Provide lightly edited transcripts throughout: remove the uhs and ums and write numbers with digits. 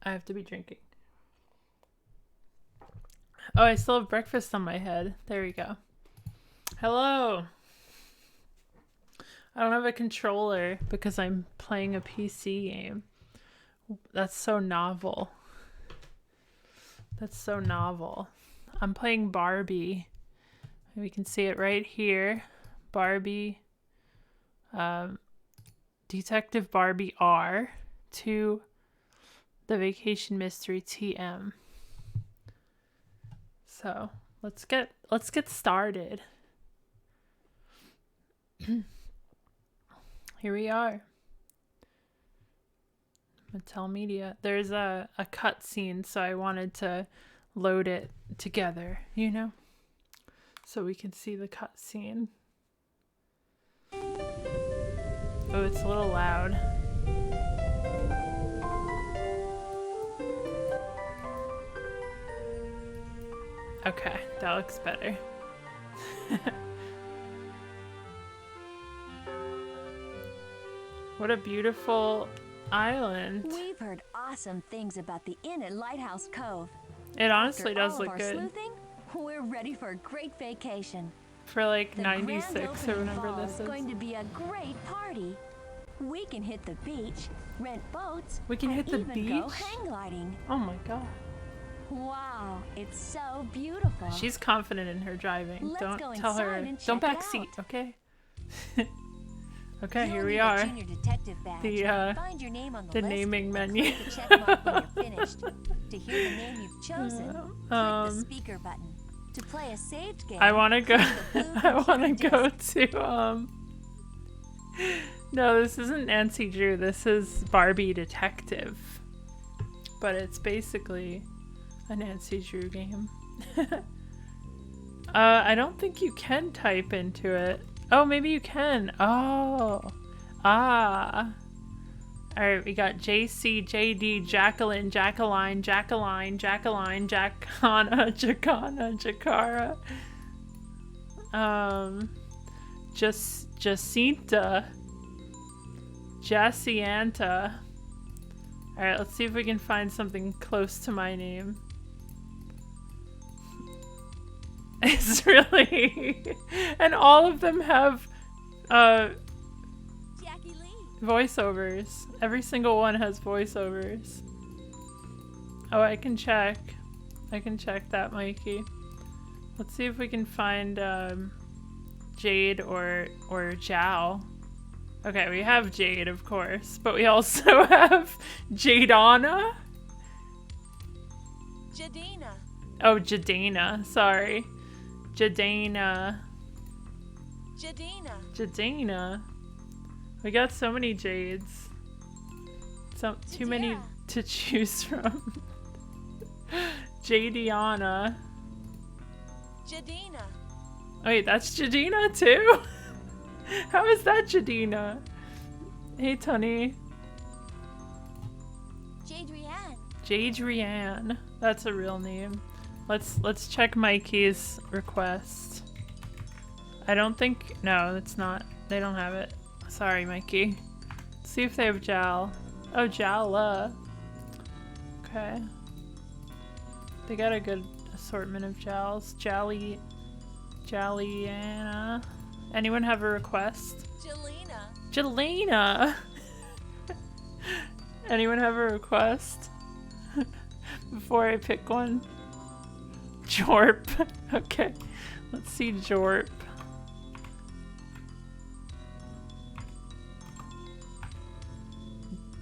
I have to be drinking. Oh, I still have breakfast on my head. There we go. Hello. I don't have a controller because I'm playing a PC game. That's so novel. That's so novel. I'm playing Barbie. We can see it right here. Barbie. Detective Barbie R to the Vacation Mystery TM. So let's get started. Here we are. Mattel Media. There's a cut scene, so I wanted to load it together, you know? So we can see the cut scene. Oh, it's a little loud. Okay, that looks better. What a beautiful island. We've heard awesome things about the inn at Lighthouse Cove. It honestly does After all look of good. our sleuthing, we're ready for a great vacation. For like The 96 grand or opening whenever ball this is is. going to be a great party. We can hit the beach, rent boats, We can and hit the even go beach? hang gliding. Oh my god. Wow, it's so beautiful. She's confident in her driving. Let's Don't go tell her. inside and Don't check it backseat, out. okay? Okay, You'll here we need a are. junior detective badge. The Find your name on the list naming and menu. click the check mark when you're finished. To hear the name you've chosen, click the speaker button. To play a saved game, I want to go. click the blue I want to computer go to No, this isn't Nancy Drew. This is Barbie Detective. But it's basically a Nancy Drew game. I don't think you can type into it. Oh, maybe you can. Oh. Ah. Alright, we got JC, JD, Jacqueline, Jacqueline, Jacqueline, Jacqueline, Jacana, Jacana, Jacara. Jacinta. Jacianta. Alright, let's see if we can find something close to my name. It's really... And all of them have Jackie Lee. voiceovers. Every single one has voiceovers. Oh, I can check. I can check that, Mikey. Let's see if we can find Jade or Zhao. Okay, we have Jade, of course, but we also have Jadana. Jadina. Oh, Jadana. Sorry. Jadana. Jadina. Jadana. We got so many Jades. Too many to choose from. Jadiana. Jadina. Wait, that's Jadina too? How is that Jadina? Hey, Tunny. Jadrienne. Jadrienne. That's a real name. Let's check Mikey's request. I don't think... No, it's not. They don't have it. Sorry, Mikey. Let's see if they have Jal. Oh, Jala. Okay. They got a good assortment of Jals. Jaliana. Anyone have a request? Jelena. Jelena! Anyone have a request? Before I pick one? Jorp. Okay. Let's see Jorp.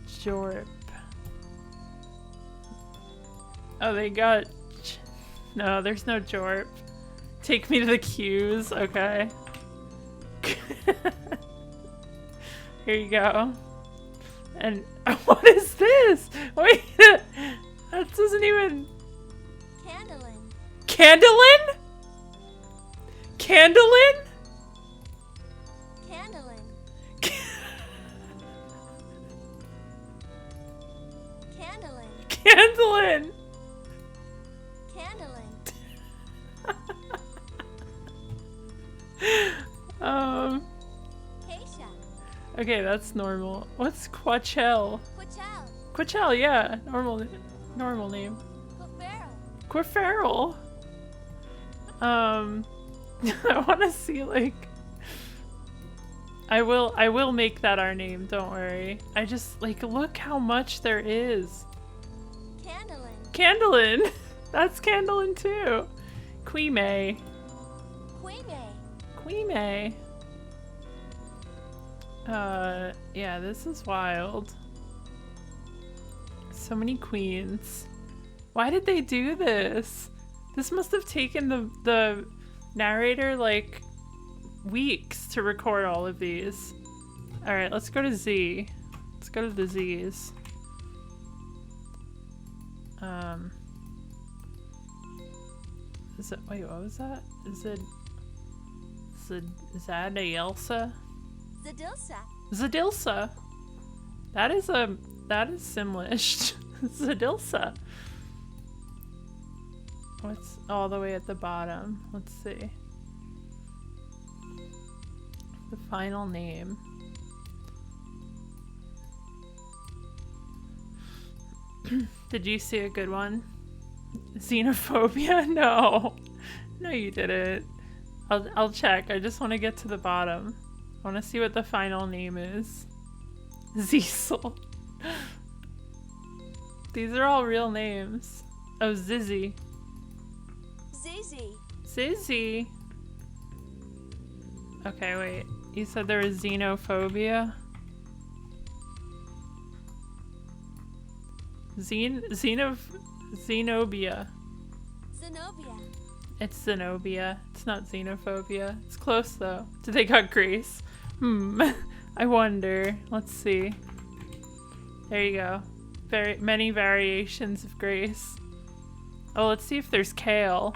Jorp. Oh, they got... No, there's no Jorp. Take me to the queues. Okay. Here you go. And what is this? Wait, that doesn't even... Candlin. Candlin? Candlin? Candlin. Candlin. Candlin! Candlin. Keisha. Okay, that's normal. What's Quachel? Quachel. Quachel, yeah, normal. Normal name. Quaferal. Quaferal. I want to see like. I will make that our name. Don't worry. I just like look how much there is. Candlin. Candlin. That's Candlin too. Queeme. Queeme. Queeme. Yeah, this is wild. So many queens. Why did they do this? This must have taken the narrator like weeks to record all of these. Alright, let's go to Z. Let's go to the Z's. Is it, wait, what was that? Is it Zadielsa? Zadilsa. Zadilsa. That is Simlish. Zadilsa. What's all the way at the bottom? Let's see. The final name. Did you see a good one? Xenophobia? No. No, you didn't. I'll check. I just want to get to the bottom. I want to see what the final name is. Ziesel. These are all real names. Oh, Zizzy. Zizi. Zizzy. Okay, wait. You said there was xenophobia? Zenobia. Zenobia. It's Zenobia. It's not xenophobia. It's close though. Did they got Grace? I wonder. Let's see. There you go. Very many variations of Grace. Oh, let's see if there's Kale.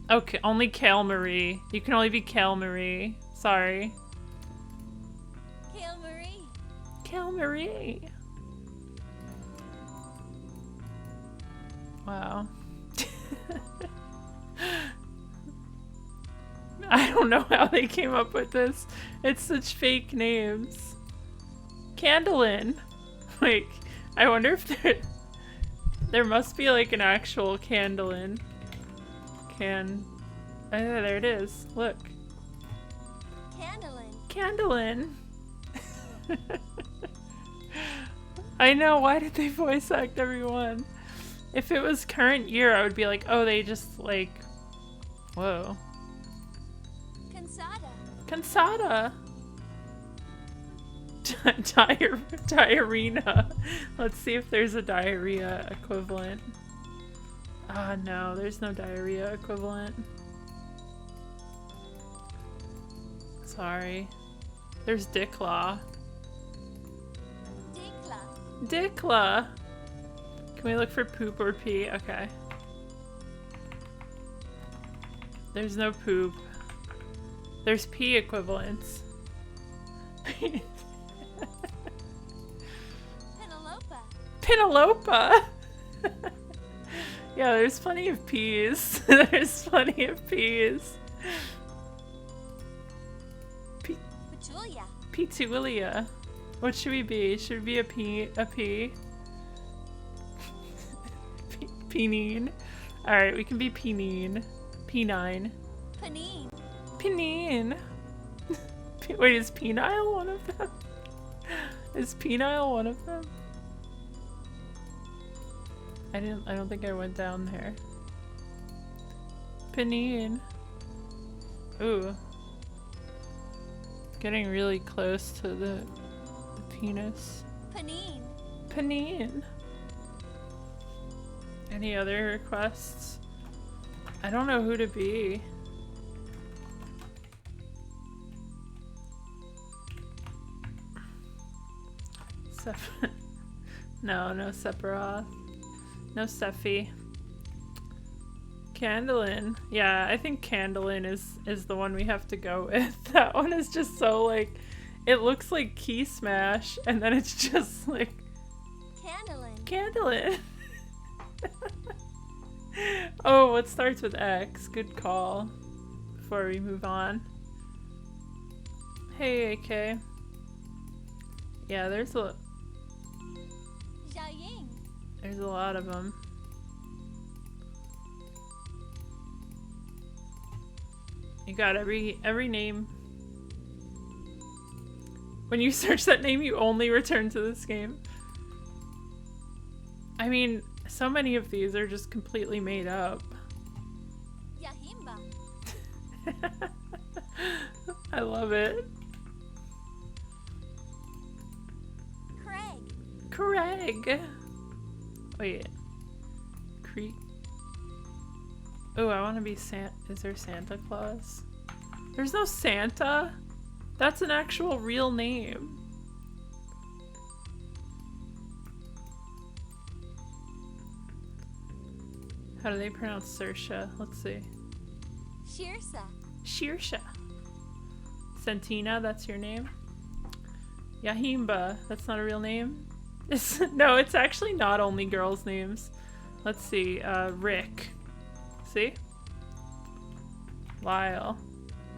Okay, only Kale Marie. You can only be Kale Marie. Sorry. Kale Marie. Kale Marie. Wow. I don't know how they came up with this. It's such fake names. Candlin. Like, I wonder if there must be like an actual Candlin. Oh, there it is. Look. Candlin. Candlin. I know, why did they voice act everyone? If it was current year, I would be like, oh, they just like, whoa. Cansada. Diarrhea. Let's see if there's a diarrhea equivalent. Ah, no, there's no diarrhea equivalent. Sorry. There's Dicklaw. Dicklaw. Can we look for poop or pee? Okay. There's no poop. There's pee equivalents. Penelopa! Yeah, there's plenty of peas. There's plenty of peas. Petulia. What should we be? Should we be a pea? A pea? Penine. Alright, we can be Penine. P9. Penine. Wait, is penile one of them? Is penile one of them? I don't think I went down there. Penine. Ooh. Getting really close to the penis. Penine. Any other requests? I don't know who to be. No Sephiroth. No Steffi. Candlin. Yeah, I think Candlin is the one we have to go with. That one is just so like, it looks like Key Smash, and then it's just like Candlin. Oh, what starts with X? Good call. Before we move on. Hey, AK. Yeah, there's a... There's a lot of them. You got every name. When you search that name, you only return to this game. I mean, so many of these are just completely made up. Yahimba. I love it. Craig. Wait. Creek. Oh, I want to be Santa. Is there Santa Claus? There's no Santa. That's an actual real name. How do they pronounce Saoirse? Let's see. Saoirse. Santina, that's your name? Yahimba, that's not a real name? No, it's actually not only girls' names. Let's see, Rick. See? Lyle.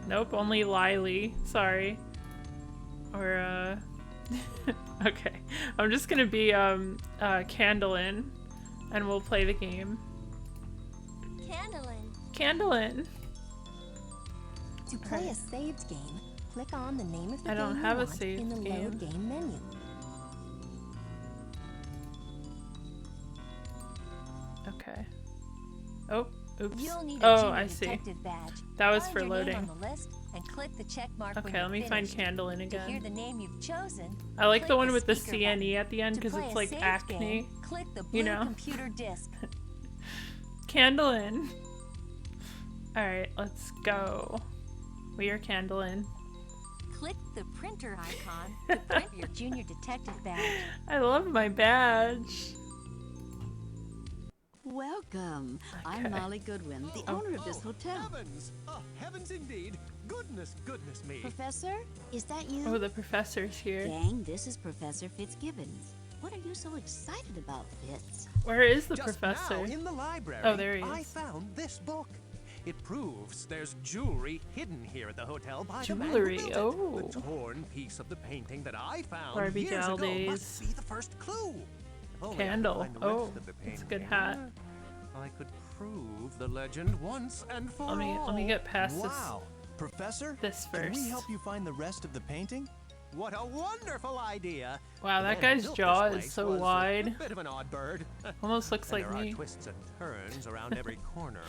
Nope, only Lily. Sorry. Or, okay. I'm just gonna be, Candlin, and we'll play the game. Candlin! To play a saved game, click on the name of the I don't game have you a want saved in the game. load game menu. Okay. Oh, oops. You'll need a Oh, junior I see. detective badge. That was Find for your loading. name on the list and click the check mark when Okay, you're let me find finished. Candlin To hear again. the name you've chosen, I like the click one with the speaker CNE button. at the end To because play it's a like saved acne. game, click the blue You know? computer disc. Candlin! Alright, let's go. We are Candlin. Click the printer icon to print your junior detective badge. I love my badge. Welcome. Okay. I'm Molly Goodwin, the owner of this hotel. Heavens! Oh, heavens indeed! Goodness me! Professor, is that you? Oh, the professor's here. Gang, this is Professor Fitzgibbons. What are you so excited about, Fitz? Where is the Just professor? now in the library, Oh, there he I is. found this book. It proves there's jewelry hidden here at the hotel by Jewelry, the man who built it. oh. The torn piece of the painting that I found Barbie years doll ago days. must be the first clue. If only I could Candle. find the Oh, rest of the it's a good painting, hat. I could prove the legend once and for Let me get past Wow, Professor, this can we first. help you find the rest of the painting? What a wonderful idea! Wow, The that man guy's who built jaw this is place so was wide. A bit of an odd bird. Almost looks And like there me. are twists and turns around every corner.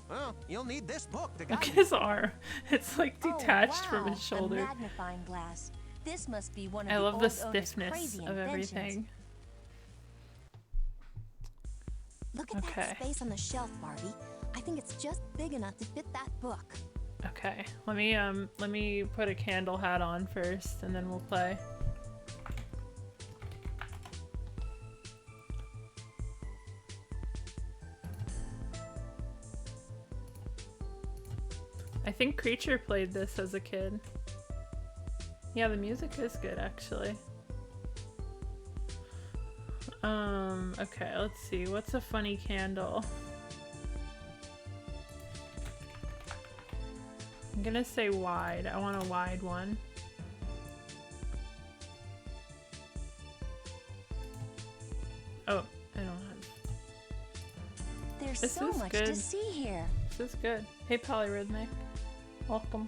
Well, you'll need this book to Look guide at you. his arm. It's like Oh, detached wow, from his shoulder. A magnifying glass. This must be one of I the love old the owner's stiffness crazy of inventions. everything. Look at Okay. that space on the shelf, Barbie. I think it's just big enough to fit that book. Okay, let me put a candle hat on first, and then we'll play. I think Creature played this as a kid. Yeah, the music is good, actually. Okay, let's see. What's a funny candle? I'm gonna say wide. I want a wide one. Oh, I don't have. There's This so is much good. to see here. This is good. Hey, Polyrhythmic. Welcome.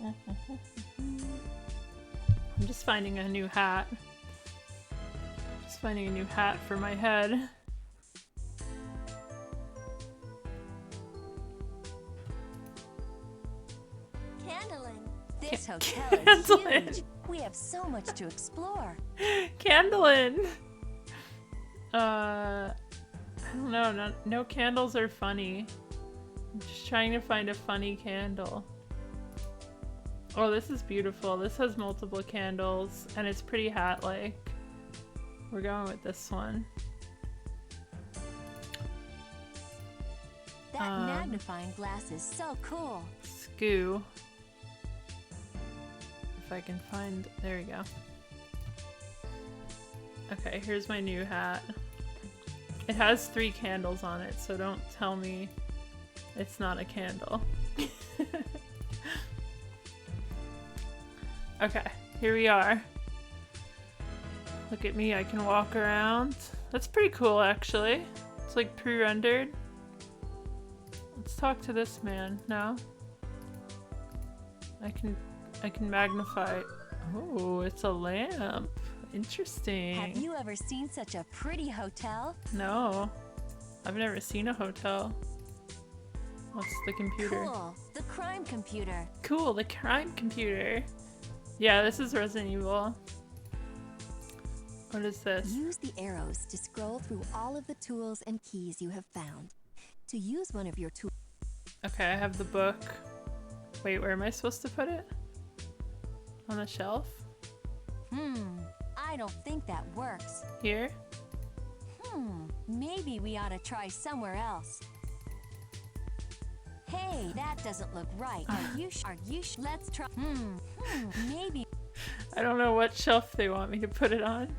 I'm just finding a new hat. Just finding a new hat for my head. Candlin. This hotel is Candlin. huge. We have so much to explore. Candlin! I don't know. No candles are funny. I'm just trying to find a funny candle. Oh, this is beautiful. This has multiple candles, and it's pretty hat-like. We're going with this one. That magnifying glass is so cool. Skoo. If I can find... There we go. Okay, here's my new hat. It has 3 candles on it, so don't tell me it's not a candle. Okay, here we are. Look at me, I can walk around. That's pretty cool, actually. It's like pre-rendered. Let's talk to this man now. I can magnify. Oh, it's a lamp. Interesting. Have you ever seen such a pretty hotel? No, I've never seen a hotel. What's the computer? Cool. The crime computer. Cool, the crime computer. Yeah, this is Resident Evil. What is this? Use the arrows to scroll through all of the tools and keys you have found. To use one of your tools. Okay, I have the book. Wait, where am I supposed to put it? On the shelf? I don't think that works. Here? Maybe we ought to try somewhere else. Hey, that doesn't look right. Are you let's try. Maybe. I don't know what shelf they want me to put it on.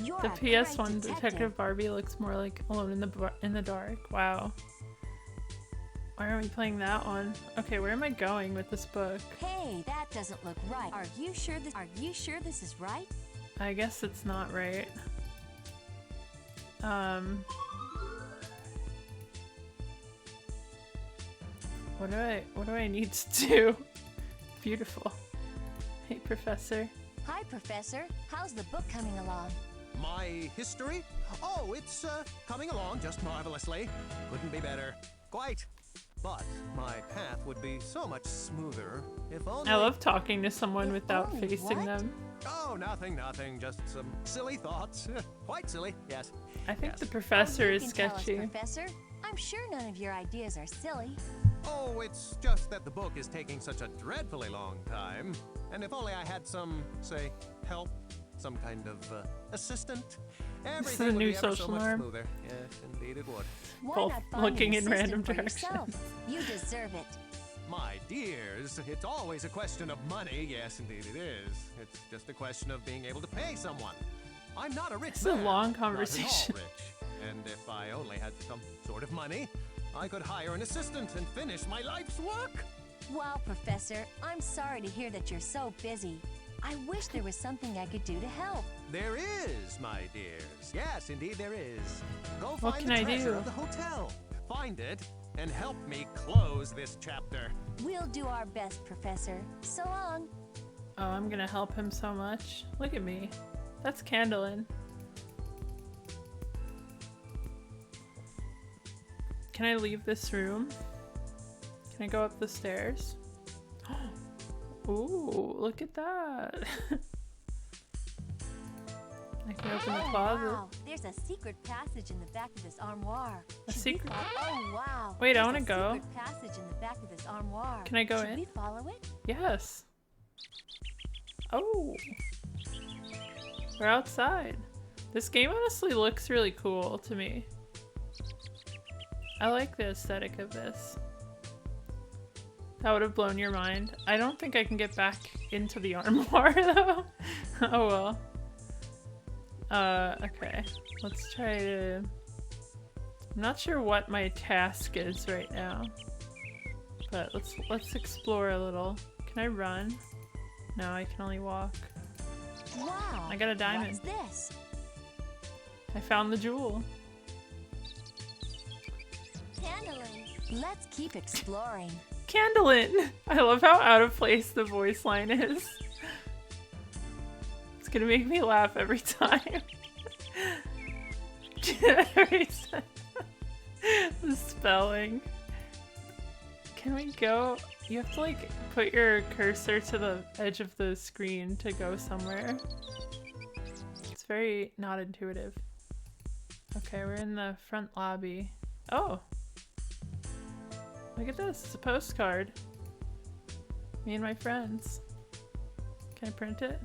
You're The a great PS1 Detective Barbie looks more like Alone in the Dark. Wow. Why aren't we playing that one? Okay, where am I going with this book? Hey, that doesn't look right. Are you sure this is right? I guess it's not right. What do I need to do? Beautiful. Hey, Professor. Hi, Professor. How's the book coming along? My history? Oh, it's coming along just marvelously. Couldn't be better. Quite. But my path would be so much smoother if only... I love talking to someone without only facing what? them. Oh, nothing. Just some silly thoughts. Quite silly, yes. I think Yes. the professor You is can tell us, sketchy. Professor. I'm sure none of your ideas are silly. Oh, it's just that the book is taking such a dreadfully long time. And if only I had some, say, help, some kind of assistant, everything a would new be ever so social much norm. smoother. Yes, indeed it would. Why Both not find looking an in random assistant for yourself? directions. You deserve it. My dears, it's always a question of money. Yes, indeed it is. It's just a question of being able to pay someone. I'm not a rich This is a man, long not at all conversation. rich. And if I only had some sort of money, I could hire an assistant and finish my life's work. Wow, Professor. I'm sorry to hear that you're so busy. I wish there was something I could do to help. There is, my dears. Yes, indeed there is. Go What find can the I treasure do? of the hotel. Find it and help me close this chapter. We'll do our best, Professor. So long. Oh, I'm gonna help him so much. Look at me. That's Candlin. Can I leave this room? Can I go up the stairs? Ooh, look at that. I can open the closet. Wow. There's a secret passage in the back of this armoire. A Should we secret? Oh, wow. Wait, I There's wanna a go. secret passage in the back of this armoire. Can I go Should in? we follow it? Yes. Oh. We're outside. This game honestly looks really cool to me. I like the aesthetic of this. That would have blown your mind. I don't think I can get back into the armoire though. Oh well. Okay. Let's try to... I'm not sure what my task is right now. But let's explore a little. Can I run? No, I can only walk. Wow. I got a diamond. What's this? I found the jewel. Candling. Let's keep exploring. Candlin! I love how out of place the voice line is. It's gonna make me laugh every time. Every time. The spelling. Can we go? You have to like put your cursor to the edge of the screen to go somewhere. It's very not intuitive. Okay, we're in the front lobby. Oh! Look at this, it's a postcard. Me and my friends. Can I print it?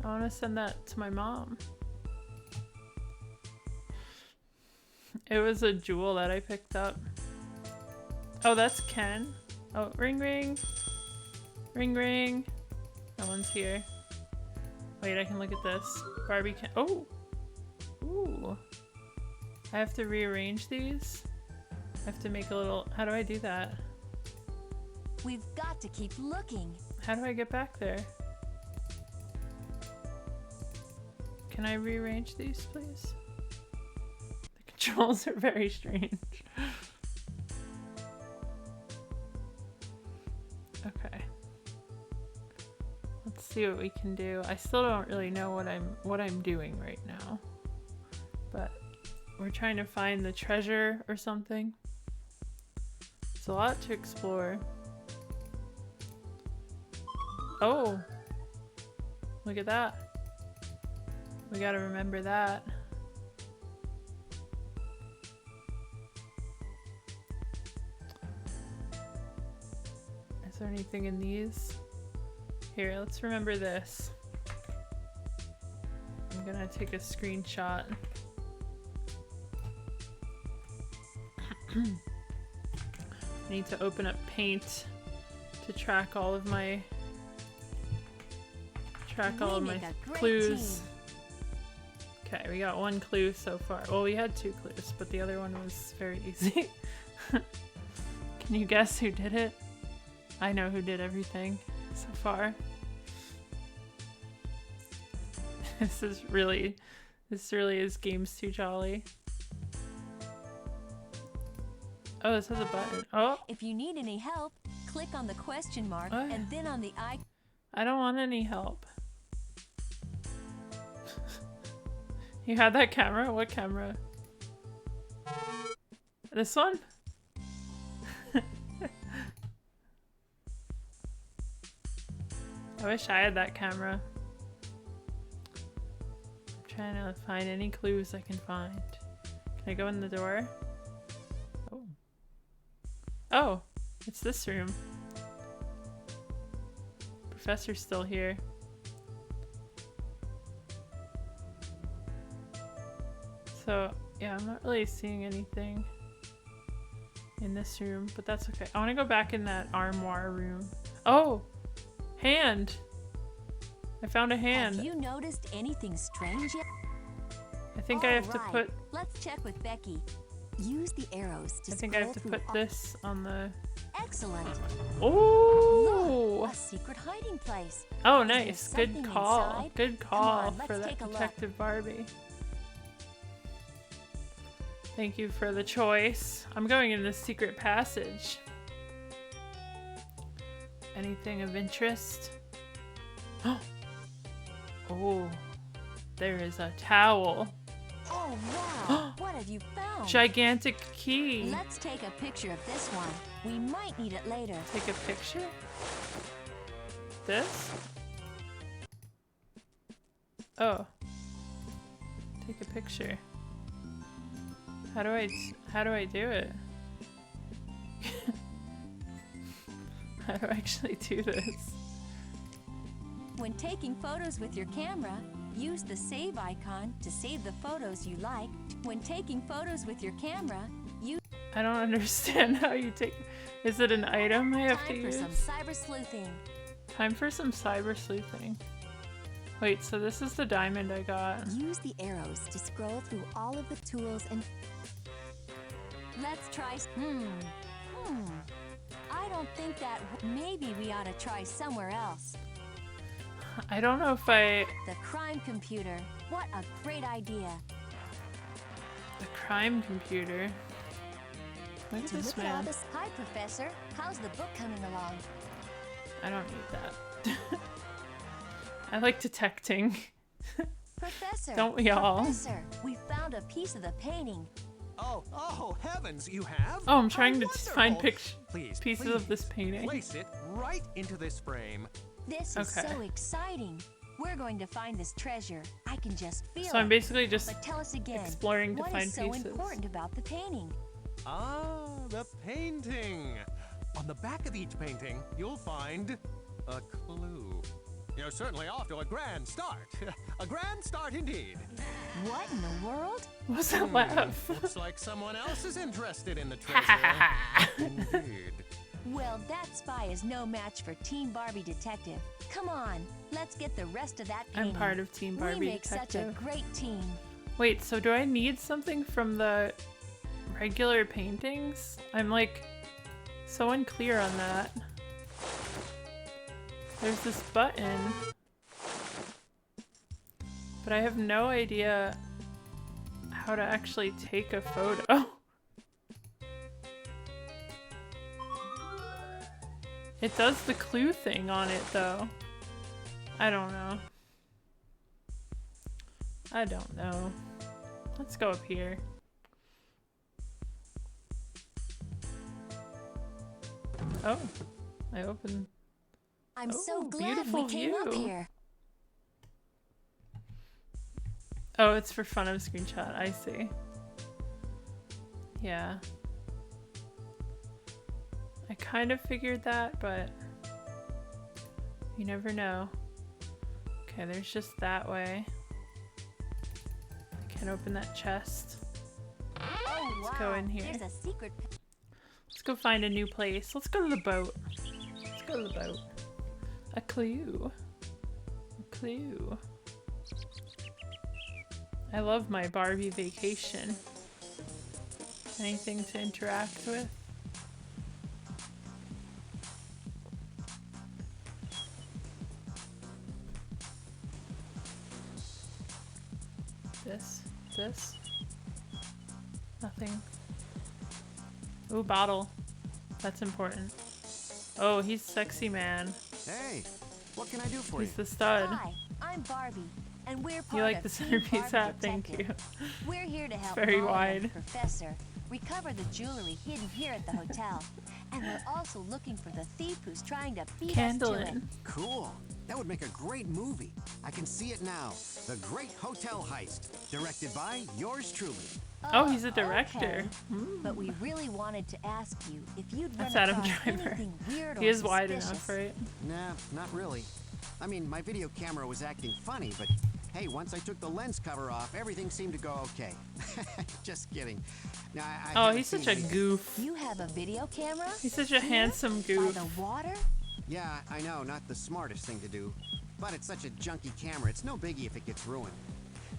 I want to send that to my mom. It was a jewel that I picked up. Oh, that's Ken. Oh, ring ring. Ring ring. No one's here. Wait, I can look at this. Barbie Ken. Oh! Ooh. I have to rearrange these? I have to make a little... How do I do that? We've got to keep looking. How do I get back there? can I rearrange these, please? The controls are very strange. Okay. Let's see what we can do. I still don't really know what I'm doing right now. But we're trying to find the treasure or something. There's a lot to explore. Oh! Look at that. We gotta remember that. Is there anything in these? Here, let's remember this. I'm gonna take a screenshot. I need to open up Paint to track all of my clues. Okay, we got one clue so far. Well, we had 2 clues, but the other one was very easy. Can you guess who did it? I know who did everything so far. This really is Games Too Jolly. Oh, this has a button. Oh! If you need any help, click on the question mark and then on the icon. I don't want any help. You had that camera? What camera? This one? I wish I had that camera. I'm trying to find any clues I can find. Can I go in the door? Oh. Oh, it's this room. Professor's still here. So, yeah, I'm not really seeing anything in this room, but that's okay. I want to go back in that armoire room. Oh! Hand! I found a hand. Have you noticed anything strange yet? I think I have to put... Let's check with Becky. Use the arrows to I think I have to put this on the... Excellent. Oh! Look, a secret hiding place. Oh, nice. Good something call. inside? Good Come call on, for let's that take a look. Detective Barbie. Thank you for the choice. I'm going in this secret passage. Anything of interest? Oh, there is a towel. Oh wow! What have you found? Gigantic key. Let's take a picture of this one. We might need it later. Take a picture? This? Oh. Take a picture. How do I do it? How do I actually do this? When taking photos with your camera, use the save icon to save the photos you like. When taking photos with your camera, use... I don't understand how you take... Is it an item I have to Time for use? some cyber sleuthing. Time for some cyber sleuthing. Wait, so this is the diamond I got. Use the arrows to scroll through all of the tools and... Let's try... I don't think that... Maybe we ought to try somewhere else. I don't know if I... The crime computer. What a great idea. The crime computer. Look at To this look at all man. this... Hi, Professor. How's the book coming along? I don't need that. I like detecting. Professor! Don't we all? Professor, we found a piece of the painting. Oh, heavens, you have? Oh, I'm trying to Wonderful. find Please, pieces of this painting. Place it right into this frame. This is Okay. so exciting. We're going to find this treasure. I can just feel So I'm it. basically just But tell us again, exploring to what find is so pieces. important about the painting? Ah, the painting. On the back of each painting, you'll find a clue. You're certainly off to a grand start. A grand start indeed. What in the world? What's that laugh? Looks like someone else is interested in the treasure. Indeed. Well, that spy is no match for Team Barbie Detective. Come on, let's get the rest of that painting. I'm part of Team Barbie We make such a Detective. great team. Wait, so do I need something from the regular paintings? I'm like so unclear on that. There's this button. But I have no idea how to actually take a photo. It does the clue thing on it though. I don't know. I don't know. Let's go up here. Oh, I opened. I'm Oh, so glad beautiful we came up view. here. Oh, it's for fun of screenshot. I see. Yeah. I kind of figured that, but you never know. Okay, there's just that way. I can't open that chest. Oh, Let's go in here. There's a secret. Let's go find a new place. Let's go to the boat. Let's go to the boat. A clue. A clue. I love my Barbie vacation. Anything to interact with? This? Nothing. Ooh, bottle. That's important. Oh, he's sexy man. Hey, what can I do for He's you? the stud. Hi, I'm Barbie, and we're part You like of the Team centerpiece Barbie hat? Thank you. Detective. We're here to help very Molly wide. and the Professor recover the jewelry hidden here at the hotel, and we're also looking for the thief who's trying to beat us to it. Candlin. Cool. That would make a great movie. I can see it now. The Great Hotel Heist, directed by yours truly. Oh, he's a director. Okay. Hmm. But we really wanted to ask you if you'd run That's Adam across Driver. anything weird He or is wide suspicious. enough, right? Nah, not really. I mean, my video camera was acting funny, but hey, once I took the lens cover off, everything seemed to go okay. Just kidding. Now, I Oh, haven't he's such seen a any- goof. You have a video camera? He's such a Here? handsome By goof. the water? Yeah, I know, not the smartest thing to do. But it's such a junky camera, it's no biggie if it gets ruined.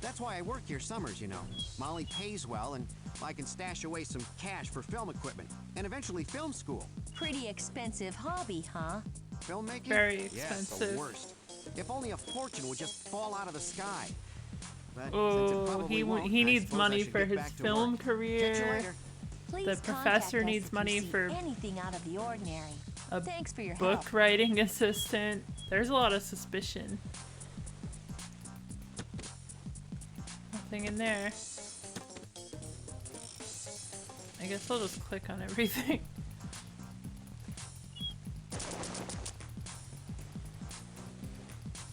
That's why I work here summers, you know. Molly pays well, and I can stash away some cash for film equipment, and eventually film school. Pretty expensive hobby, huh? Filmmaking? Very Yeah, it's expensive. the worst. If only a fortune would just fall out of the sky. But since it Oh, probably won't, he I needs suppose I money should for get his back to film work. Catch you career. later. Please The contact professor us needs if you money see for anything out of the ordinary. a Thanks for your Book help. writing assistant. There's a lot of suspicion. Nothing in there. I guess I'll just click on everything.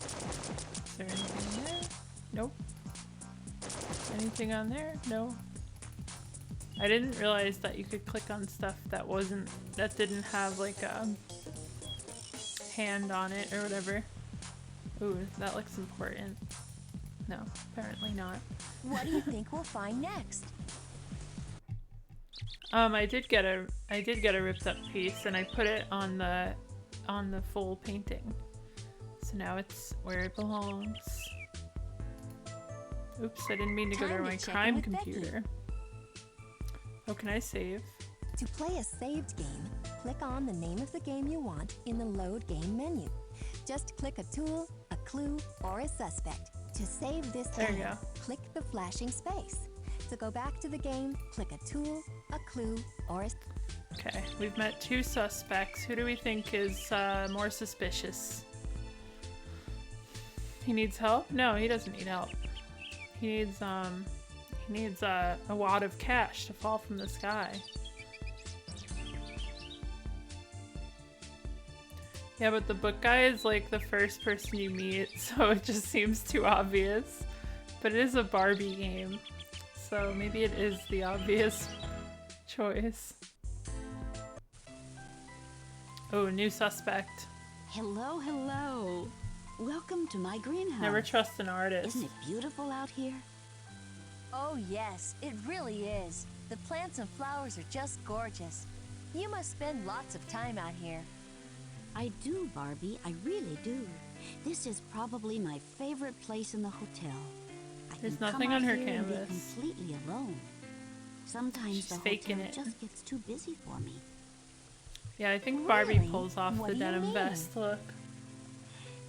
Is there anything in there? Nope. Anything on there? No. I didn't realize that you could click on stuff that didn't have like a hand on it or whatever. Ooh, that looks important. No, apparently not. What do you think we'll find next? I did get a ripped up piece and I put it on the full painting. So now it's where it belongs. Oops, I didn't mean to go Time to to my check in crime with Becky. computer. Oh, can I save? To play a saved game, click on the name of the game you want in the Load Game menu. Just click a tool, a clue, or a suspect. To save this There you game, go. click the flashing space. To go back to the game, click a tool, a clue, or a... Okay, we've met two suspects. Who do we think is more suspicious? He needs help? No, he doesn't need help. He needs a wad of cash to fall from the sky. Yeah, but the book guy is like the first person you meet, so it just seems too obvious. But it is a Barbie game, so maybe it is the obvious choice. Oh, new suspect. Hello, hello. Welcome to my greenhouse. Never trust an artist. Isn't it beautiful out here? Oh yes, it really is. The plants and flowers are just gorgeous. You must spend lots of time out here. I do, Barbie. I really do. This is probably my favorite place in the hotel. I There's can nothing come on out her here and be canvas. completely alone. Sometimes She's the faking hotel it. just gets too busy for me. Yeah, I think Barbie Really? pulls off What the do you denim mean? vest look.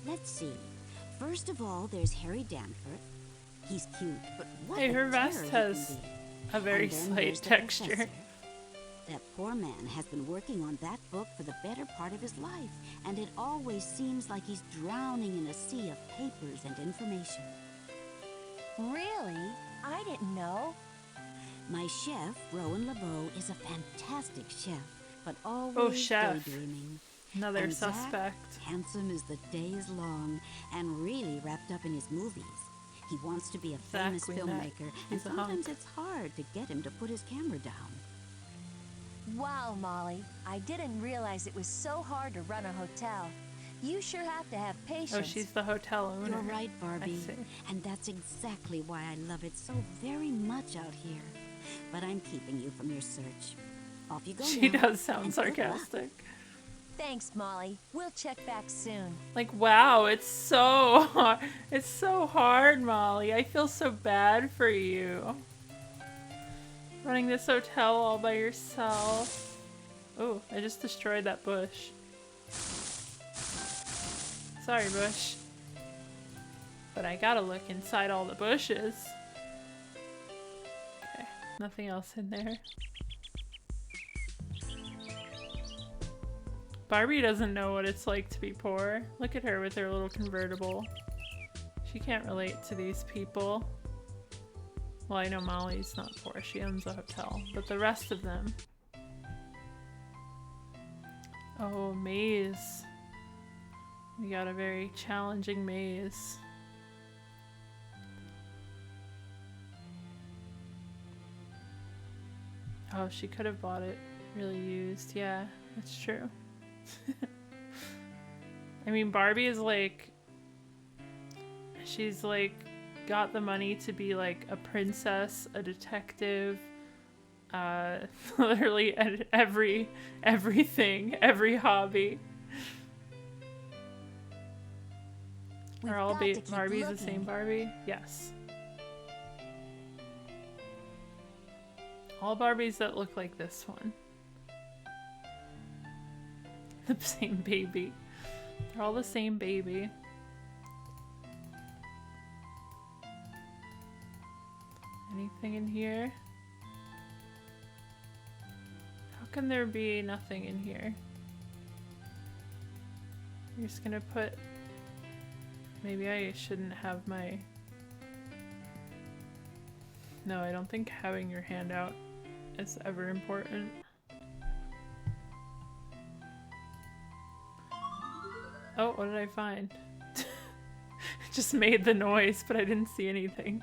Let's see. First of all, there's Harry Danford. He's cute, but what Hey, a her vest terror he has can be. a very And then slight there's the texture. professor. That poor man has been working on that book for the better part of his life, and it always seems like he's drowning in a sea of papers and information. Really? I didn't know. My chef, Rowan LeBeau, is a fantastic chef, but always chef. daydreaming. Another And Zach, suspect. handsome as the day is long, and really wrapped up in his movies. He wants to be a famous Zach, we met. filmmaker, and He's a sometimes hunk. it's hard to get him to put his camera down. Wow, Molly. I didn't realize it was so hard to run a hotel. You sure have to have patience. Oh, she's the hotel owner. You're right, Barbie. see. And that's exactly why I love it so very much out here. But I'm keeping you from your search. Off you go She now, does sound and good luck. sarcastic. Thanks, Molly. We'll check back soon. Like, wow, it's so hard. It's so hard, Molly. I feel so bad for you. Running this hotel all by yourself. Oh, I just destroyed that bush. Sorry, bush. But I gotta look inside all the bushes. Okay, nothing else in there. Barbie doesn't know what it's like to be poor. Look at her with her little convertible. She can't relate to these people. Well, I know Molly's not poor. She owns a hotel. But the rest of them... Oh, maze. We got a very challenging maze. Oh, she could have bought it really used. Yeah, that's true. I mean, Barbie is like... She's like got the money to be like a princess, a detective, literally everything, every hobby. We've Are all got to keep Barbies the looking. same Barbie? Yes. All Barbies that look like this one. The same baby. They're all the same baby. Anything in here? How can there be nothing in here? You're just gonna put... Maybe I shouldn't have my... No, I don't think having your hand out is ever important. Oh, what did I find? It just made the noise, but I didn't see anything.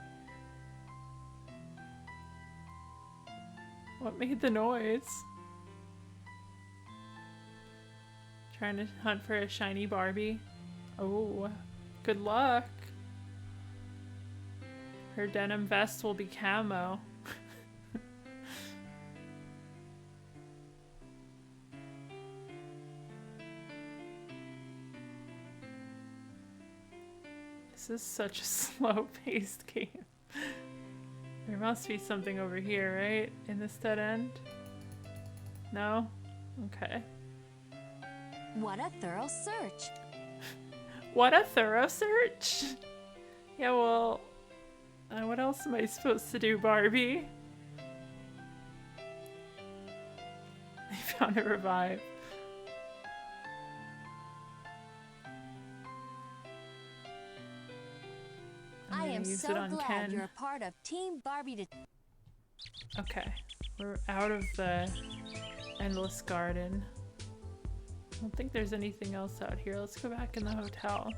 What made the noise? Trying to hunt for a shiny Barbie. Oh, good luck. Her denim vest will be camo. This is such a slow-paced game. There must be something over here, right? In this dead end? No? Okay. What a thorough search. What a thorough search! Yeah, well... what else am I supposed to do, Barbie? I found a revive. I'm I gonna am use so it on glad Ken. you're a part of Team Barbie to... Okay, we're out of the endless garden. I don't think there's anything else out here. Let's go back in the hotel.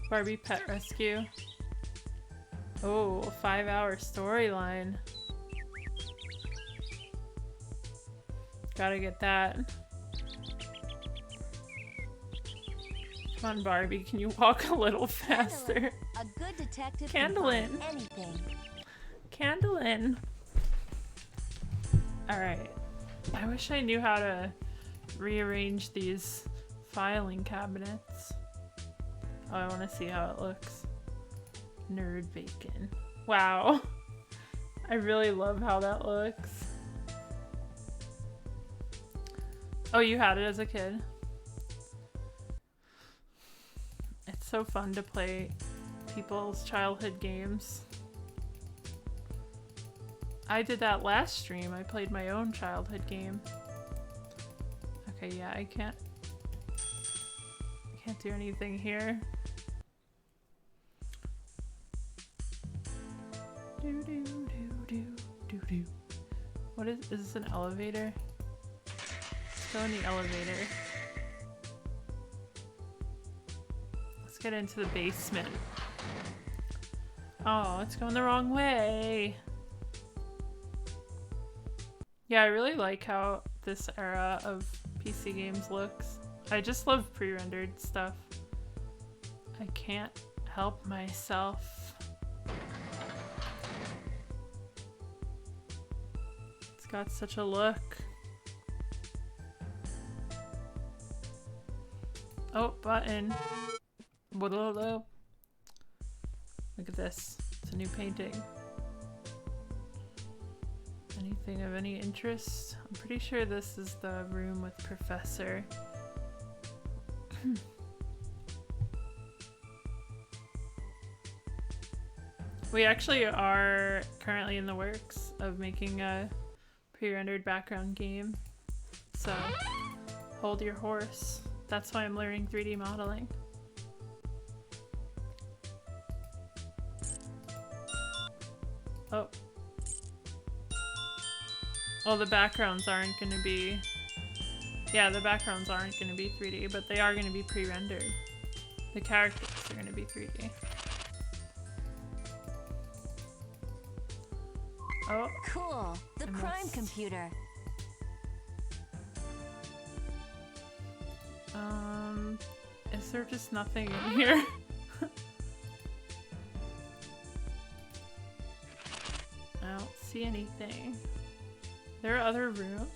Barbie Pet Rescue. Oh, 5-hour storyline. Gotta get that. Come on, Barbie, can you walk a little faster? A good detective can Candlin. find anything. Candlin. Alright. I wish I knew how to rearrange these filing cabinets. Oh, I want to see how it looks. Nerd bacon. Wow. I really love how that looks. Oh, you had it as a kid? so fun to play people's childhood games. I did that last stream. I played my own childhood game. Okay, yeah, I can't do anything here. Do do do do do do. What is this an elevator? Let's go in the elevator. Let's get into the basement. Oh, it's going the wrong way. Yeah, I really like how this era of PC games looks. I just love pre-rendered stuff. I can't help myself. It's got such a look. Oh, button. Look at this. It's a new painting. Anything of any interest? I'm pretty sure this is the room with Professor. We actually are currently in the works of making a pre-rendered background game. So hold your horse. That's why I'm learning 3D modeling. Oh. Well, the backgrounds aren't going to be... Yeah, the backgrounds aren't going to be 3D, but they are going to be pre-rendered. The characters are going to be 3D. Oh. Cool. The crime computer. Is there just nothing in here? I don't see anything. There are other rooms?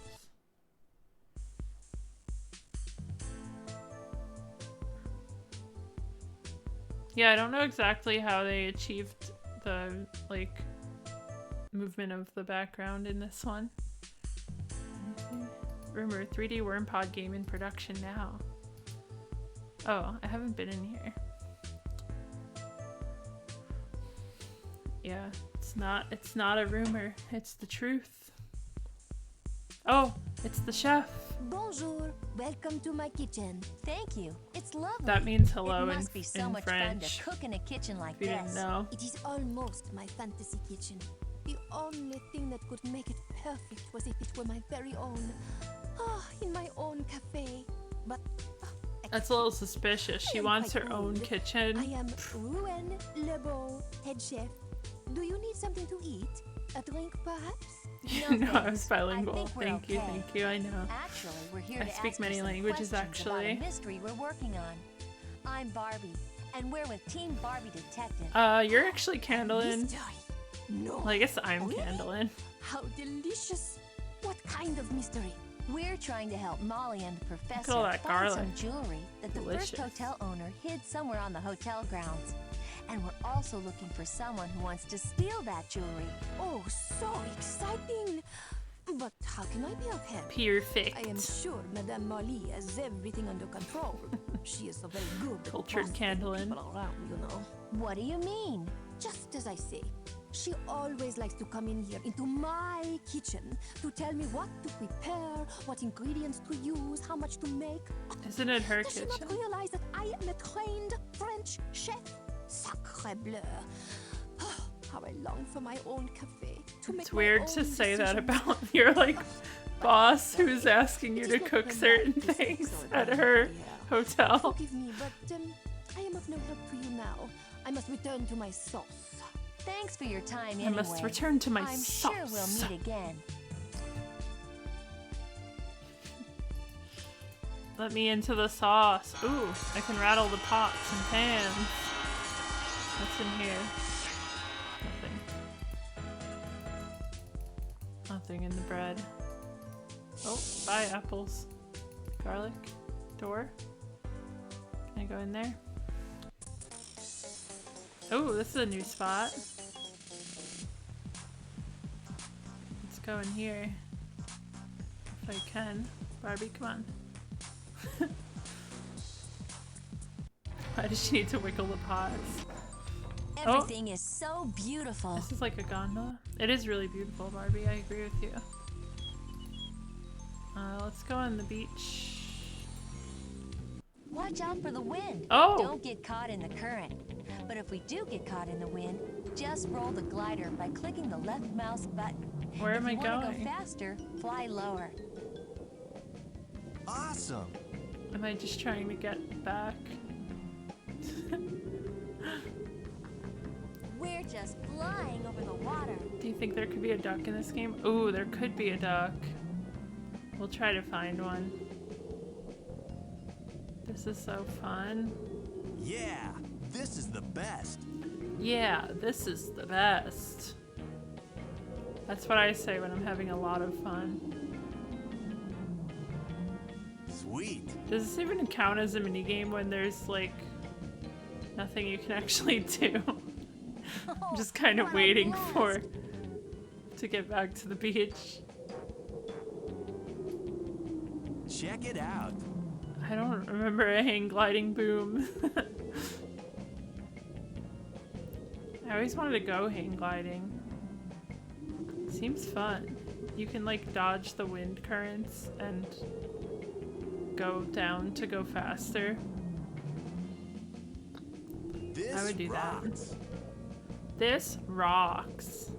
Yeah, I don't know exactly how they achieved the, like, movement of the background in this one. Rumor, 3D worm pod game in production now. Oh, I haven't been in here. Yeah, it's not a rumor, it's the truth. Oh, it's the chef. Bonjour, welcome to my kitchen. Thank you. It's lovely. That means hello it in, must be so in much French. fun to cook in a kitchen like If you didn't this. know. It is almost my fantasy kitchen. The only thing that could make it perfect was if it were my very own. In my own cafe. But That's a little suspicious. She wants her own kitchen. I am Rouen Lebeau, head chef. Do you need something to eat? A drink, perhaps? No, I was thanks. bilingual. I think we're Thank you, okay. thank you. I know. Actually, we're here I to speak ask many you some languages, questions about actually. a mystery we're working on. I'm Barbie, and we're with Team Barbie Detective. You're actually Candlin. Mystery. No. Well, I guess I'm Really? Candlin. How delicious. What kind of mystery? We're trying to help Molly and the professor all that find garlic. some jewelry that the Delicious. first hotel owner hid somewhere on the hotel grounds. And we're also looking for someone who wants to steal that jewelry. Oh, so exciting. But how can I be of help? Perfect. I am sure Madame Molly has everything under control. She is so very good at Cultured bossing Candlin. people around, you know. What do you mean? Just as I say, she always likes to come in here into my kitchen to tell me what to prepare, what ingredients to use, how much to make. Isn't it her Does she kitchen? not realize that I am a trained French chef? Sacre bleu. How I long for my own cafe. To make It's my weird own to say that decisions. about your, like, boss who's asking you It to is not cook polite certain to say things so, at darling her dear. hotel. Forgive me, but I am of no help to you now. I must return to my sauce. Thanks for your time I anyway. must return to my I'm sauce. sure we'll meet again. Let me into the sauce. Ooh, I can rattle the pots and pans. What's in here? Nothing. Nothing in the bread. Oh, bye apples. Garlic. Door. Can I go in there? Oh, this is a new spot. Let's go in here. If I can. Barbie, come on. I Why does she need to wiggle the pots? Everything is so beautiful. This is like a gondola. It is really beautiful, Barbie. I agree with you. Let's go on the beach. Watch out for the wind. Oh! Don't get caught in the current. But if we do get caught in the wind, just roll the glider by clicking the left mouse button. Where am I If you want to going? go faster, fly lower. Awesome. Am I just trying to get back? We're just flying over the water. Do you think there could be a duck in this game? Ooh, there could be a duck. We'll try to find one. This is so fun. Yeah, this is the best. Yeah, this is the best. That's what I say when I'm having a lot of fun. Sweet. Does this even count as a minigame when there's like nothing you can actually do? I'm just kind of what a waiting blast. to get back to the beach. Check it out. I don't remember a hang gliding boom. I always wanted to go hang gliding. Seems fun. You can like dodge the wind currents and go down to go faster. This I would do rocks. that. This rocks.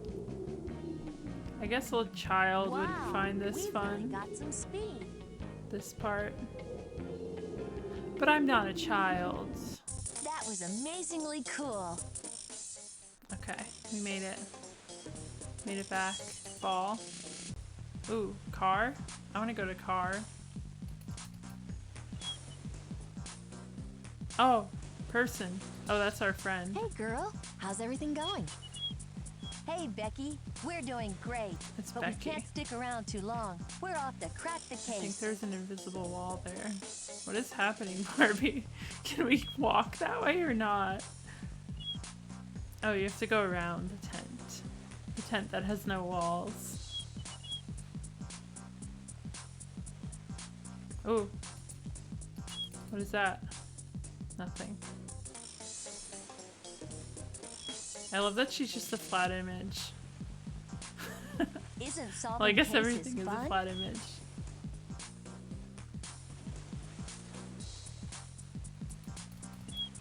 I guess a child would Wow, find this we've fun. really got some speed. This part. But I'm not a child. That was amazingly cool. Okay, we made it. Made it back. Ball. Ooh, car? I want to go to car. Oh, person. Oh, that's our friend. Hey girl, how's everything going? Hey, Becky. We're doing great. It's but Becky. we can't stick around too long. We're off to crack the I think case. there's an invisible wall there. What is happening, Barbie? Can we walk that way or not? Oh, you have to go around the tent. The tent that has no walls. Oh. What is that? Nothing. I love that she's just a flat image. Isn't solving Well, I guess cases everything is a fun? flat image.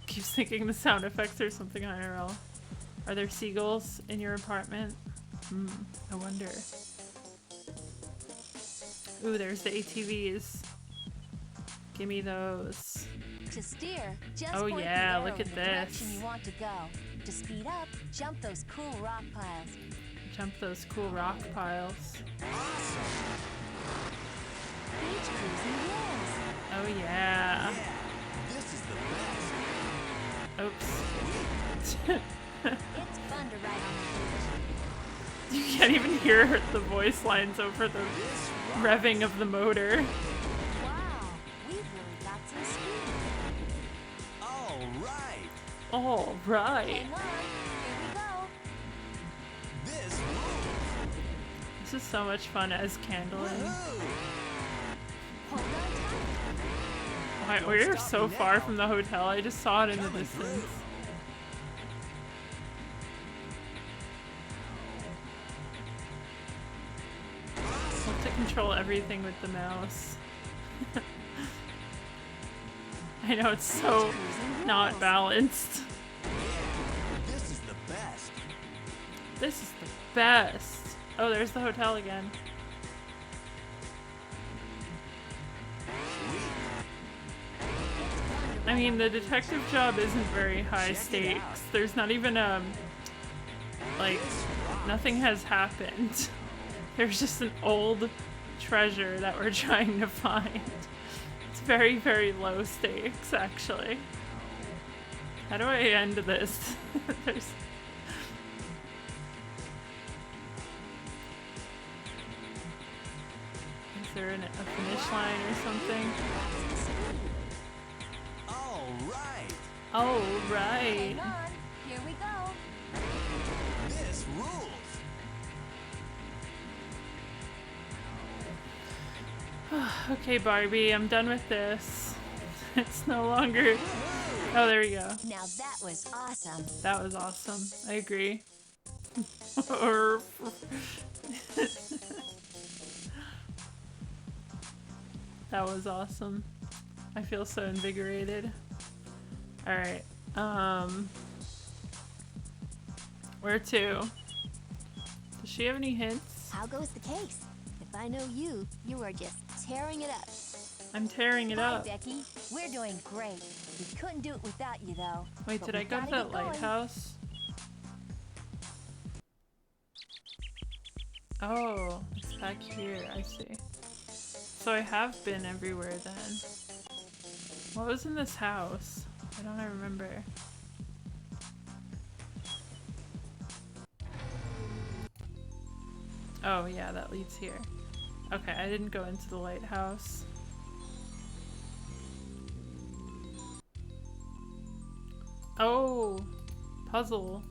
Keeps thinking the sound effects or something IRL. Are there seagulls in your apartment? I wonder. Ooh, there's the ATVs. Give me those. To steer, just Oh, point yeah, the arrow look at in the direction this. you want to go. To speed up, jump those cool rock piles. Jump those cool rock piles. Beach cruising wins. Oh, yeah. This is the best. Oops. It's fun to ride on the beach. You can't even hear the voice lines over the revving of the motor. Wow, we've really got some speed. All right. All right. Hang on, here we go. This rules. This is so much fun as candling. Woohoo. Hold on tight. We're so far from the hotel. I just saw it in the distance. I have to control everything with the mouse. I know it's so not balanced. This is the best. This is the best. Oh, there's the hotel again. I mean, the detective job isn't very high stakes. There's not even like, nothing has happened. There's just an old treasure that we're trying to find. It's very, very low stakes, actually. How do I end this? There's... Is there a finish line or something? All right. Oh, right. Hang on, here we go. This rules. Okay, Barbie, I'm done with this. It's no longer Oh, there we go. Now that was awesome. That was awesome. I agree. Or that was awesome. I feel so invigorated. All right. Where to? Does she have any hints? How goes the case? If I know you, you are just tearing it up. I'm tearing it Hi, up. Becky. We're doing great. We couldn't do it without you, though. Wait, But did we I go to gotta that get going. lighthouse? Oh, it's back here. I see. So I have been everywhere then. What was in this house? I don't remember. Oh yeah, that leads here. Okay, I didn't go into the lighthouse. Oh, puzzle.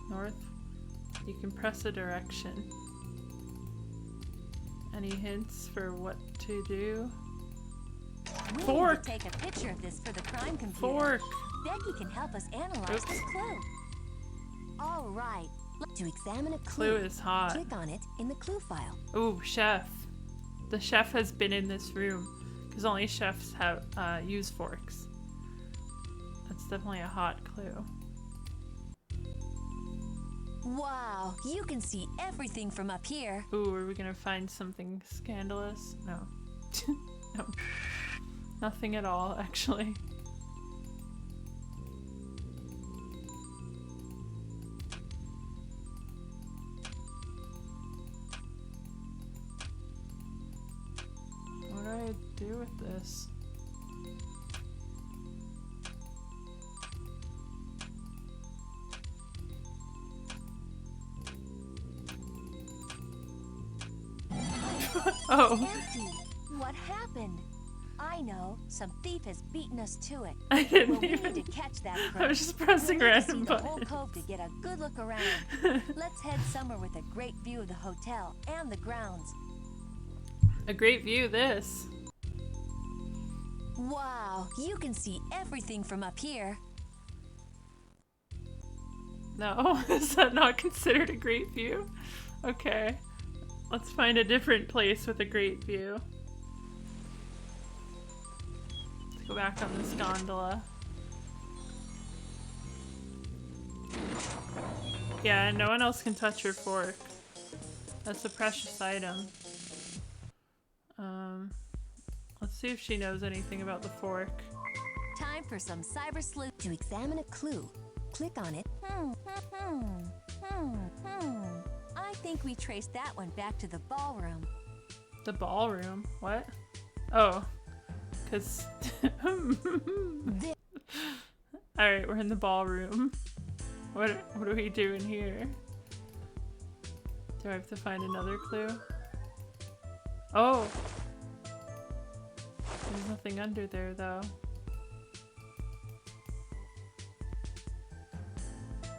North. You can press a direction. Any hints for what to do? We Fork! need to take a picture of this for the crime computer. Fork! Becky can help us analyze Oops. this clue. All right. To examine a Clue is hot. click on it in the clue file. Ooh, chef. The chef has been in this room because only chefs have use forks. That's definitely a hot clue. Wow, you can see everything from up here. Ooh, are we gonna find something scandalous? No. No. Nothing at all, actually. What do I do with this? Oh, Empty. What happened? I know. Some thief has beaten us to it. I Well, didn't we even. need to catch that I crook. was just pressing We'll need to random see the whole buttons. cove to get a good look around. Let's head somewhere with a great view of the hotel and the grounds. A great view, this. Wow, you can see everything from up here. No, is that not considered a great view? Okay. Let's find a different place with a great view. Let's go back on this gondola. Yeah, no one else can touch your fork. That's a precious item. Let's see if she knows anything about the fork. Time for some cyber sleuth. To examine a clue, click on it. I think we traced that one back to the ballroom. The ballroom? What? Oh. Because... Alright, we're in the ballroom. What do we do in here? Do I have to find another clue? Oh! There's nothing under there, though.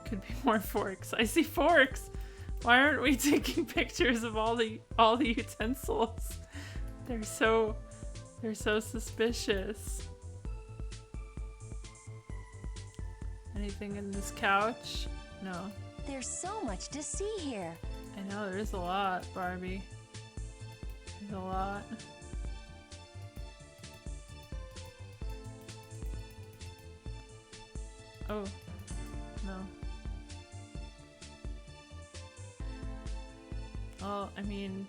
Could be more forks. I see forks! Why aren't we taking pictures of all the utensils? They're so suspicious. Anything in this couch? No. There's so much to see here. I know, there is a lot, Barbie. There's a lot. Oh, no. Well, I mean,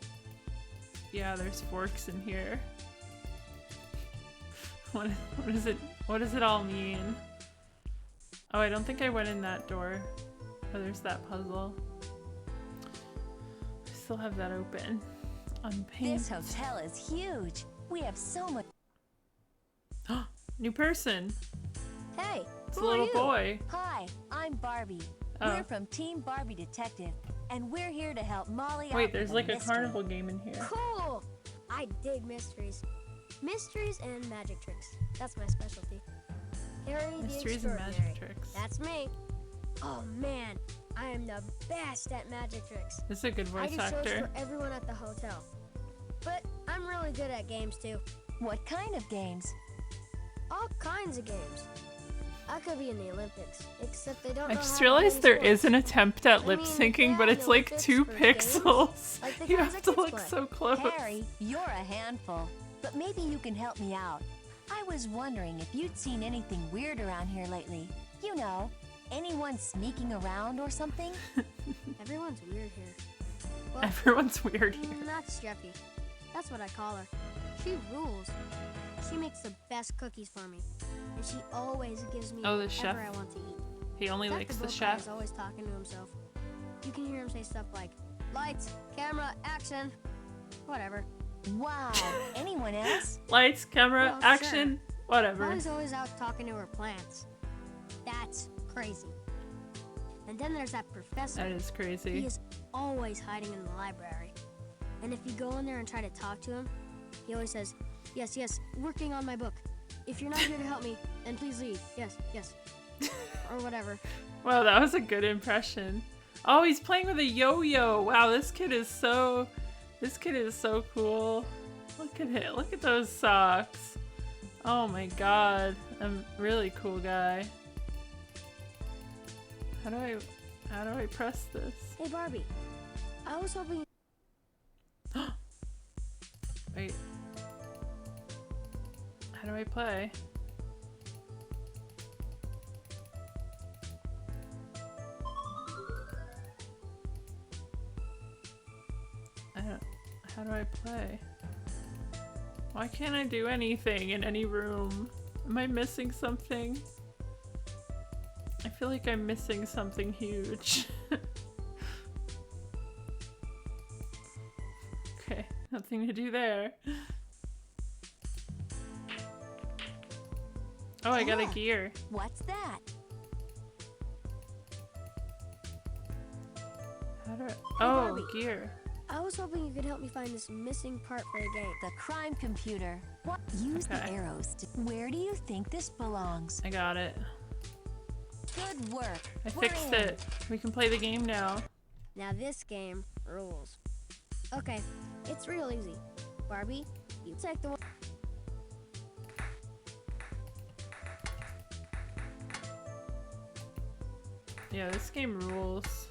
yeah, there's forks in here. What does it all mean? Oh, I don't think I went in that door. Oh, there's that puzzle. I still have that open. Unpainted. This hotel is huge. We have so much. New person. Hey, It's a who are little you? boy. Hi, I'm Barbie. Oh. We're from Team Barbie Detective, and we're here to help Molly out Wait, with there's a like a mystery. carnival game in here. Cool! I dig mysteries. Mysteries and magic tricks. That's my specialty. Harry the Mysteries and Extraordinary. magic tricks. That's me. Oh man, I am the best at magic tricks. This is a good I voice do shows actor. for everyone at the hotel. But I'm really good at games too. What kind of games? All kinds of games. I could be in the Olympics, except they don't I know just how to realized play there sports. is an attempt at I lip mean, syncing, yeah, but it's the like Olympics 2 for games, pixels. like the You kinds have that to kids look play. so close. Harry, you're a handful. But maybe you can help me out. I was wondering if you'd seen anything weird around here lately. You know, anyone sneaking around or something? Everyone's weird here. Well, Everyone's weird here. not Steffi. That's what I call her. She rules. She makes the best cookies for me, and she always gives me Oh, the whatever chef. I want to eat. He only Dr. likes the Boca chef. is always talking to himself. You can hear him say stuff like, lights, camera, action, whatever. Wow, anyone else? Lights, camera, Well, action, whatever. Molly's always out talking to her plants. That's crazy. And then there's that professor. That is He crazy. is always hiding in the library. And if you go in there and try to talk to him, he always says, yes, yes, working on my book. If you're not here to help me, then please leave. Yes, yes. Or whatever. Wow, that was a good impression. Oh, he's playing with a yo-yo. Wow, this kid is so cool. Look at it. Look at those socks. Oh my god. I'm a really cool guy. How do I press this? Hey, Barbie. I was hoping... Wait. How do I play? How do I play? Why can't I do anything in any room? Am I missing something? I feel like I'm missing something huge. Okay, nothing to do there. Oh, I got a Look. gear. What's that? How do I... Oh, Barbie. gear. I was hoping you could help me find this missing part for the game. The crime computer. What? Use the Okay. arrows to... Where do you think this belongs? I got it. Good work. I We're fixed in. it. We can play the game now. Now this game rules. Okay, it's real easy. Barbie, you take the one. Yeah, this game rules.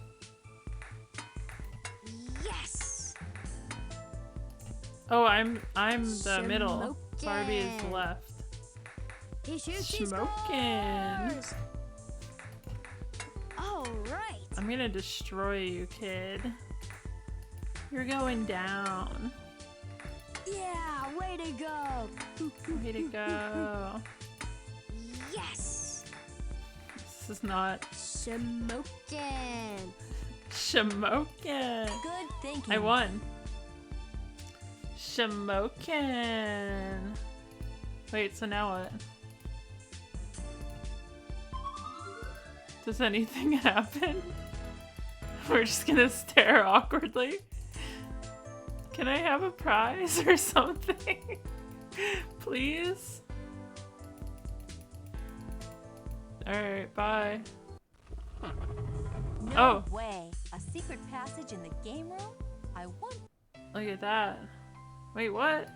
Yes! Oh, I'm the middle. Barbie is Smokin'. left. He shoots, he Smokin'. scores! All right. I'm gonna destroy you, kid. You're going down. Yeah, way to go. Way to go. Yes! This is not Smokin'. Shamokin. Good thinking. I won. Shamokin. Wait, so now what? Does anything happen? We're just gonna stare awkwardly. Can I have a prize or something? Please? Alright, bye. No Oh. way. A secret passage in the game room? I want. Look at that. Wait, what?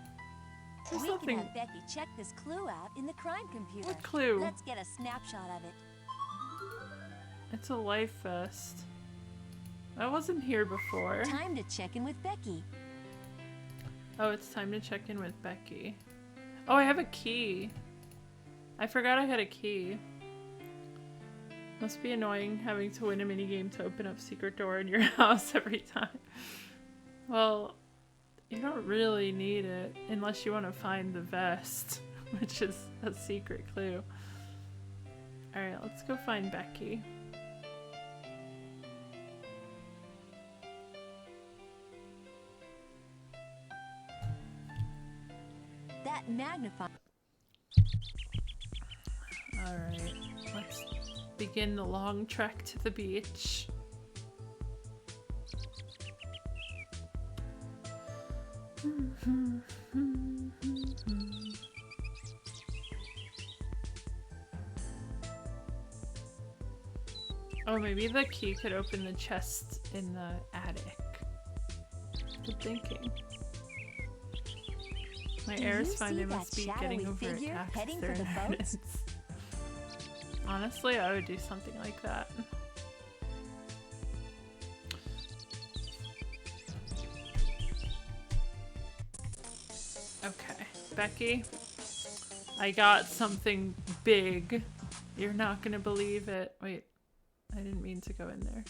There's We nothing. can have Becky check this clue out in the crime computer. What clue? Let's get a snapshot of it. It's a life vest. I wasn't here before. Time to check in with Becky. Oh, it's time to check in with Becky. Oh, I have a key. I forgot I had a key. Must be annoying having to win a minigame to open up secret door in your house every time. Well, you don't really need it unless you want to find the vest, which is a secret clue. Alright, let's go find Becky. That magnifying. Alright, let's begin the long trek to the beach. Oh, maybe the key could open the chest in the attic. Good thinking. My Do heirs you find see they must that be getting shadowy over it figure taxes heading their for the boats? inheritance. Honestly, I would do something like that. Okay, Becky, I got something big. You're not gonna believe it. Wait, I didn't mean to go in there.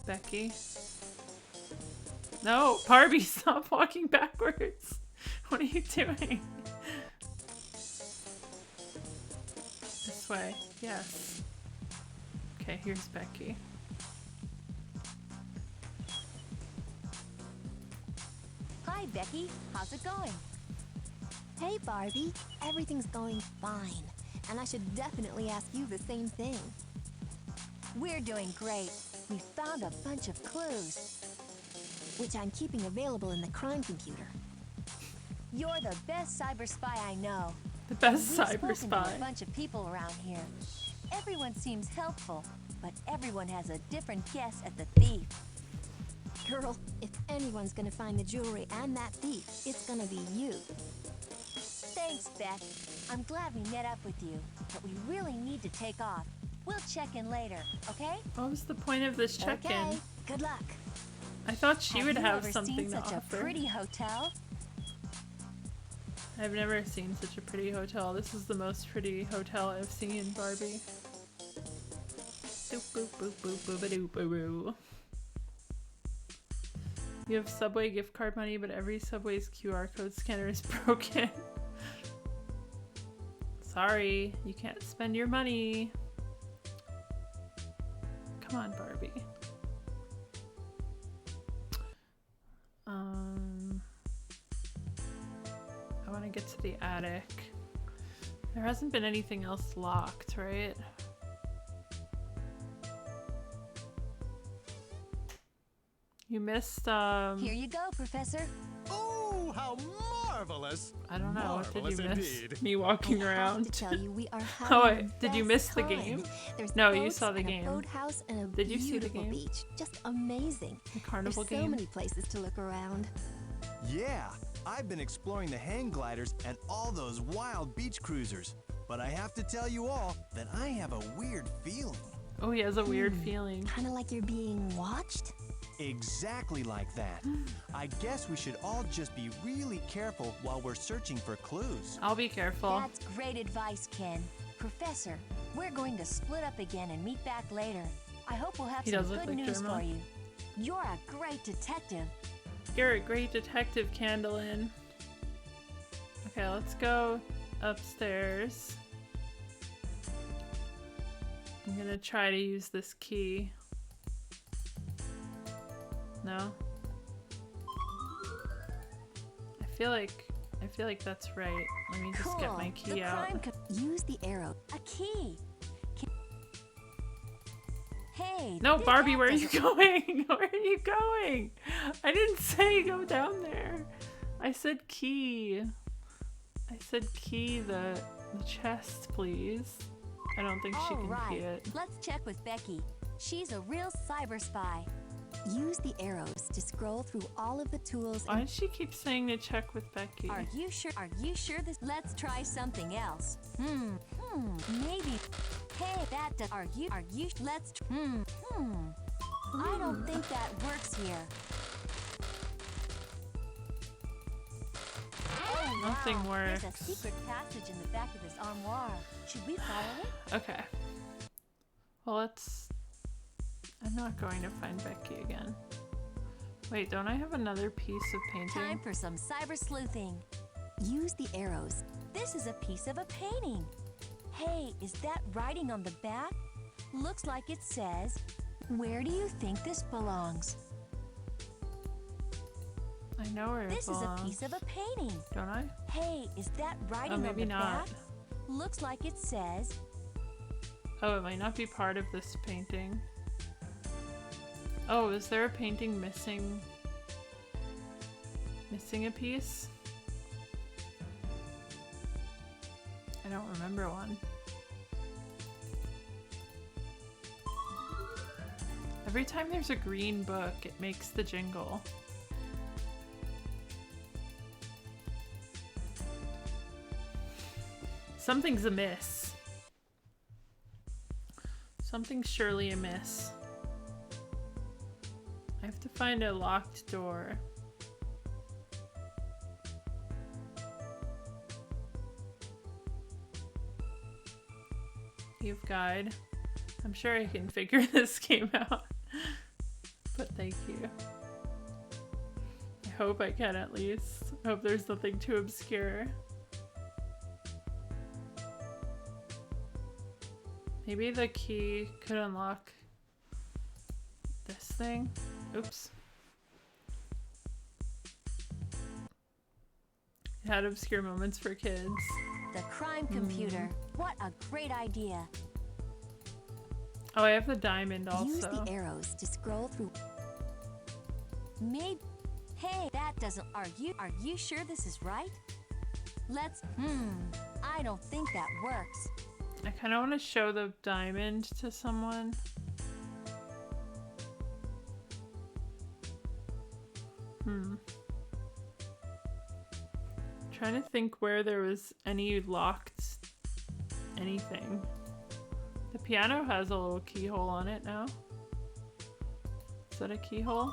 Becky? No, Barbie, stop walking backwards. What are you doing? This way, yes. Okay, here's Becky. Hi, Becky. How's it going? Hey, Barbie. Everything's going fine. And I should definitely ask you the same thing. We're doing great. We found a bunch of clues. Which I'm keeping available in the crime computer. You're the best cyber spy I know. The best We've cyber spoken to spy. a bunch of people around here. Everyone seems helpful, but everyone has a different guess at the thief. Girl, if anyone's gonna find the jewelry and that thief, it's gonna be you. Thanks, Beth. I'm glad we met up with you, but we really need to take off. We'll check in later, okay? What was the point of this check-in? Okay, good luck. I thought she would have you something ever seen to such offer. a pretty hotel? I've never seen such a pretty hotel. This is the most pretty hotel I've seen, Barbie. Doop boop boop boop boop doop boo. You have Subway gift card money, but every Subway's QR code scanner is broken. Sorry, you can't spend your money. Come on, Barbie. I want to get to the attic. There hasn't been anything else locked, right? You missed, Here you go, Professor. Oh, how marvelous! I don't know, what did Marvelous you miss? indeed. Me walking I have around. to tell you, we are having Oh wait, the did you best miss the time. game? There's No, you boats saw the and game. A boathouse and a Did you see the beautiful game? beach. Just amazing. The carnival There's so game? many places to look around. Yeah, I've been exploring the hang gliders and all those wild beach cruisers. But I have to tell you all that I have a weird feeling. Oh, he has a weird feeling. Kind of like you're being watched. Exactly like that. I guess we should all just be really careful while we're searching for clues. I'll be careful. That's great advice, Ken. Professor, we're going to split up again and meet back later. I hope we'll have He some does look good like news Derma. for you. You're a great detective. You're a great detective, Candlin. Okay, let's go upstairs. I'm gonna try to use this key. No? I feel like that's right. Let me just get my Cool. key The out. crime Use the arrow. A key. Hey. No, this Barbie, app where are you doesn't- going? Where are you going? I didn't say go down there. I said key. I said key the chest, please. I don't think she All can right. key it. Let's check with Becky. She's a real cyber spy. Use the arrows to scroll through all of the tools. Why does she keep saying to check with Becky? Are you sure? Are you sure this? Let's try something else. Maybe. Hey, that does. Are you? Let's. I don't think that works here. Oh, Nothing wow. There's works. a secret passage in the back of this armoire. Should we follow it? Okay. Well, let's... I'm not going to find Becky again. Wait, don't I have another piece of Time painting? for some cyber sleuthing. Use the arrows. This is a piece of a painting. Hey, is that writing on the back? Looks like it says, "Where do you think this belongs?" I know where This it is a belongs. piece of a painting. Don't I? Hey, is that writing Oh, on maybe the not. back? Looks like it says, Oh, it might not be part of this painting. Oh, is there a painting missing? Missing a piece? I don't remember one. Every time there's a green book, it makes the jingle. Something's amiss. Something's surely amiss. I have to find a locked door. You've guide. I'm sure I can figure this game out. But thank you. I hope I can at least. I hope there's nothing too obscure. Maybe the key could unlock this thing. Oops. It had obscure moments for kids. The crime computer. What a great idea. Oh, I have the diamond also. Use the arrows to scroll through. Maybe. Hey, that doesn't. Are you sure this is right? Let's. I don't think that works. I kind of want to show the diamond to someone. Trying to think where there was any locked anything. The piano has a little keyhole on it now. Is that a keyhole?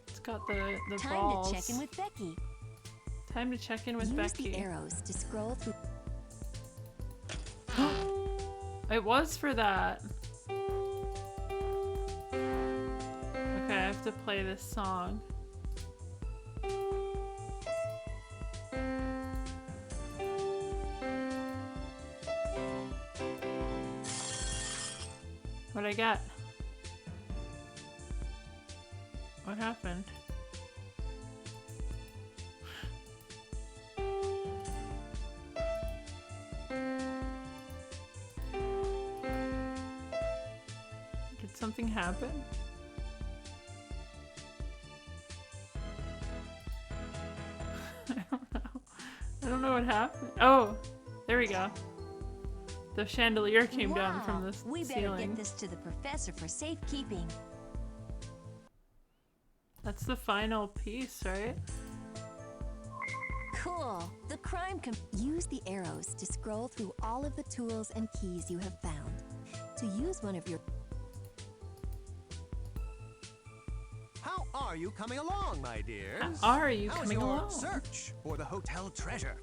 It's got the balls. Time to check in with Becky. Time to check in with Becky. Use the arrows to scroll through. It was for that. Okay, I have to play this song. What'd I get? What happened? Did something happen? I don't know what happened. Oh, there we go. The chandelier came down from the We better ceiling. get this to the professor for safekeeping. That's the final piece, right? Cool. The crime Use the arrows to scroll through all of the tools and keys you have found. To use one of your... How are you coming along, my dears? How are you How is coming your along? search for the hotel treasure?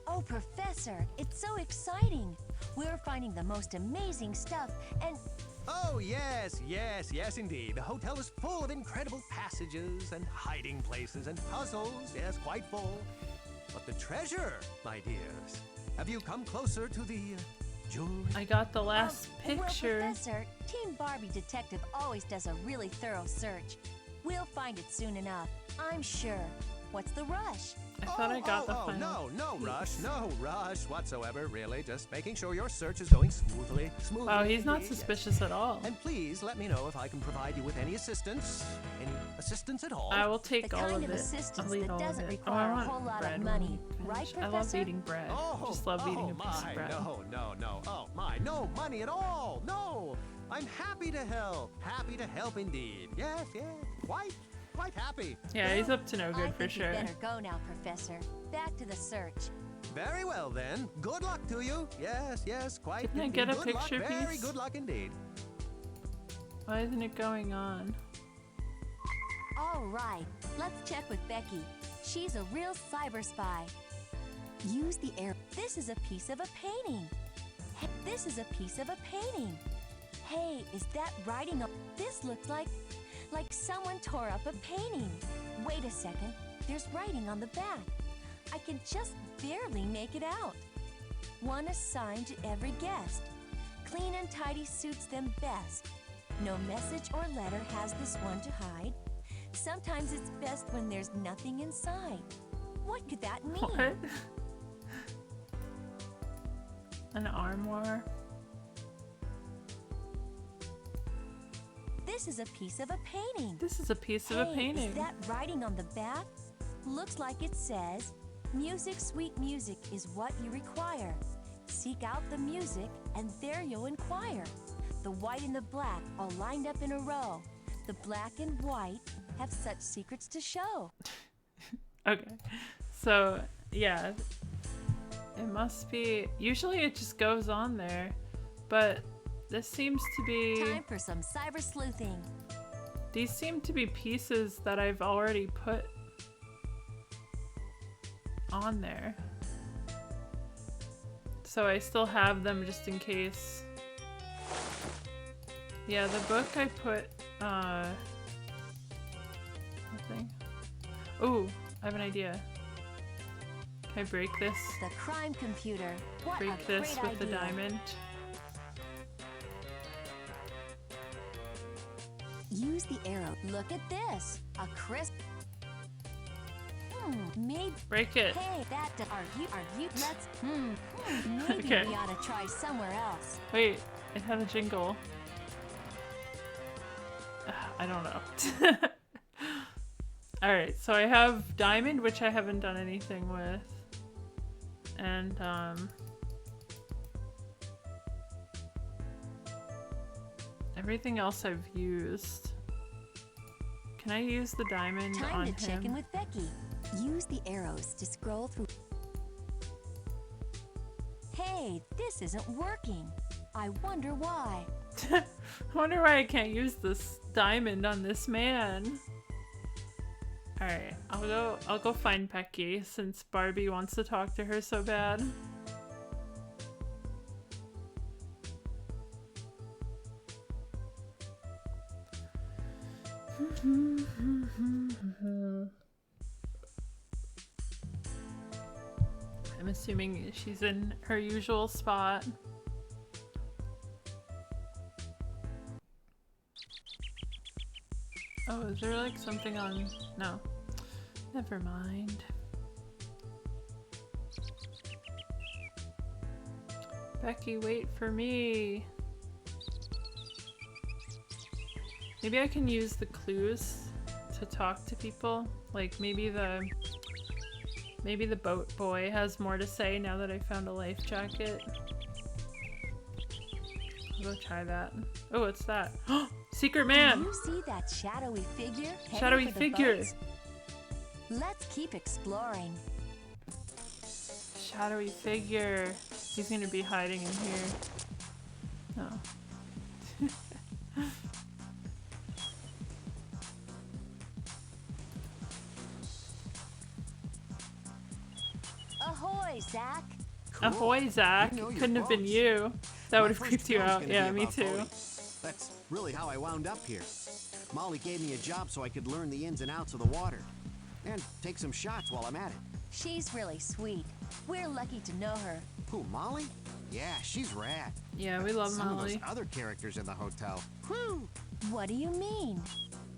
Oh, Professor, it's so exciting. We're finding the most amazing stuff, and Oh, yes, yes, yes, indeed. The hotel is full of incredible passages and hiding places and puzzles. Yes, quite full. But the treasure, my dears. Have you come closer to the jewelry? I got the last well, picture. Professor, Team Barbie Detective always does a really thorough search. We'll find it soon enough, I'm sure. What's the rush? I thought I got the final. No piece. rush, no rush whatsoever, really. Just making sure your search is going smoothly. Wow, he's not indeed, yes. suspicious at all. And please let me know if I can provide you with any assistance at all. I will take The all kind of of it. assistance I'll eat that all of doesn't it. require I a want whole lot of bread money. when we Right, finish. I love Professor? eating bread. I just love eating a piece of bread. No. Oh my, no money at all. No, I'm happy to help. Happy to help indeed. Yes, quite happy. Yeah, he's up to no I good for think sure. you better go now, Professor. Back to the search. Very well then. Good luck to you. Yes, quite. Didn't I get a good picture luck. Very piece? good luck indeed. Why isn't it going on? All right, let's check with Becky. She's a real cyber spy. Use the arrow. This is a piece of a painting. Hey, this is a piece of a painting. Hey, is that writing on... This looks like someone tore up a painting. Wait a second, there's writing on the back. I can just barely make it out. One assigned to every guest. Clean and tidy suits them best. No message or letter has this one to hide. Sometimes it's best when there's nothing inside. What could that mean? What? An armoire? This is a piece of a painting. This is a piece of a painting. Is that writing on the back? Looks like it says, "Music, sweet music is what you require. Seek out the music, and there you'll inquire." The white and the black all lined up in a row. The black and white have such secrets to show. Okay, so yeah, It must be. Usually it just goes on there, but this seems to be. Time for some cyber sleuthing. These seem to be pieces that I've already put on there. So I still have them just in case. Yeah, the book I put, nothing. Ooh, I have an idea. Can I break this? The crime computer. What Break a this great with the idea. diamond. Use the arrow. Look at this. A crisp. Maybe. Break it. Hey, are you? Let's. Maybe Okay. we ought to try somewhere else. Wait, it had a jingle. I don't know. Alright, so I have diamond, which I haven't done anything with. And, everything else I've used. Can I use the diamond Time on to check in him? with Becky. Use the arrows to scroll through. Hey, this isn't working. I wonder why. I wonder why I can't use this diamond on this man. Alright, I'll go find Becky since Barbie wants to talk to her so bad. I'm assuming she's in her usual spot. Oh, is there like something on? No. Never mind. Becky, wait for me. Maybe I can use the clues to talk to people. Like maybe the boat boy has more to say now that I found a life jacket. I'll go try that. Oh, what's that? Secret man! Do you see that shadowy figure? heading Shadowy for the figure. boats? Let's keep exploring. Shadowy figure. He's gonna be hiding in here. No. Ahoy, Zach. Cool. Ahoy, Zach. You know your Couldn't have been boats. you. That My would have first creeped you film's out. gonna Yeah, be me about too. boating. That's really how I wound up here. Molly gave me a job so I could learn the ins and outs of the water. And take some shots while I'm at it. She's really sweet. We're lucky to know her. Who, Molly? Yeah, she's rad. Yeah, we love Some Molly. of those other characters in the hotel. Whew! What do you mean?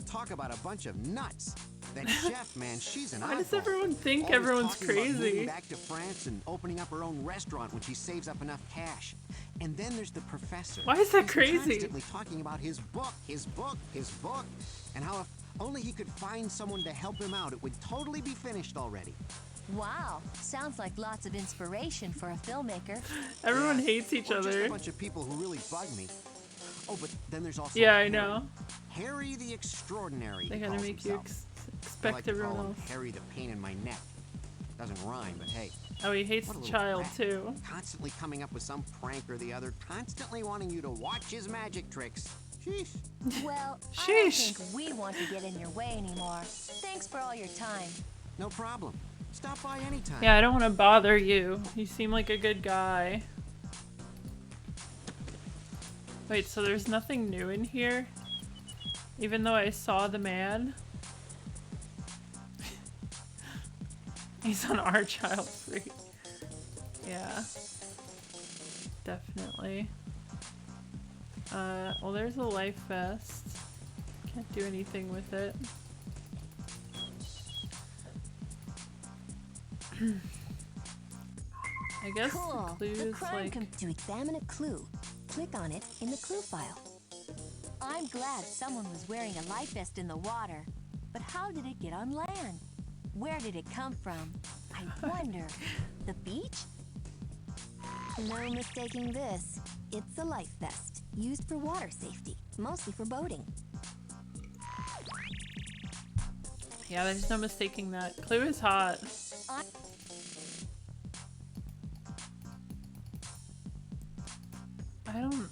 Talk about a bunch of nuts. That chef, man, she's an Why does oddball. everyone think Always everyone's talking about moving crazy? back to France and opening up her own restaurant when she saves up enough cash. And then there's the professor. Why is that He's crazy? Constantly talking about his book, and how if only he could find someone to help him out, it would totally be finished already. Wow, sounds like lots of inspiration for a filmmaker. Everyone Yeah, hates each or Just other. a bunch of people who really bug me. Oh, but then there's also Yeah, I Harry. know. Harry the Extraordinary. They he gotta calls make you himself. I expect like to call everyone him else. Harry the pain in my neck. Doesn't rhyme, but hey. Oh, he hates What a the little child brat. too. Constantly coming up with some prank or the other, constantly wanting you to watch his magic tricks. Sheesh. Well, I don't Sheesh. think we want to get in your way anymore. Thanks for all your time. No problem. Stop by anytime. Yeah, I don't want to bother you. You seem like a good guy. Wait, so there's nothing new in here? Even though I saw the man? He's on our child free. Yeah. Definitely. Well there's a life vest. Can't do anything with it. I guess Cool. the The clues crime like To examine a clue, click on it in the clue file. I'm glad someone was wearing a life vest in the water. But how did it get on land? Where did it come from? I wonder. The beach? No mistaking this. It's a life vest, used for water safety, mostly for boating. yeah, there's no mistaking that. Clue is hot. I- I don't...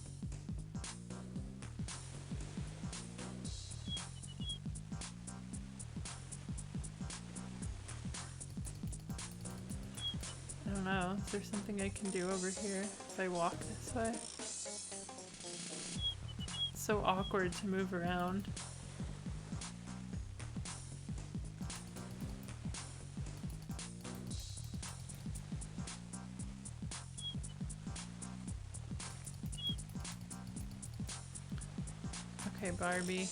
I don't know. Is there something I can do over here if I walk this way? It's so awkward to move around. Okay, Barbie.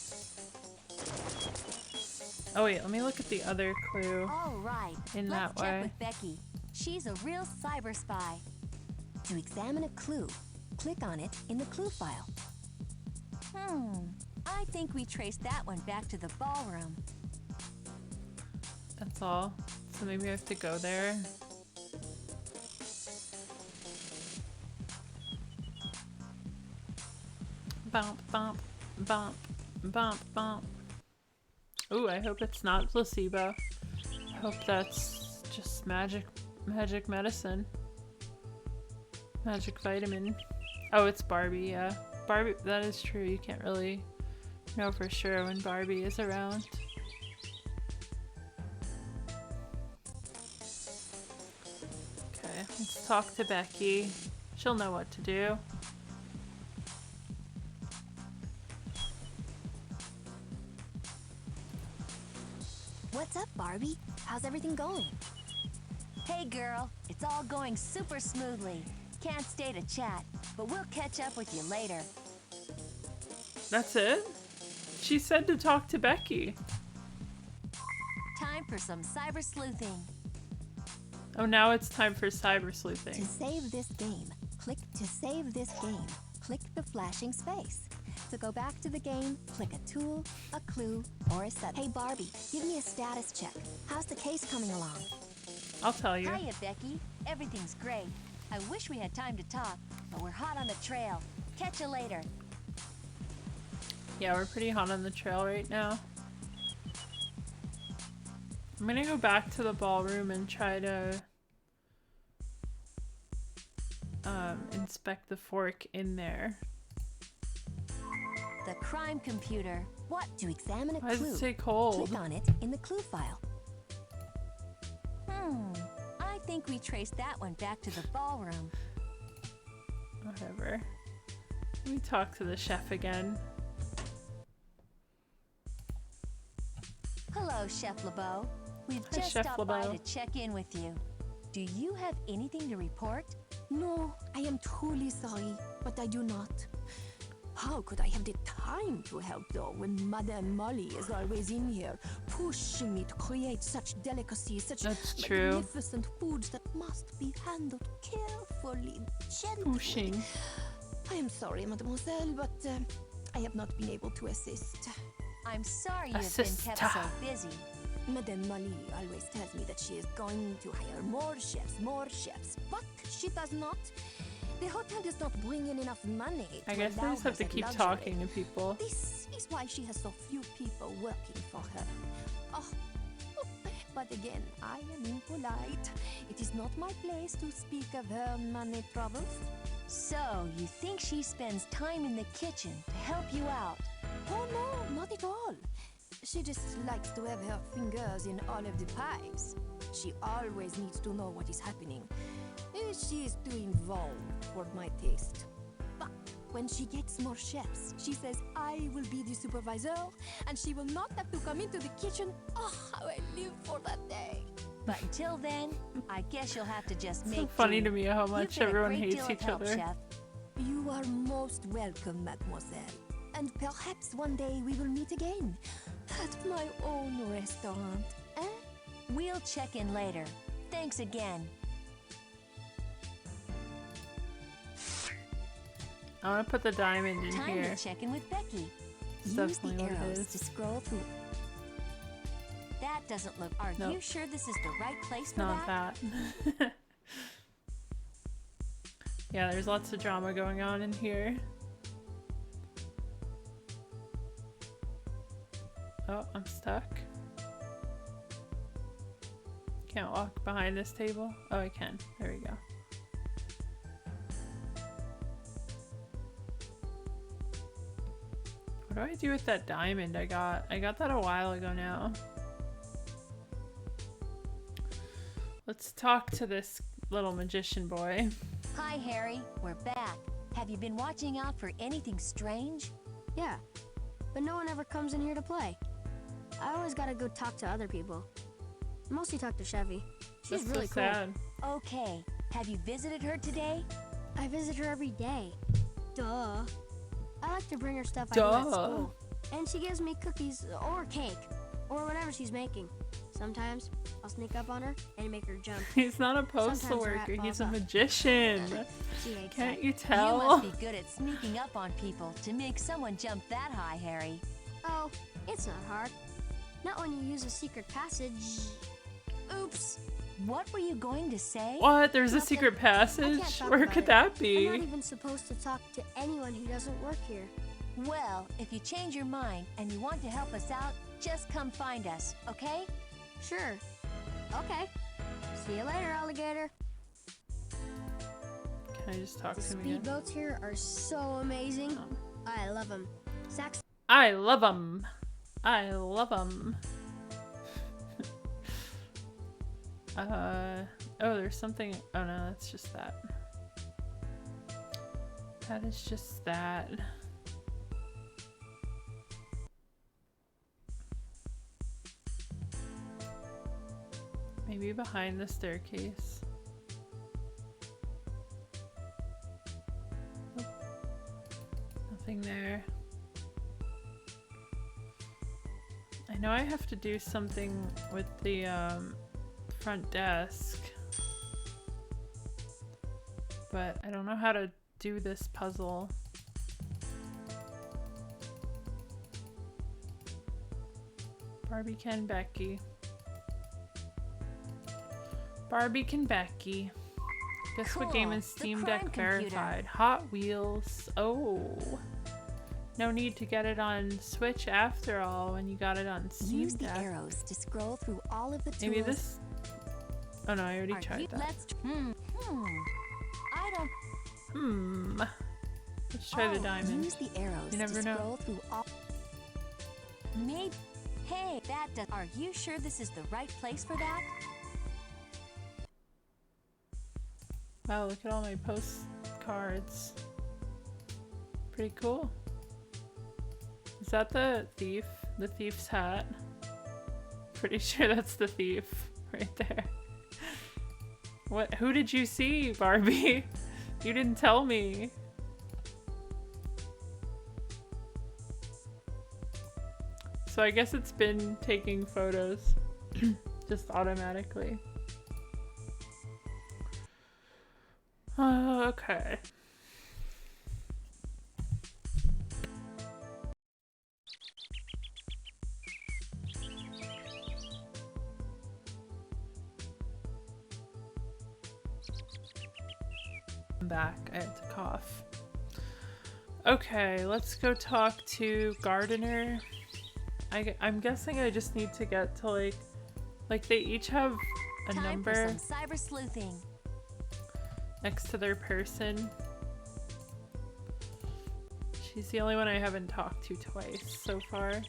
Oh wait, let me look at the other clue. All right, In let's that check way. with Becky. She's a real cyber spy. To examine a clue, click on it in the clue file. I think we traced that one back to the ballroom. That's all. So maybe I have to go there. Bump, bump, bump, bump, bump. Ooh, I hope it's not placebo. I hope that's just magic medicine. Magic vitamin. Oh, it's Barbie, yeah. Barbie, that is true. You can't really know for sure when Barbie is around. Okay, let's talk to Becky. She'll know what to do. What's up, Barbie? How's everything going? Hey girl, it's all going super smoothly. Can't stay to chat, but we'll catch up with you later. That's it? She said to talk to Becky. Time for some cyber sleuthing. Oh, now it's time for cyber To sleuthing. save this game, click the flashing space. To go back to the game, click a tool, a clue, or a set. Hey Barbie, give me a status check. How's the case coming along? I'll tell you. Hiya, Becky. Everything's great. I wish we had time to talk, but we're hot on the trail. Catch you later. Yeah, we're pretty hot on the trail right now. I'm gonna go back to the ballroom and try to inspect the fork in there. The crime computer. What? To examine a Why does clue, it say cold? click on it in the clue file. I think we traced that one back to the ballroom. Whatever. Let me talk to the chef again. Hello, Chef LeBeau. We've Hi, just Chef stopped by LeBeau. to check in with you. Do you have anything to report? No, I am truly sorry, but I do not. How could I have the time to help though when Madame Molly is always in here, pushing me to create such delicacies, such That's true. magnificent foods that must be handled carefully, gently. Pushing. I am sorry, mademoiselle, but I have not been able to assist. I'm sorry you've been kept so busy. Madame Molly always tells me that she is going to hire more chefs, but she does not. The hotel does not bring in enough money to I guess I allow just have her to that keep luxury. talking to people. This is why she has so few people working for her. Oh, but again, I am impolite. It is not my place to speak of her money troubles. So, you think she spends time in the kitchen to help you out? Oh no, not at all. She just likes to have her fingers in all of the pies. She always needs to know what is happening. She is too involved for my taste. But when she gets more chefs, she says I will be the supervisor and she will not have to come into the kitchen. Oh, how I live for that day. But until then, I guess you'll have to just It's make so funny do. to me how You've much been a everyone great hates deal of each help, other. Chef. You are most welcome, mademoiselle. And perhaps one day we will meet again at my own restaurant. Eh? We'll check in later. Thanks again. I want to put the diamond in Time here. to check in with Becky. It's Use the definitely what it arrows to is. scroll through. That doesn't look. Are Nope. you sure this is the right place It's for not that? that. Yeah, there's lots of drama going on in here. Oh, I'm stuck. Can't walk behind this table. Oh, I can. There we go. What do I do with that diamond I got? I got that a while ago now. Let's talk to this little magician boy. Hi, Harry. We're back. Have you been watching out for anything strange? Yeah, but no one ever comes in here to play. I always gotta go talk to other people. Mostly talk to Chevy. She's That's really so cool. sad. Okay. Have you visited her today? I visit her every day. Duh. I like to bring her stuff I do at school. And she gives me cookies or cake or whatever she's making. Sometimes I'll sneak up on her and make her jump. He's not a postal Sometimes her hat worker, he's falls a off. magician. She hates Can't that. you You tell? must be good at sneaking up on people to make someone jump that high, Harry. Oh, it's not hard. Not when you use a secret passage. Oops. What were you going to say? What? There's a Nothing. secret I passage? can't talk Where about could it. that I'm not be? even supposed to talk to anyone who doesn't work here. Well, if you change your mind and you want to help us out, just come find us, okay? Sure. Okay. See you later, alligator. Can I just talk The to him again? speedboats here are so amazing. I love them. Zach's I love him. I love him. Oh, there's something. Oh no, that's just that. That is just that. Maybe behind the staircase. Nope. Nothing there. I know I have to do something with the front desk, but I don't know how to do this puzzle. Barbie can Becky. Barbie can Becky. Guess what game Cool. is The Steam crime Deck computer. verified? Hot Wheels. Oh. No need to get it on Switch after all when you got it on Steam Use the Deck. arrows to scroll through all of the tools. Maybe this. Oh no, I already Are tried you- that. I don't. Let's try the diamond. Use the arrows You never to know. scroll through all. Maybe. Hey, that does. Are you sure this is the right place for that? Wow, look at all my postcards. Pretty cool. Is that the thief? The thief's hat? Pretty sure that's the thief right there. What? Who did you see, Barbie? You didn't tell me. So I guess it's been taking photos just automatically. Okay. I'm back. I had to cough. Okay, let's go talk to Gardener. I'm guessing I just need to get to like they each have a Time number for some cyber sleuthing. next to their person. She's the only one I haven't talked to twice so far.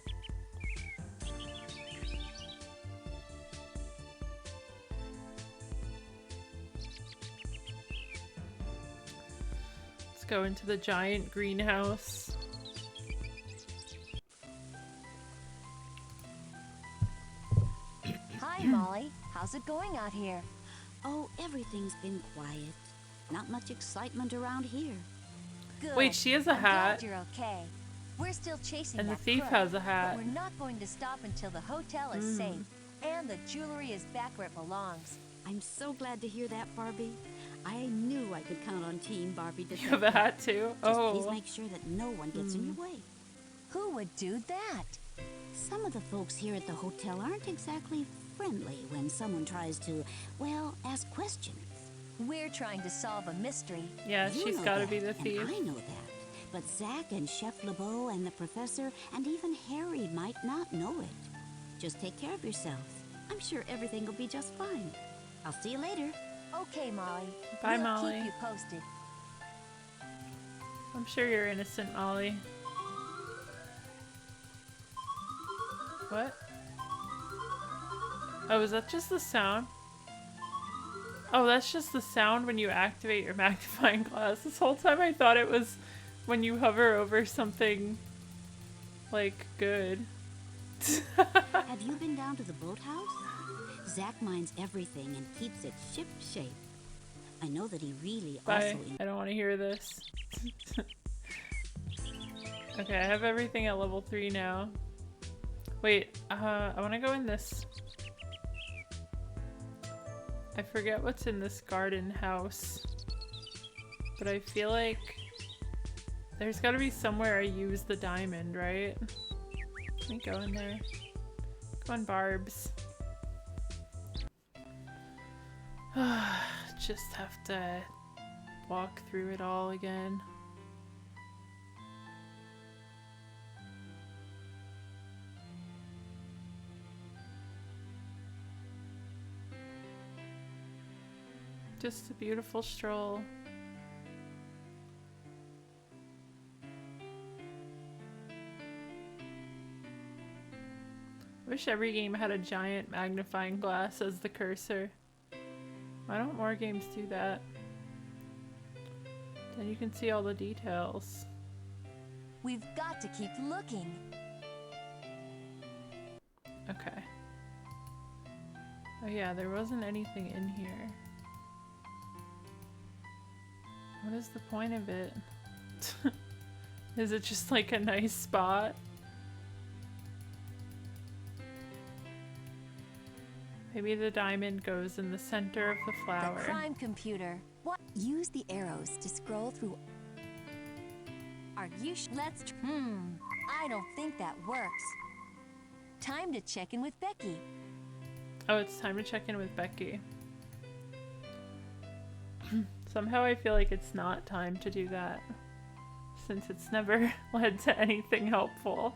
Let's go into the giant greenhouse. Hi, Molly. How's it going out here? Oh, everything's been quiet. Not much excitement around here. Good. Wait, she has a I'm glad hat. you're okay. We're still chasing And the that thief crook, has a hat. But we're not going to stop until the hotel is safe and the jewelry is back where it belongs. I'm so glad to hear that, Barbie. I knew I could count on Team Barbie to You have a hat too? Just Oh. please make sure that no one gets in your way. Who would do that? Some of the folks here at the hotel aren't exactly friendly when someone tries to, well, ask questions. We're trying to solve a mystery. Yeah, You she's know gotta that, be the thief. And I know that. But Zach and Chef LeBeau and the professor and even Harry might not know it. Just take care of yourselves. I'm sure everything will be just fine. I'll see you later. Okay, Molly. Bye, we'll Molly. Keep you posted. I'm sure you're innocent, Molly. What? Oh, is that just the sound? Oh, that's just the sound when you activate your magnifying glass. This whole time I thought it was when you hover over something, like, good. Have you been down to the boathouse? Zach minds everything and keeps it ship shape. I know that he really Bye. I don't want to hear this. Okay, I have everything at level 3 now. Wait, I want to go in this. I forget what's in this garden house. But I feel like there's got to be somewhere I use the diamond, right? Let me go in there. Come on, Barbs. Just have to walk through it all again. Just a beautiful stroll. Wish every game had a giant magnifying glass as the cursor. Why don't more games do that? Then you can see all the details. We've got to keep looking. Okay. Oh yeah, there wasn't anything in here. What is the point of it? Is it just like a nice spot? Maybe the diamond goes in the center of the flower. The crime computer. What? Use the arrows to scroll through. Are you let's I don't think that works. Time to check in with Becky. Oh, it's time to check in with Becky. Somehow I feel like it's not time to do that, since it's never led to anything helpful.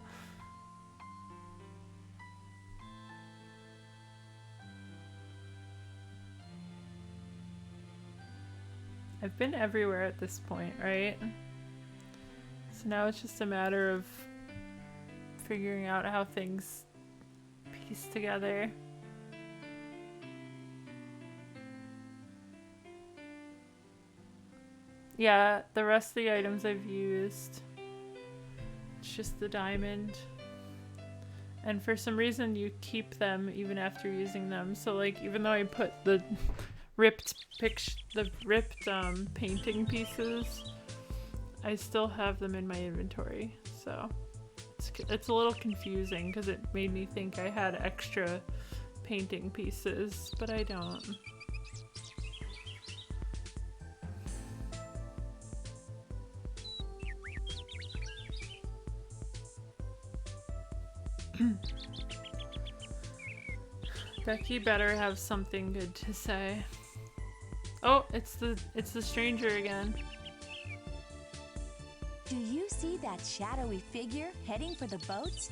I've been everywhere at this point, right? So now it's just a matter of figuring out how things piece together. Yeah, the rest of the items I've used. It's just the diamond. And for some reason you keep them even after using them. So like even though I put the ripped painting pieces, I still have them in my inventory. So it's a little confusing because it made me think I had extra painting pieces, but I don't. Becky better have something good to say. Oh, it's the stranger again. Do you see that shadowy figure heading for the boats?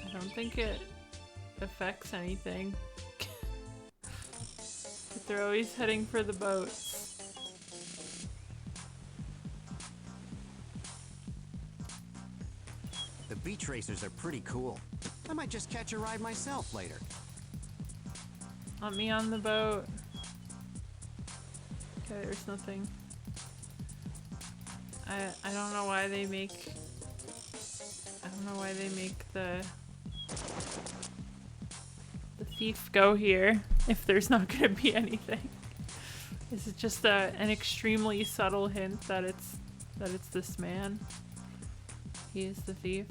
I don't think it affects anything. But they're always heading for the boats. The beach racers are pretty cool. I might just catch a ride myself later. Want me on the boat. Okay, there's nothing. I don't know why they make the thief go here if there's not gonna be anything. Is it just an extremely subtle hint that it's this man? He is the thief.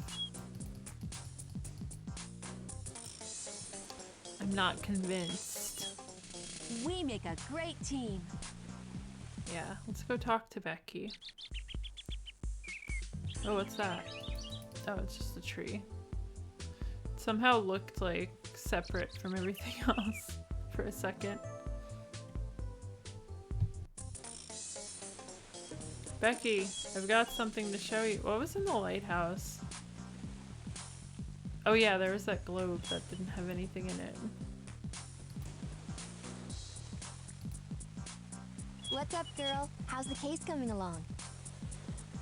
I'm not convinced. We make a great team. Yeah, let's go talk to Becky. Oh, what's that? Oh, it's just a tree. It somehow looked like separate from everything else for a second. Becky, I've got something to show you. What was in the lighthouse? Oh yeah, there was that globe that didn't have anything in it. What's up, girl? How's the case coming along?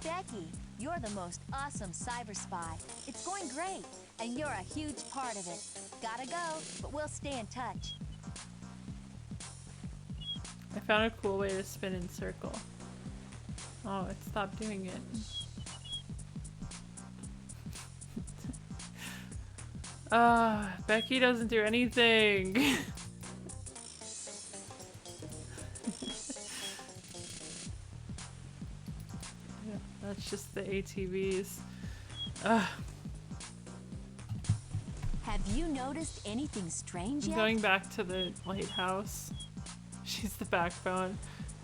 Becky, you're the most awesome cyber spy. It's going great. and you're a huge part of it. Gotta go, but we'll stay in touch. I found a cool way to spin in circle. Oh, it stopped doing it. Becky doesn't do anything. Yeah, that's just the ATVs. Ugh. Have you noticed anything strange I'm yet? going back to the lighthouse. She's the backbone.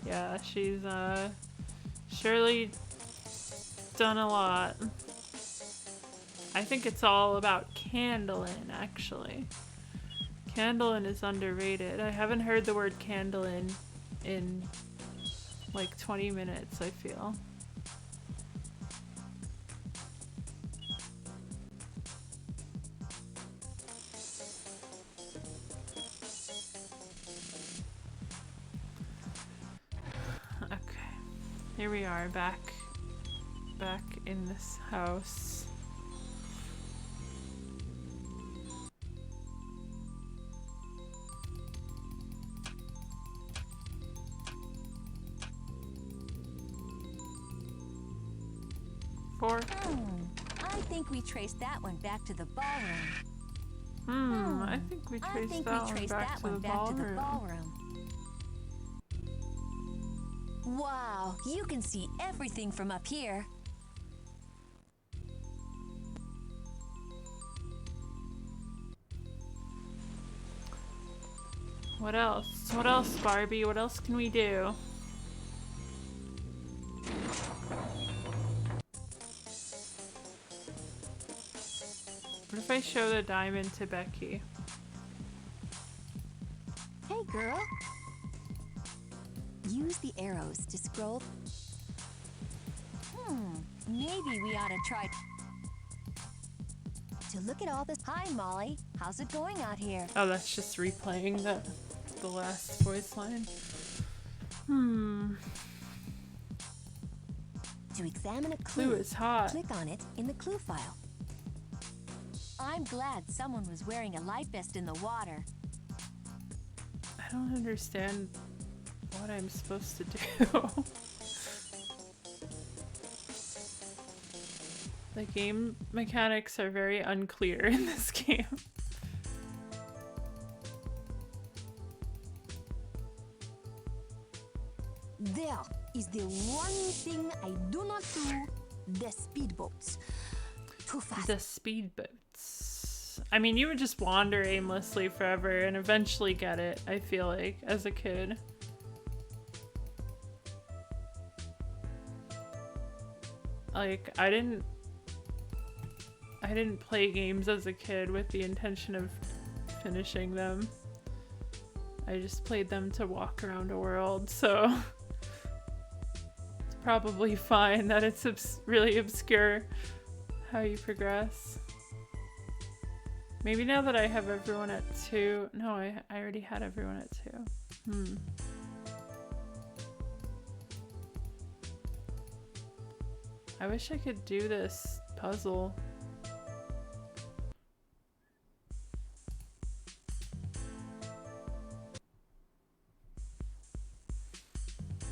Yeah, she's surely done a lot. I think it's all about Candlin, actually. Candlin is underrated. I haven't heard the word Candlin in like 20 minutes, I feel. Okay, here we are, back in this house. I think we traced that one back to the ballroom. I think we traced that one back to the ballroom. Wow, you can see everything from up here. What else? What else, Barbie? What else can we do? What if I show the diamond to Becky? Hey, girl. Use the arrows to scroll. Maybe we ought to try To look at all this. Hi, Molly. How's it going out here? Oh, that's just replaying the last voice line. To examine a clue, Clue is hot. click on it in the clue file. I'm glad someone was wearing a life vest in the water. I don't understand what I'm supposed to do. The game mechanics are very unclear in this game. There is the one thing I do not do. The speedboats. Too fast. The speedboats. I mean, you would just wander aimlessly forever and eventually get it, I feel like, as a kid. Like, I didn't play games as a kid with the intention of finishing them. I just played them to walk around a world, so it's probably fine that it's really obscure how you progress. Maybe now that I have everyone at 2... No, I already had everyone at 2. I wish I could do this puzzle.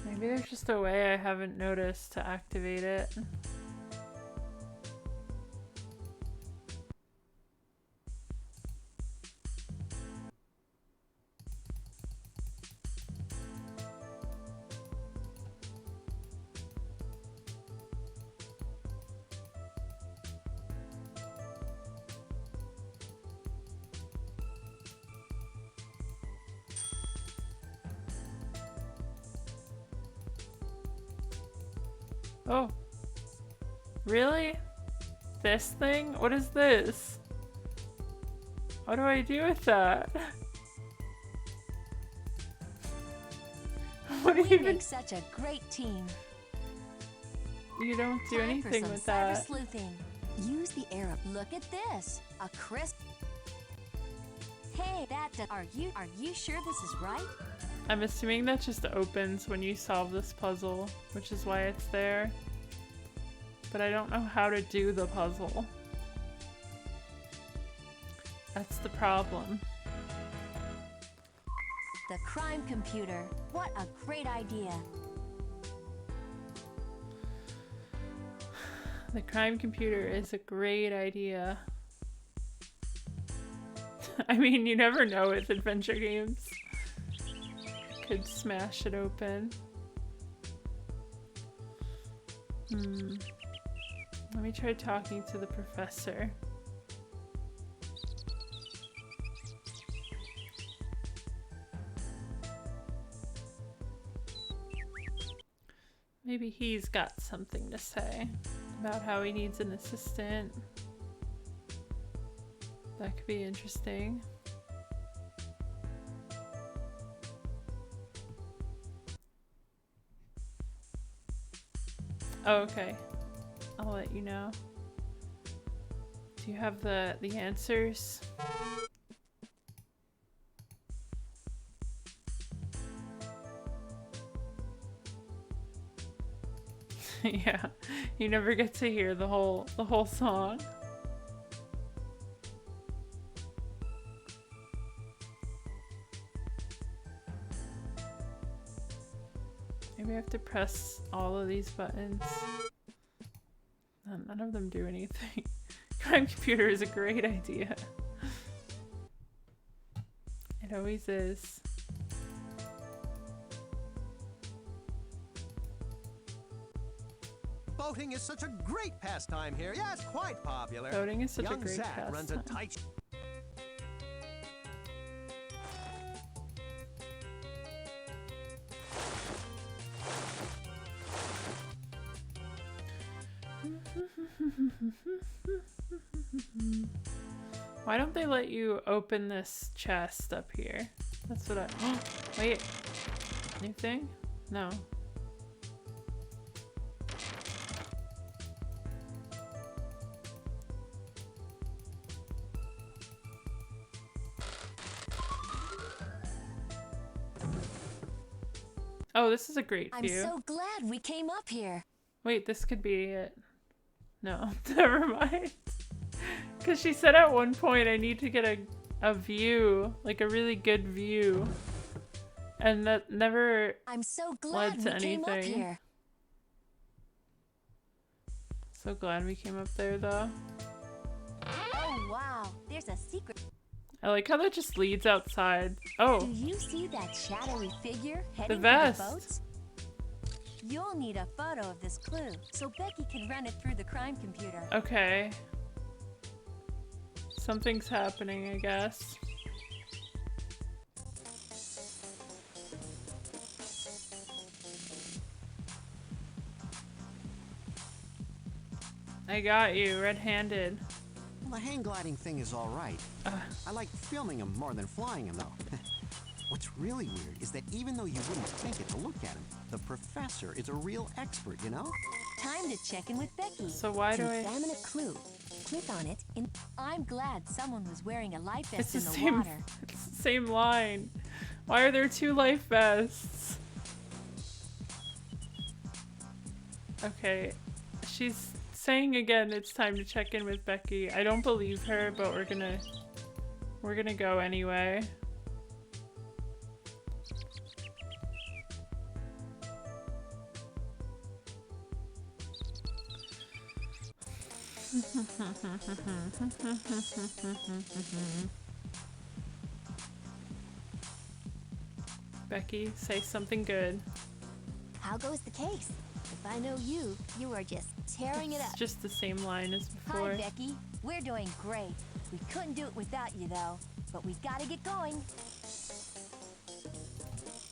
Maybe there's just a way I haven't noticed to activate it. Oh. Really? This thing? What is this? What do I do with that? What do We you even... make such a great team. You don't do Time anything for some with cyber that. sleuthing. Use the arrow. Look at this. A crisp. Hey, are you sure this is right? I'm assuming that just opens when you solve this puzzle, which is why it's there. But I don't know how to do the puzzle. That's the problem. The crime computer. What a great idea. The crime computer is a great idea. I mean, you never know with adventure games. Could smash it open. Let me try talking to the professor. Maybe he's got something to say about how he needs an assistant. That could be interesting. Oh, okay. I'll let you know. Do you have the answers? Yeah, you never get to hear the whole song. Maybe I have to press all of these buttons. None of them do anything. Crime computer is a great idea. It always is. Boating is such a great pastime here. Yeah, it's quite popular. Boating is such a Young great Zach runs a pastime. tight. Why don't they let you open this chest up here? That's what I... Wait. Anything? No. Oh, this is a great I'm view. so glad we came up here. Wait, this could be it. No, never mind. Because she said at one point I need to get a view, like a really good view. And that never I'm so glad led to we came up anything. here. So glad we came up there though. Oh wow, there's a secret. I like how that just leads outside. Oh, Do you see that shadowy figure heading the for vest. the boats? You'll need a photo of this clue so Becky can run it through the crime computer. Okay. Something's happening, I guess. I got you, red-handed. Well, the hang gliding thing is all right. I like filming them more than flying them, though. What's really weird is that even though you wouldn't think it to look at him, the professor is a real expert, you know? Time to check in with Becky. So why do To I... examine a clue, click on it in. I'm glad someone was wearing a life It's vest the in the same. water. It's the same line. Why are there two life vests? Okay, she's saying again it's time to check in with Becky. I don't believe her, but we're gonna go anyway. Becky, say something good. How goes the case? If I know you, you are just tearing it It's up. just the same line as before. Hi, Becky. We're doing great. We couldn't do it without you, though. But we gotta get going.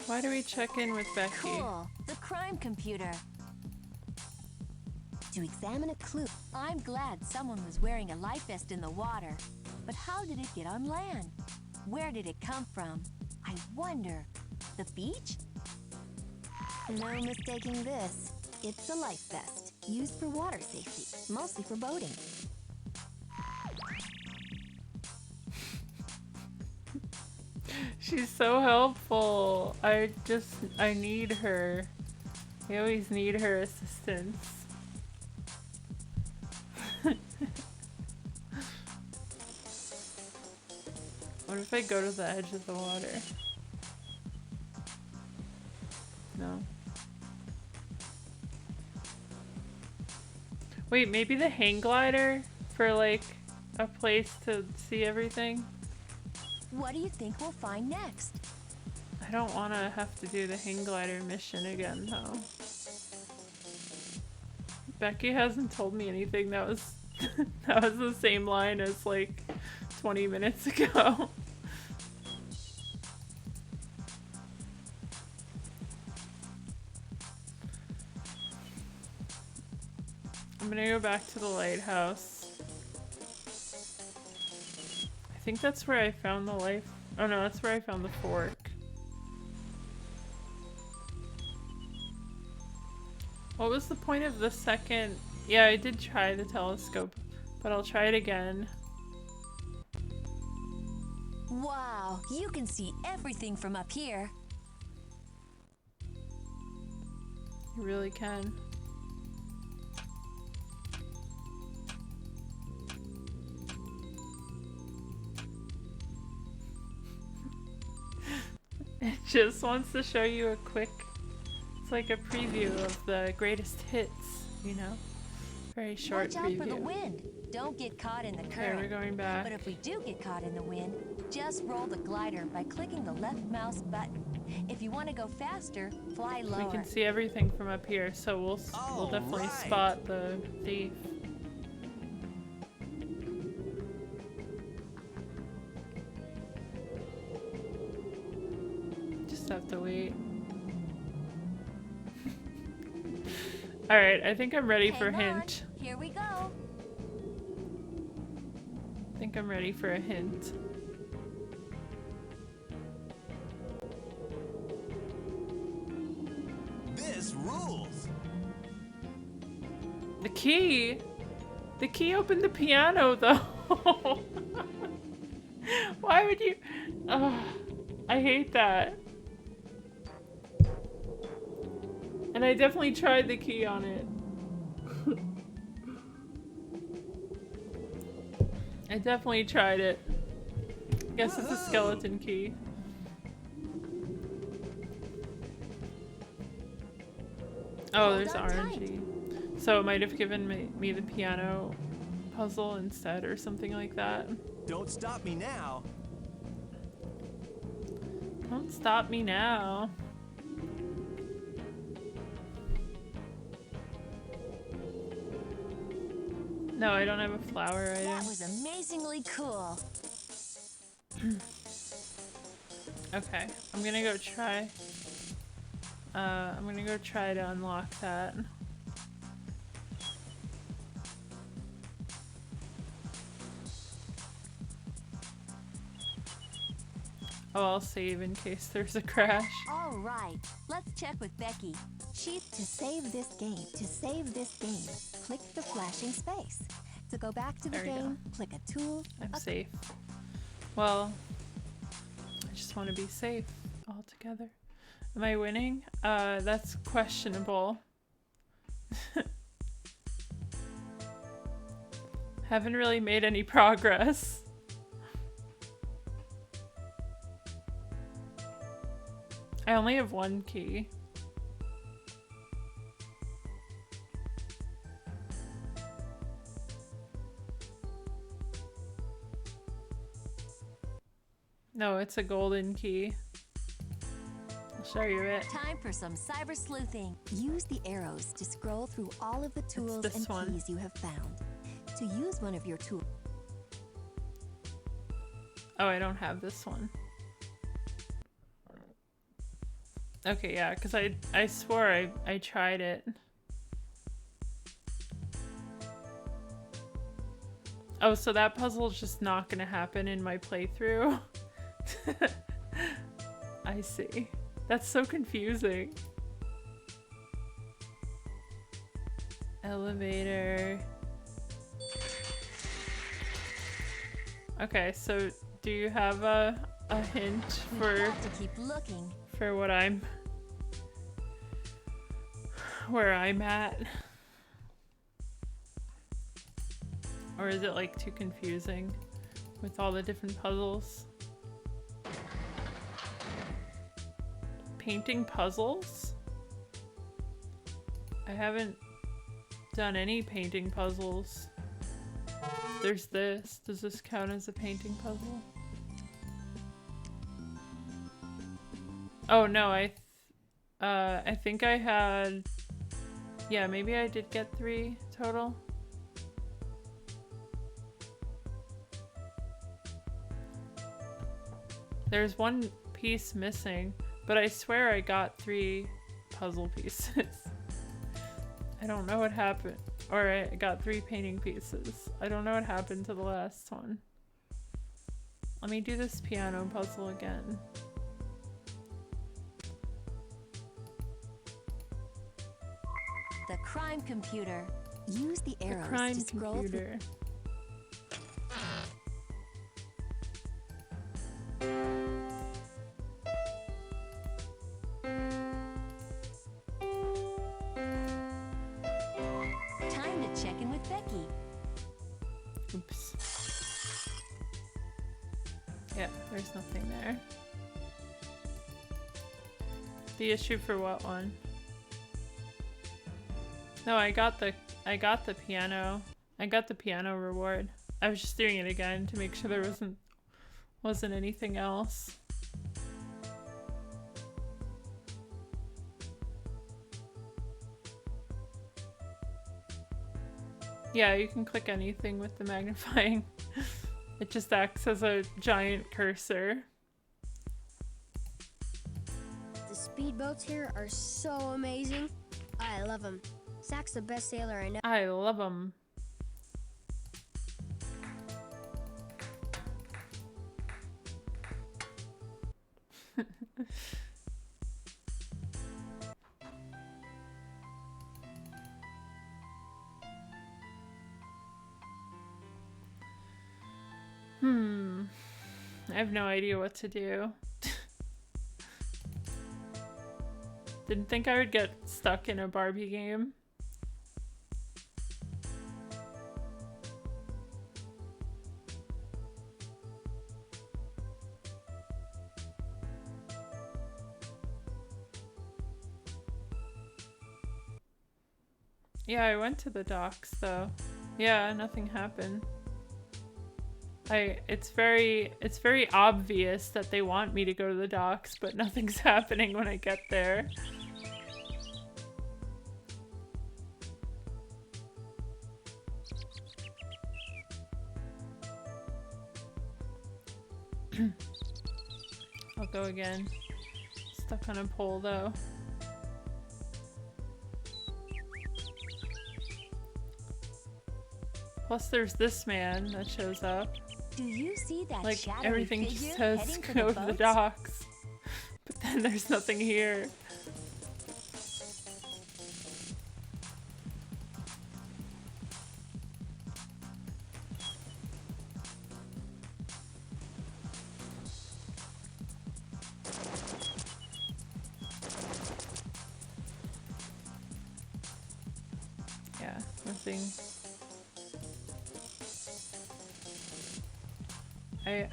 Why do we check in with Becky? Cool. The crime computer. To examine a clue, I'm glad someone was wearing a life vest in the water. But how did it get on land? Where did it come from? I wonder. The beach? no mistaking this. It's a life vest, used for water safety, mostly for boating. She's so helpful. I need her. I always need her assistance. What if I go to the edge of the water? No. Wait, maybe the hang glider for like a place to see everything? What do you think we'll find next? I don't want to have to do the hang glider mission again though. Becky hasn't told me anything that was that was the same line as like 20 minutes ago. I'm gonna go back to the lighthouse. I think that's where I found the life. Oh no, that's where I found the fork. What was the point of the second? Yeah, I did try the telescope, but I'll try it again. Wow, you can see everything from up here. You really can. It just wants to show you a quick, it's like a preview of the greatest hits, you know? Very short Watch out preview. for the wind. Don't get caught in the Okay, current. we're going back. But if we do get caught in the wind, just roll the glider by clicking the left mouse button. If you want to go faster, fly lower. We can see everything from up here, so we'll definitely right. spot the thief. Just have to wait. Alright, I think I'm ready for a Hang on. hint. Here we go. I think I'm ready for a hint. This rules. The key! The key opened the piano though! Why would you? Ugh, I hate that. And I definitely tried the key on it. I definitely tried it. Guess it's a skeleton key. Oh, Hold there's on tight. RNG. So it might have given me the piano puzzle instead or something like that. Don't stop me now. Don't stop me now. No, I don't have a flower That item. was amazingly cool. Okay, I'm gonna go try. I'm gonna go try to unlock that. Oh, I'll save in case there's a crash. All right, let's check with Becky. To save this game, click the flashing space. To go back to the There we go. game, click a tool. I'm safe. Well, I just want to be safe altogether. Am I winning? That's questionable. Haven't really made any progress. I only have one key. No, it's a golden key. I'll show you it. Time for some cyber sleuthing. Use the arrows to scroll through all of the tools this and one. keys you have found. To use one of your tools. Oh, I don't have this one. Okay, yeah, because I swore I tried it. Oh, so that puzzle's just not gonna happen in my playthrough? I see. That's so confusing. Elevator. Okay, so do you have a hint We've for got to keep looking. for where I'm at? Or is it like too confusing with all the different puzzles? painting puzzles? I haven't done any painting puzzles. There's this. Does this count as a painting puzzle? Oh no, I think I had, yeah, maybe I did get 3 total. There's 1 piece missing, but I swear I got 3 puzzle pieces. I don't know what happened. Or I got 3 painting pieces. I don't know what happened to the last one. Let me do this piano puzzle again. The crime computer. Use the The arrows crime to scroll computer. Time to check in with Becky. Oops. Yeah, there's nothing there. The issue for what one? No, I got the piano. I got the piano reward. I was just doing it again to make sure there wasn't anything else. Yeah, you can click anything with the magnifying. It just acts as a giant cursor. The speedboats here are so amazing. I love them. Zach's the best sailor I know. I love them. I have no idea what to do. Didn't think I would get stuck in a Barbie game. Yeah, I went to the docks though. Yeah, nothing happened. It's very obvious that they want me to go to the docks, but nothing's happening when I get there. I'll go again. Stuck on a pole though. Plus there's this man that shows up. Do you see that Like shadowy everything just figure says heading to go the to the boats? docks. But then there's nothing here. Yeah, nothing.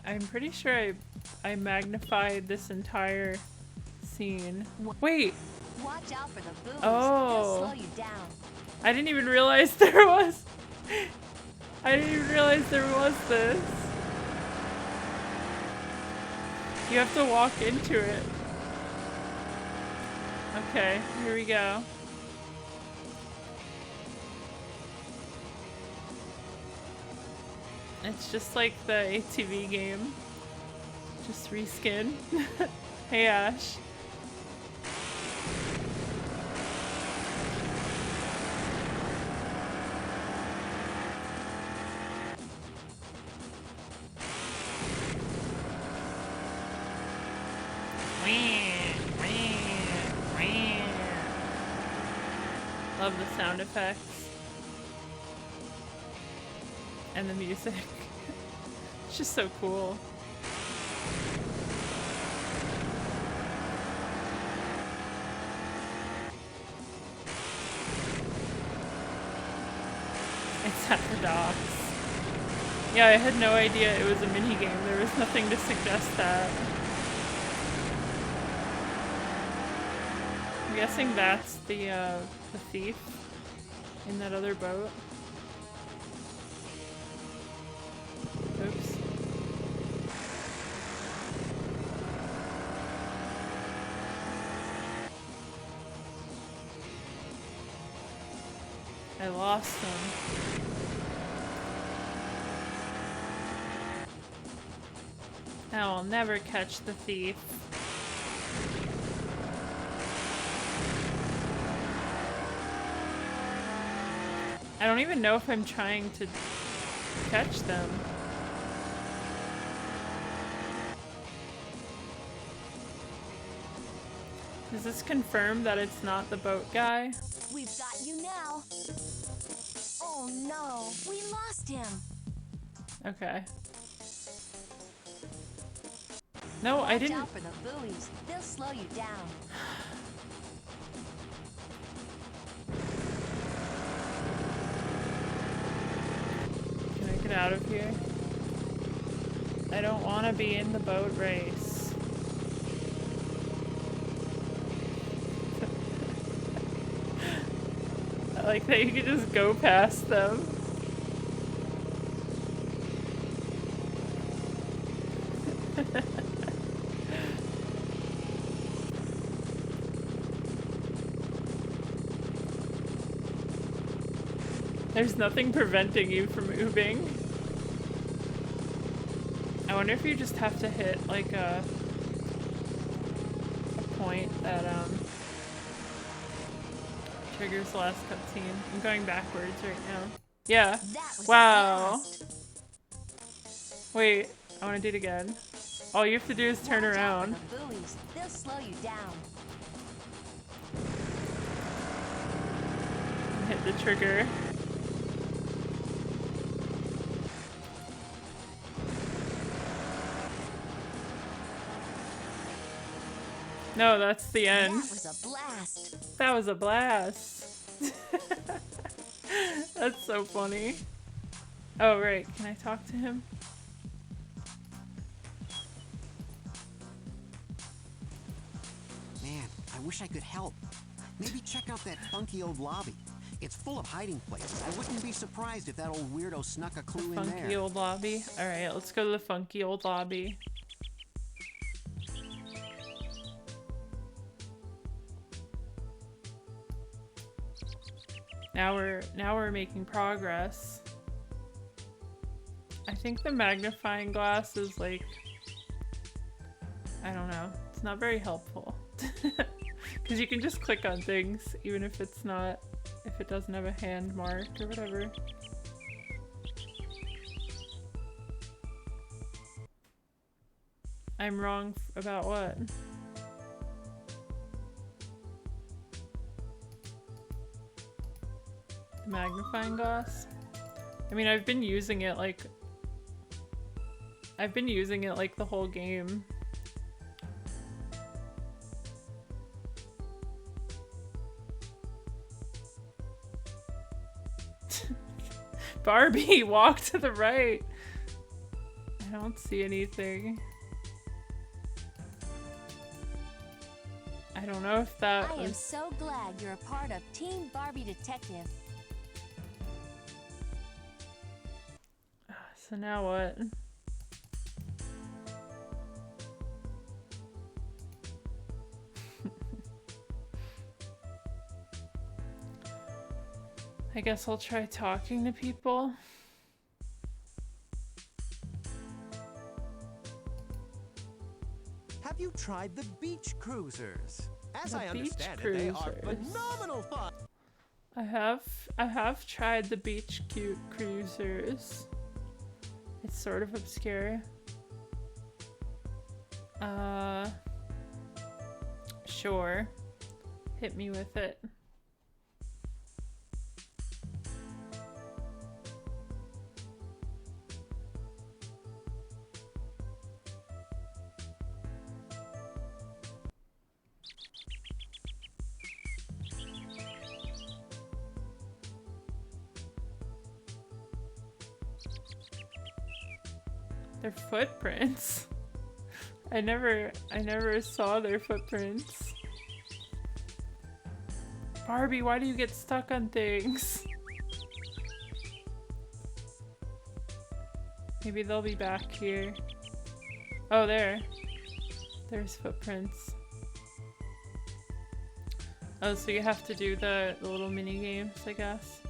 I'm pretty sure I magnified this entire scene. Wait! Watch out for the booms. Oh. They'll slow you down. I didn't even realize there was... I didn't even realize there was this. You have to walk into it. Okay, here we go. It's just like the ATV game. Just reskin. Hey Ash. Love the sound effects. And the music. It's just so cool. It's at the docks. Yeah, I had no idea it was a minigame. There was nothing to suggest that. I'm guessing that's the thief in that other boat. Oops. I lost him. Now I'll never catch the thief. I don't even know if I'm trying to catch them. Does this confirm that it's not the boat guy? We've got you now. Oh no, we lost him. Okay. No, I Watch didn't. out for the buoys. They'll slow you down. Can I get out of here? I don't want to be in the boat race. I like that you can just go past them. There's nothing preventing you from moving. I wonder if you just have to hit like a point that triggers the last cutscene. I'm going backwards right now. Yeah. Wow. Wait, I want to do it again. All you have to do is turn around. The buoys. They'll slow you down. And hit the trigger. No, that's the end. That was a blast. That was a blast. That's so funny. Oh, right. Can I talk to him? Man, I wish I could help. Maybe check out that funky old lobby. It's full of hiding places. I wouldn't be surprised if that old weirdo snuck a clue in there. Funky old lobby. Alright, let's go to the funky old lobby. Now we're making progress. I think the magnifying glass is like, I don't know. It's not very helpful. Because you can just click on things even if it's not, if it doesn't have a hand mark or whatever. I'm wrong about what? The magnifying glass? I mean, I've been using it like the whole game. Barbie, walk to the right. I don't see anything. I don't know if that I am was... so glad you're a part of Team Barbie Detective. So now what? I guess I'll try talking to people. Have you tried the beach cruisers? As The I beach understand it, they are cruisers. phenomenal fun. I have tried the beach cute cruisers. It's sort of obscure. Sure. Hit me with it. Their footprints. I never saw their footprints. Barbie, why do you get stuck on things? Maybe they'll be back here. Oh, there. There's footprints. Oh, so you have to do the little mini games, I guess.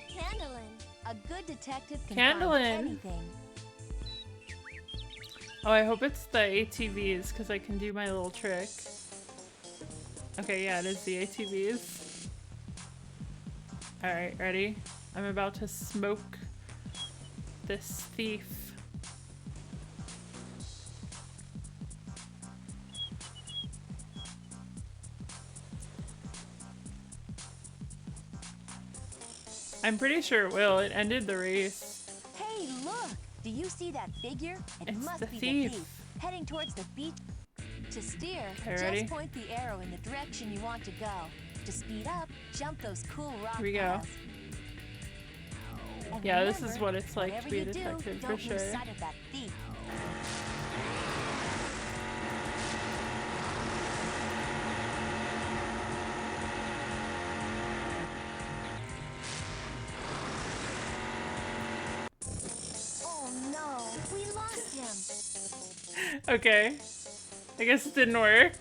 Candlin, a good detective can Candlin. find anything. Oh, I hope it's the ATVs, because I can do my little trick. Okay, yeah, it is the ATVs. Alright, ready? I'm about to smoke this thief. I'm pretty sure it will. It ended the race. Hey, look! Do you see that figure? It It's must the be thief. the thief. Heading towards the beach. To steer, Okay, ready? just point the arrow in the direction you want to go. To speed up, jump those cool rock Here we go. piles. And Yeah, this remember, is what it's like to whatever be a you do, detective, for don't sure. lose sight of that thief. Oh no, we lost him. Okay. I guess it didn't work.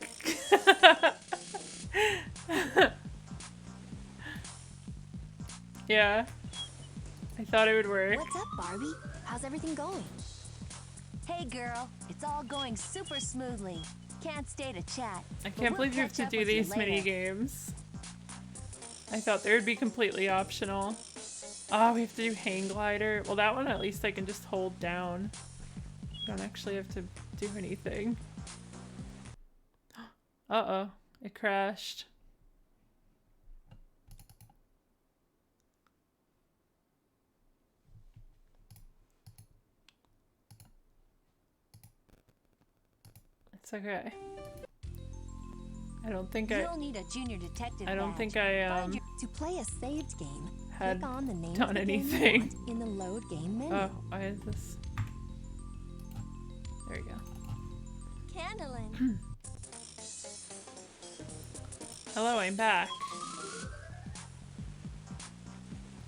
Yeah. I thought it would work. What's up, Barbie? How's everything going? Hey girl, it's all going super smoothly. Can't stay to chat. I but can't we'll believe you have catch to up do with you these mini later. games. I thought they would be completely optional. Oh, we have to do hang glider. Well, that one at least I can just hold down. Don't actually have to do anything. Uh-oh. It crashed. It's okay. I don't think You'll need a junior detective I don't badge. think I Find your- To play a saved game, had click on the name done of the game you anything. want in the load game menu. Oh, why is this? There you go. Candlin. Hello, I'm back.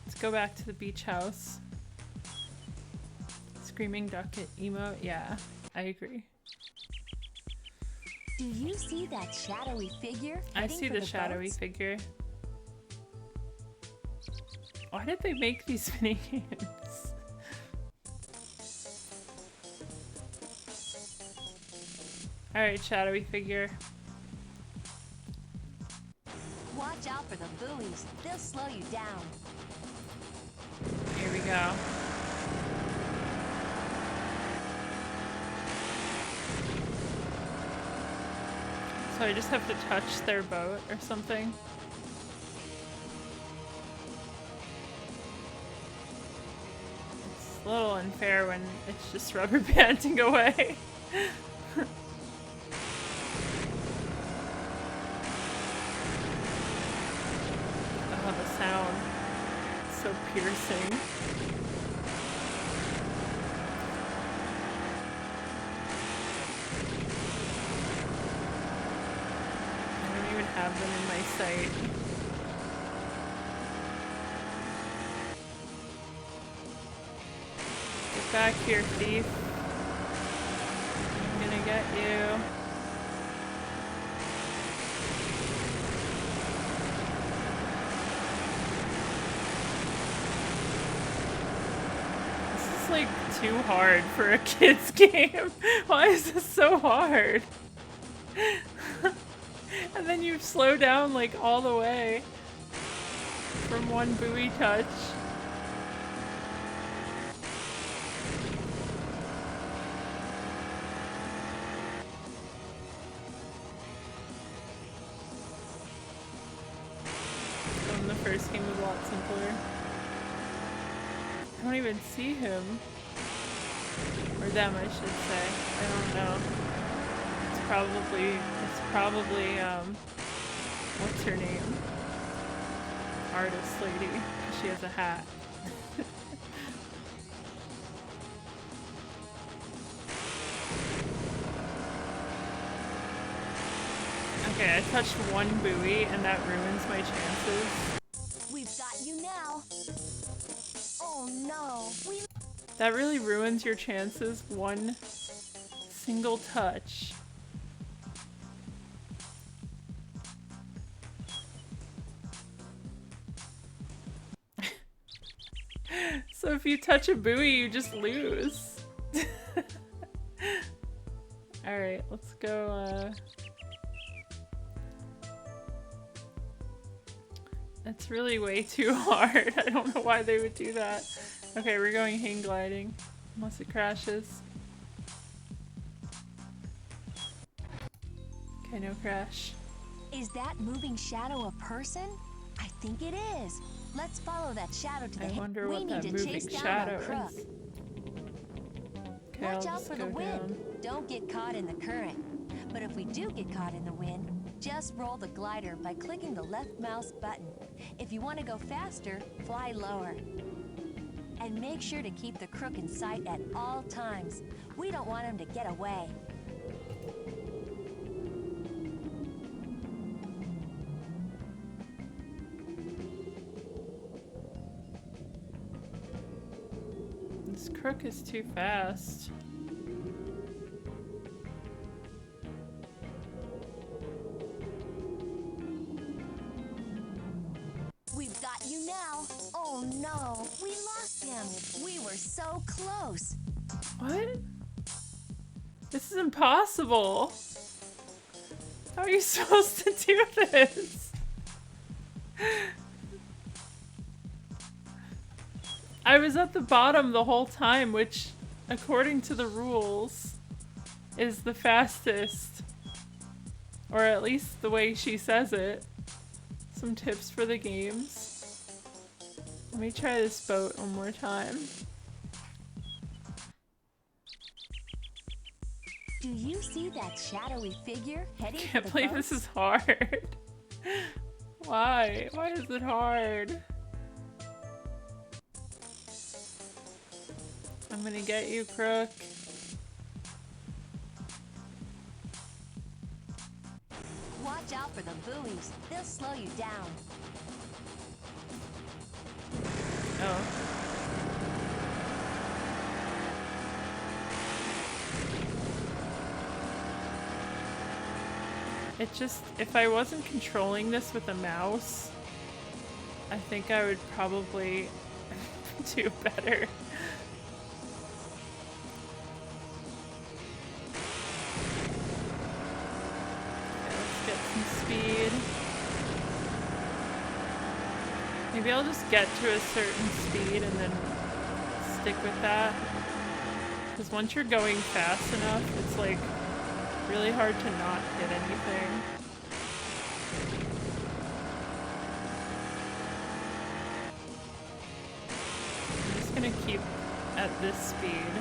Let's go back to the beach house. Screaming duck emote, yeah, I agree. Do you see that shadowy figure? I heading see for the shadowy boats? figure. Why did they make these mini games? Alright, shadowy figure. Watch out for the buoys. They'll slow you down. Here we go. So I just have to touch their boat or something? It's a little unfair when it's just rubber banding away. Oh, the sound. It's so piercing. I don't even have them in my sight. Get back here, thief. I'm gonna get you. This is like too hard for a kid's game. Why is this so hard? And then you slow down like all the way from one buoy touch. The first game was a lot simpler. I don't even see him. Or them, I should say. I don't know. It's probably, what's her name? Artist lady. She has a hat. Okay, I touched one buoy and that ruins my chances. We've got you now. Oh no, That really ruins your chances, one single touch. So if you touch a buoy, you just lose. Alright, let's go, That's really way too hard. I don't know why they would do that. Okay, we're going hang gliding. Unless it crashes. Okay, no crash. is that moving shadow a person? I think it is. Let's follow that shadow to the I wonder We what need that to moving chase down shadow our crook. is. Okay, I'll Watch out just for go the wind. down. Don't get caught in the current. But if we do get caught in the wind, just roll the glider by clicking the left mouse button. If you want to go faster, fly lower. And make sure to keep the crook in sight at all times. We don't want him to get away. This crook is too fast. We've got you now. Oh no, we lost him. We were so close. What? This is impossible. How are you supposed to do this? I was at the bottom the whole time, which, according to the rules, is the fastest. Or at least the way she says it. Some tips for the games. Let me try this boat one more time. Do you see that shadowy figure heading for Can't the believe boat? this is hard. Why? Why is it hard? I'm gonna get you, crook. Watch out for the buoys. They'll slow you down. Oh. It just, if I wasn't controlling this with a mouse, I think I would probably do better. Speed. Maybe I'll just get to a certain speed and then stick with that. Because once you're going fast enough, it's like really hard to not hit anything. I'm just gonna keep at this speed.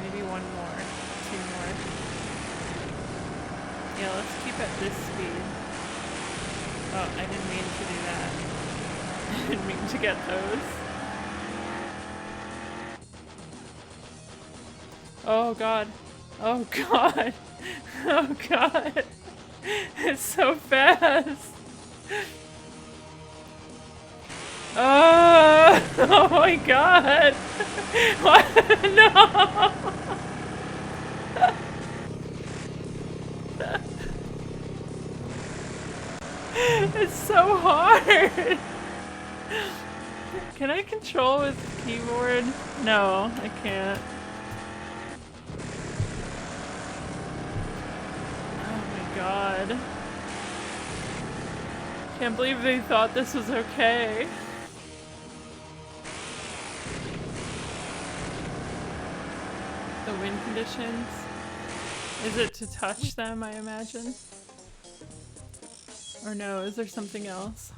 Maybe one more. More. Yeah, let's keep at this speed. Oh, I didn't mean to do that. I didn't mean to get those. Oh god. Oh god. Oh god. It's so fast. Oh, oh my god. What? No. It's so hard! Can I control with keyboard? No, I can't. Oh my god. Can't believe they thought this was okay. The wind conditions. Is it to touch them, I imagine? Or no, is there something else?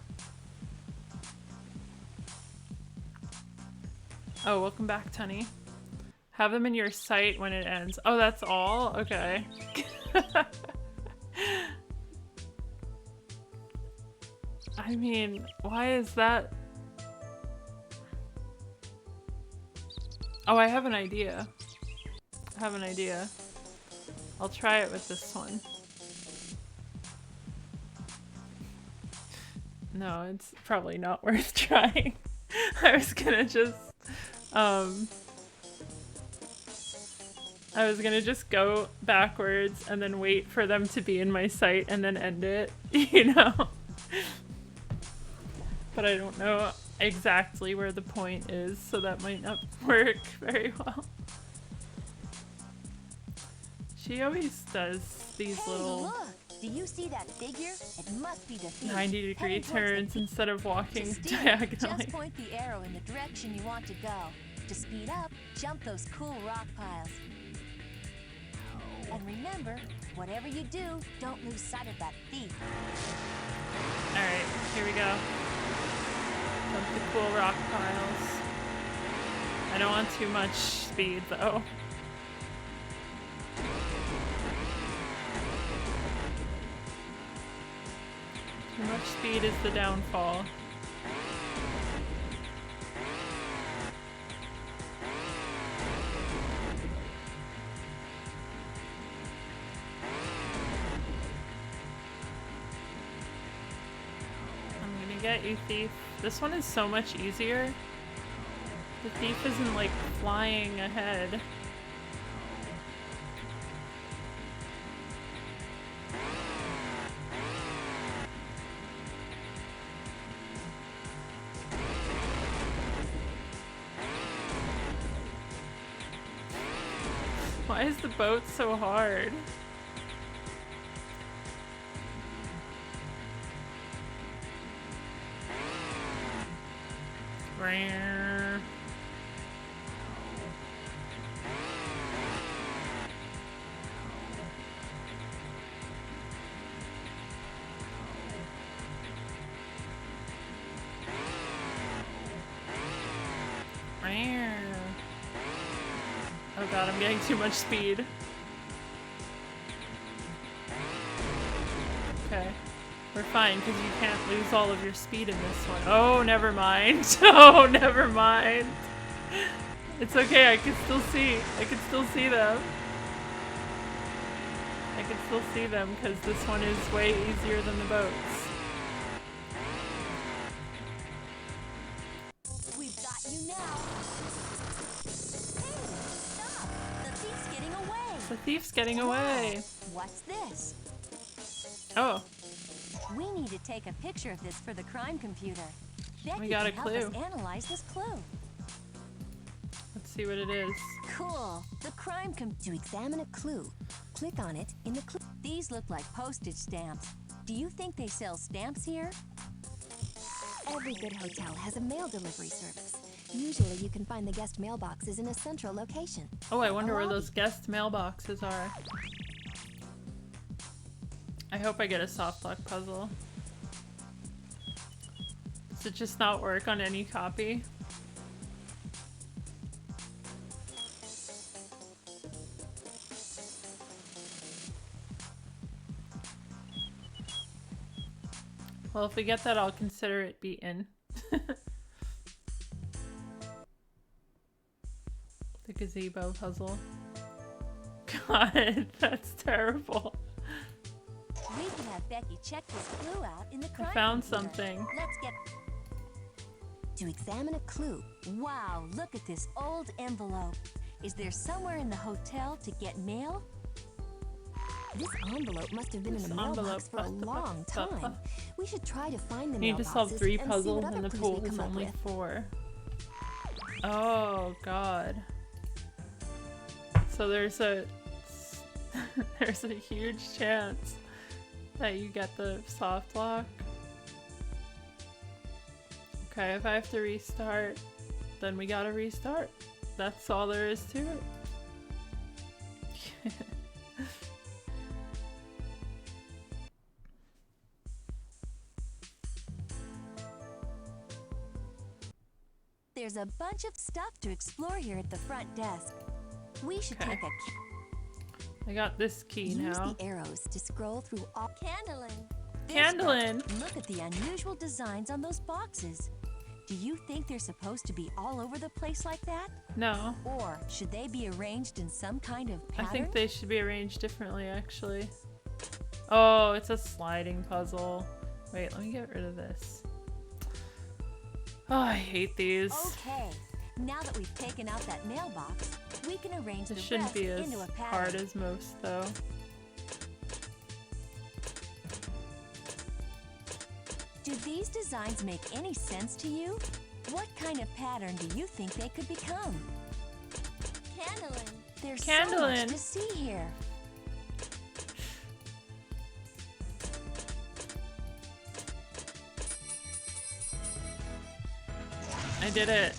Oh, welcome back, Tunny. Have them in your sight when it ends. Oh, that's all? Okay. I mean, why is that? Oh, I have an idea. I have an idea. I'll try it with this one. No, it's probably not worth trying. I was gonna just go backwards and then wait for them to be in my sight and then end it, you know? But I don't know exactly where the point is, so that might not work very well. She always does these little Look! Do you see that figure? It must be the thief. 90-degree Heading towards the turns instead of walking To steal, diagonally. just point the arrow in the direction you want to go. To speed up, jump those cool rock piles. And remember, whatever you do, don't lose sight of that thief. Alright, here we go. Jump the cool rock piles. I don't want too much speed though. Too much speed is the downfall. I'm gonna get you, thief. This one is so much easier. The thief isn't like flying ahead. Why is the boat so hard? Rare. Rare. Oh god, I'm getting too much speed. Okay. We're fine, because you can't lose all of your speed in this one. Oh, never mind. Oh, never mind. It's okay, I can still see. I can still see them. I can still see them, because this one is way easier than the boats. We've got you now. Hey, stop! The thief's getting away. The thief's getting away. What's this? Oh, We need to take a picture of this for the crime computer. We got a can help clue. us analyze this clue. let's see what it is. Cool. The crime To examine a clue, click on it in the clue. These look like postage stamps. Do you think they sell stamps here? Every good hotel has a mail delivery service. Usually you can find the guest mailboxes in a central location. Oh, I wonder where lobby. those guest mailboxes are. I hope I get a soft lock puzzle. Does it just not work on any copy? Well, if we get that, I'll consider it beaten. The gazebo puzzle. God, that's terrible. We can have Becky check this clue out in the crime found computer. something. Let's get... To examine a clue, Wow, look at this old envelope. Is there somewhere in the hotel to get mail? this envelope must have been in This the mailbox for a envelope- long time. We should try to find the You need to solve mailboxes 3 and see puzzles what and other the clues pool we is come up only with. 4. Oh god. So there's a there's a huge chance that you get the soft lock. Okay, if I have to restart, then we gotta restart. That's all there is to it. There's a bunch of stuff to explore here at the front desk. We should Okay. take a I got this key Use now. the arrows to scroll through all. candling. Candling. Look at the unusual designs on those boxes. Do you think they're supposed to be all over the place like that? No. Or should they be arranged in some kind of I pattern? think they should be arranged differently, actually. Oh, it's a sliding puzzle. Wait, let me get rid of this. Oh, I hate these. Okay, now that we've taken out that mailbox, we can arrange This the shouldn't rest be as into a pattern. hard as most, though. Do these designs make any sense to you? What kind of pattern do you think they could become? Candling. There's so Candling. much to see here. I did it.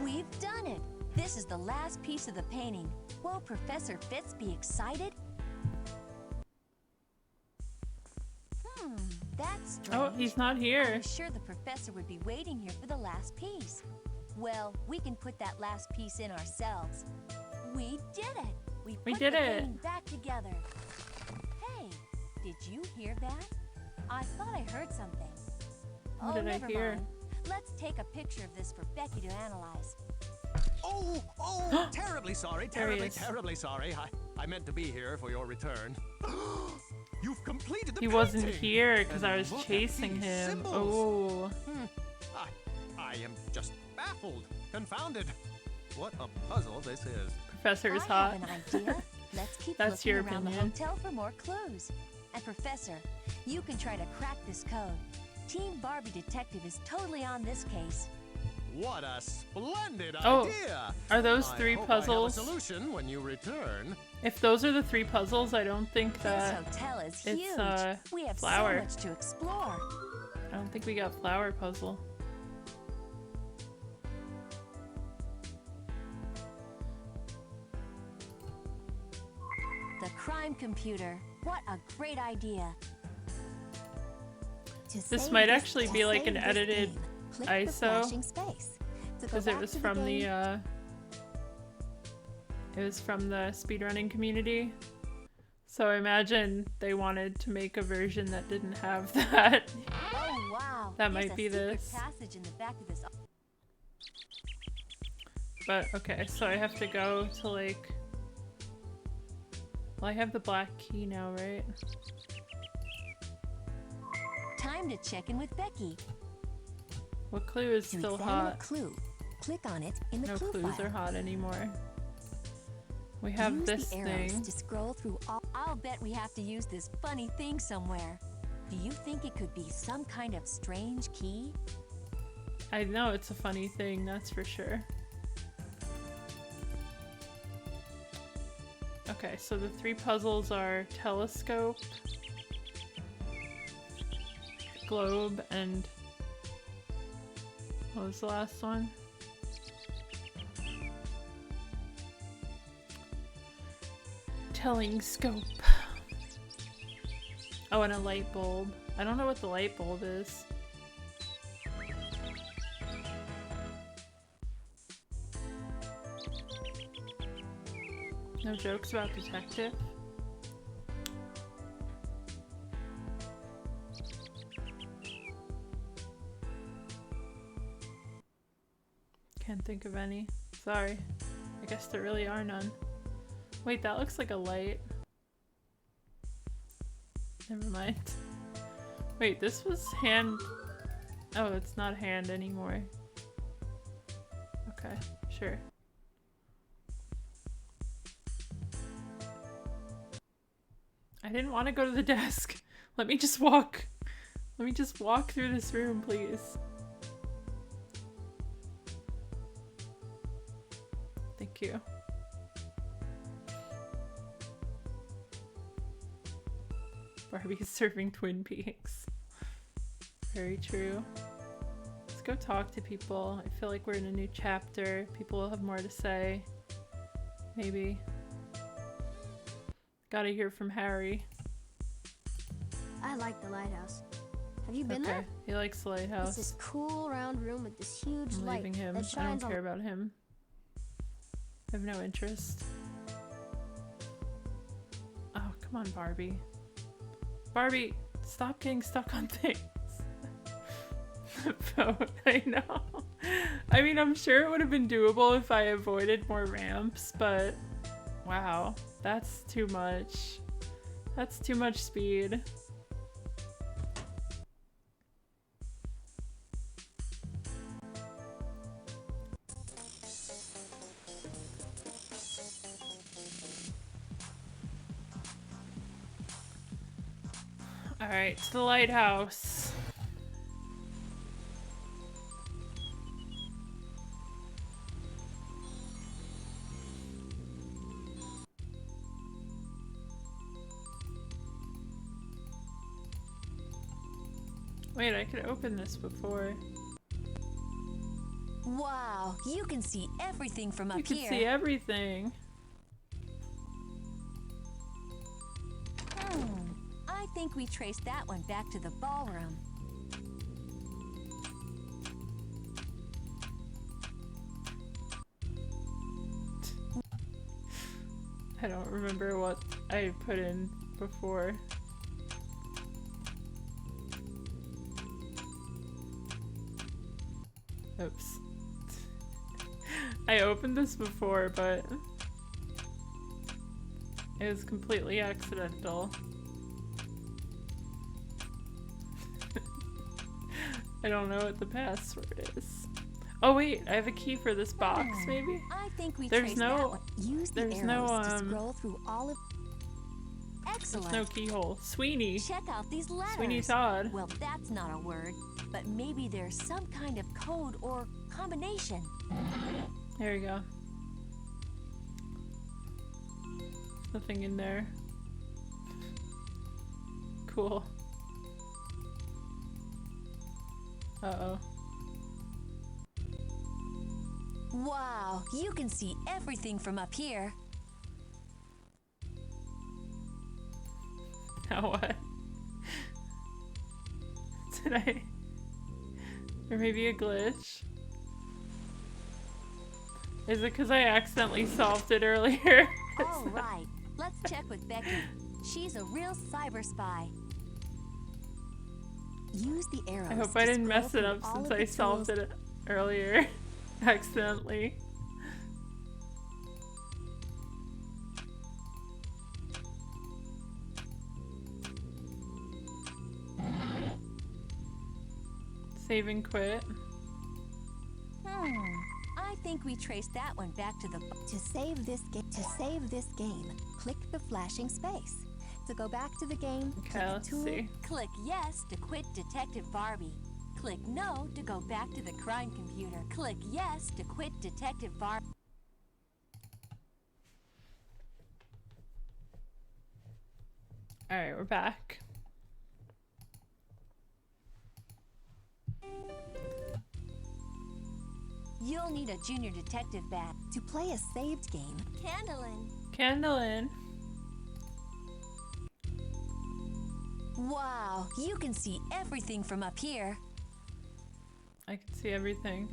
We've done it. This is the last piece of the painting. Won't Professor Fitz be excited? That's strange. Oh, he's not I here. was sure the professor would be waiting here for the last piece. Well, we can put that last piece in ourselves. We did it! We put did the it. painting back together. Hey, did you hear that? I thought I heard something. What did I never hear? mind. Let's take a picture of this for Becky to analyze. Oh, terribly sorry, There he terribly, is. terribly sorry. I meant to be here for your return. You've completed the He painting! wasn't here because And I was look at chasing these him. symbols. Oh. I am just baffled, confounded. What a puzzle this is. Professor is I hot. have an idea. Let's keep That's looking your around opinion. the hotel for more clues. And Professor, you can try to crack this code. Team Barbie Detective is totally on this case. What a splendid Oh, idea! are those I three hope puzzles? I have a solution when you return. If those are the 3 puzzles, I don't think This that... hotel is it's, huge. We have flower. so much to explore. I don't think we got flower puzzle. The crime computer. What a great idea. To This save might actually be like save an this edited game, click ISO, the flashing space. To go because it back was to from game, the speedrunning community. So I imagine they wanted to make a version that didn't have that. Oh wow. That There's might be a secret this. passage in the back of this. But okay, so I have to go to like... Well, I have the black key now, right? Time to check in with Becky. What clue is to still examine hot? a clue, click on it in the No clue clues file. are hot anymore. We have Use this the arrows thing. to scroll through all. I'll bet we have to use this funny thing somewhere. Do you think it could be some kind of strange key? I know it's a funny thing, that's for sure. Okay, so the 3 puzzles are telescope, globe, and what was the last one? Telling scope. Oh, and a light bulb. I don't know what the light bulb is. No jokes about detective? Can't think of any. Sorry. I guess there really are none. Wait, that looks like a light. Never mind. Wait, this was hand... Oh, it's not hand anymore. Okay, sure. I didn't want to go to the desk. Let me just walk. Let me just walk through this room, please. Thank you. Barbie's serving Twin Peaks. Very true. Let's go talk to people. I feel like we're in a new chapter. People will have more to say. Maybe. Gotta hear from Harry. I like the lighthouse. Have you been Okay, there? he likes the It's lighthouse. this cool round room with this huge I'm light leaving him. that I don't shines care on. about him. I have no interest. Oh, come on, Barbie. Barbie, stop getting stuck on things. Vote, I know. I mean, I'm sure it would have been doable if I avoided more ramps, but wow, that's too much. That's too much speed. All right, to the lighthouse. Wait, I could open this before. Wow, you can see everything from up You can here. see everything. I think we traced that one back to the ballroom. I don't remember what I put in before. Oops. I opened this before, but it was completely accidental. I don't know what the password is. Oh wait, I have a key for this box, maybe? I think we There's traced that no, one. Use the there's arrows no, to scroll through all of. there's Excellent. no keyhole. Sweeney. Check out these letters. Sweeney Todd. Well, that's not a word, but maybe there's some kind of code or combination. There you go. Nothing in there. Cool. Uh-oh. Wow, you can see everything from up here. Now what? Did I? Or maybe a glitch? Is it because I accidentally solved it earlier? All right, let's check with Becky. She's a real cyber spy. Use the arrows. I hope to I didn't scroll mess it through up all since of I the solved tools. it earlier. Accidentally. Save and quit. I think we traced that one back to the. To save this game, click the flashing space. To go back to the game, Okay, click let's tool. see. Click yes to quit Detective Barbie. Click no to go back to the crime computer. Click yes to quit Detective Barbie. Alright, we're back. You'll need a junior detective badge. To play a saved game, Candlin. Candlin. Wow, you can see everything from up here. I can see everything.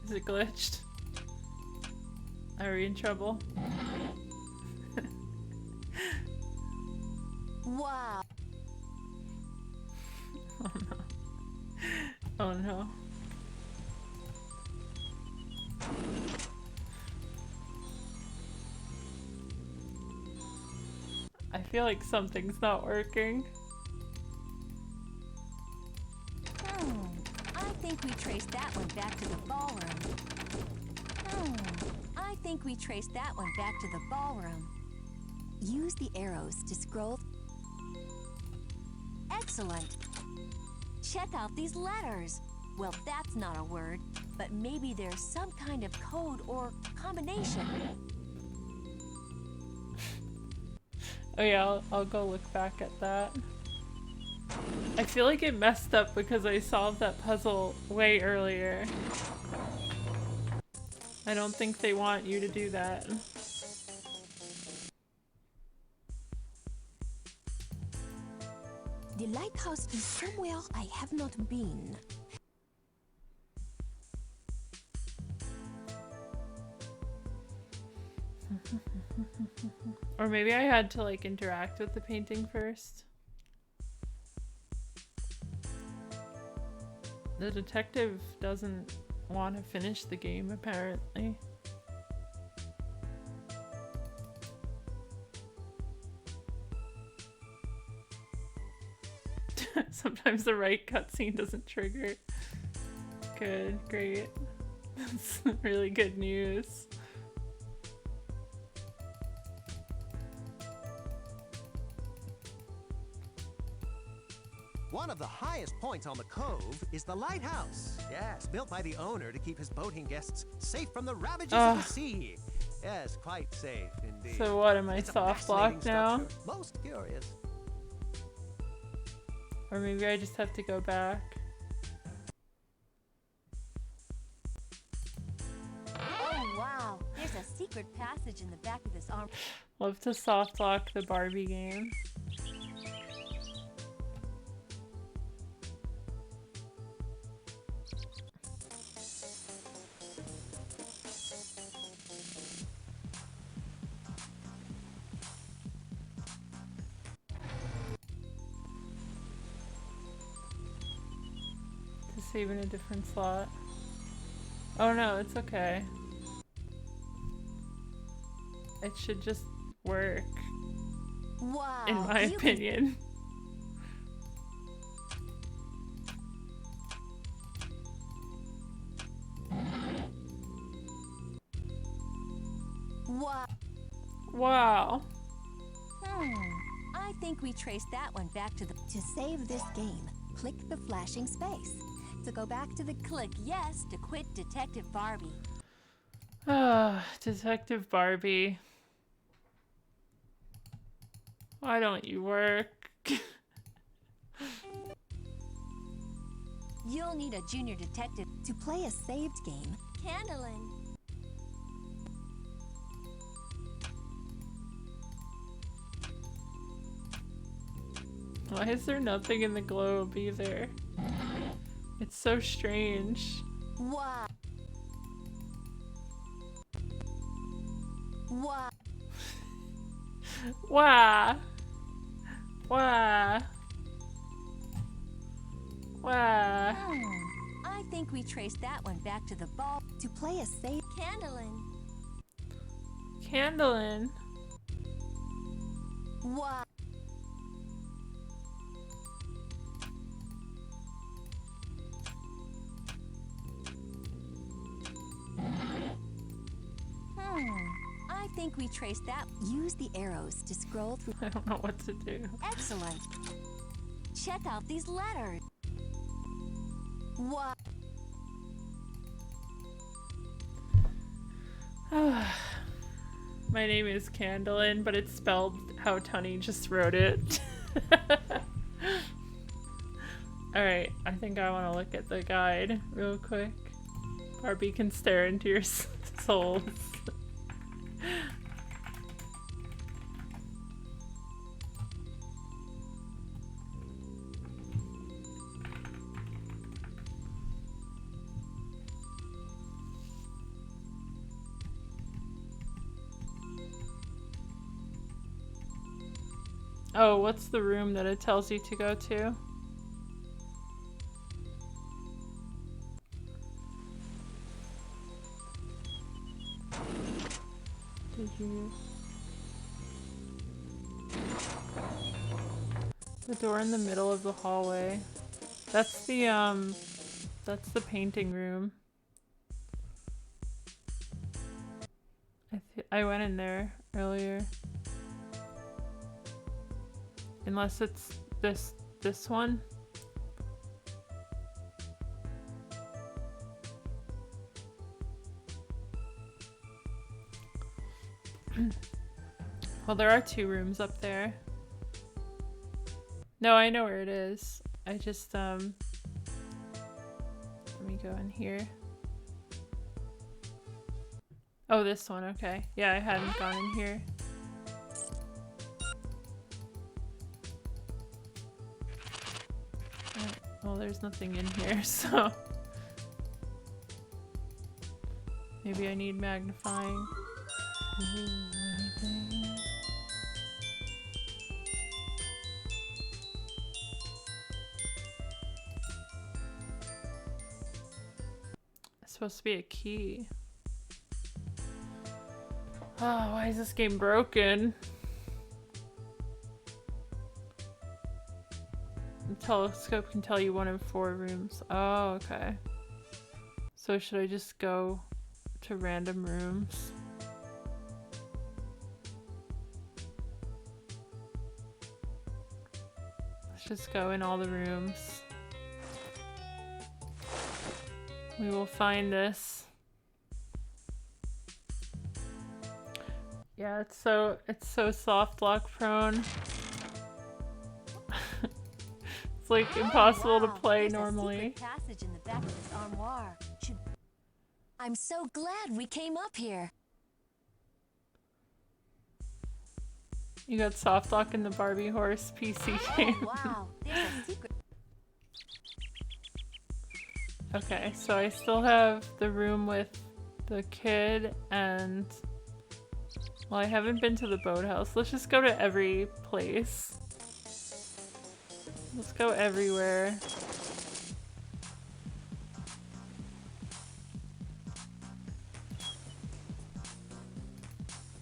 Is it glitched? Are we in trouble? Wow. Oh no. Oh no. I feel like something's not working. I think we traced that one back to the ballroom. I think we traced that one back to the ballroom. use the arrows to scroll. Excellent. Check out these letters. Well, that's not a word, but maybe there's some kind of code or combination. Oh yeah, I'll go look back at that. I feel like it messed up because I solved that puzzle way earlier. I don't think they want you to do that. The lighthouse is somewhere I have not been. Or maybe I had to like interact with the painting first. The detective doesn't want to finish the game, apparently. Sometimes the right cutscene doesn't trigger. Good, great. That's really good news. One of the highest points on the cove is the lighthouse. Yes, built by the owner to keep his boating guests safe from the ravages of the sea. Yes, quite safe indeed. So what, am I It's a soft fascinating locked now? structure. Most curious. Or maybe I just have to go back. Oh wow, there's a secret passage in the back of this arm. Love to soft lock the Barbie game. To save in a different slot. Oh no, it's okay. It should just work, Wow. in my you can- opinion. Wow. Wow. I think we traced that one back to the. To save this game, click the flashing space. To go back to the Click yes to quit Detective Barbie. Ah, Detective Barbie. Why don't you work? You'll need a junior detective. to play a saved game, Candlin. Why is there nothing in the globe either? It's so strange. Wow. Wow. Why? Why? Why? I think we traced that one back to the ball. to play a save Candlin. Candlin. Wow. I think we traced that. use the arrows to scroll through. I don't know what to do. Excellent. Check out these letters. Wow. My name is Candlin, but it's spelled how Tunny just wrote it. Alright, I think I want to look at the guide real quick. Barbie can stare into your souls. Oh, what's the room that it tells you to go to? Did you... The door in the middle of the hallway. That's the painting room. I went in there earlier. Unless it's this one. Well, there are two rooms up there. No, I know where it is. I just let me go in here. Oh, this one, okay. Yeah, I hadn't gone in here. Well, there's nothing in here, so maybe I need magnifying. Ooh, anything? supposed to be a key. Oh, why is this game broken? The telescope can tell you 1 of 4 rooms. Oh, okay. So should I just go to random rooms? Let's just go in all the rooms. We will find this. Yeah, it's so soft lock prone. It's like impossible to play There's normally. a secret passage in the back of this armoire. I'm so glad we came up here. You got soft lock in the Barbie horse PC game. Oh, wow, there's a secret. Okay, so I still have the room with the kid and... Well, I haven't been to the boathouse. Let's just go to every place. Let's go everywhere.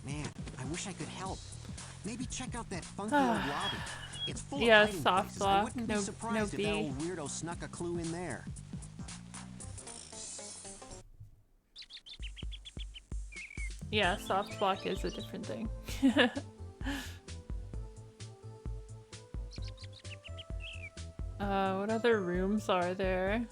Man, I wish I could help. Maybe check out that funky old lobby. It's full Yeah, of hiding soft places. I lock. wouldn't be No surprised if that B. old weirdo snuck a clue in there. Yeah, soft block is a different thing. What other rooms are there?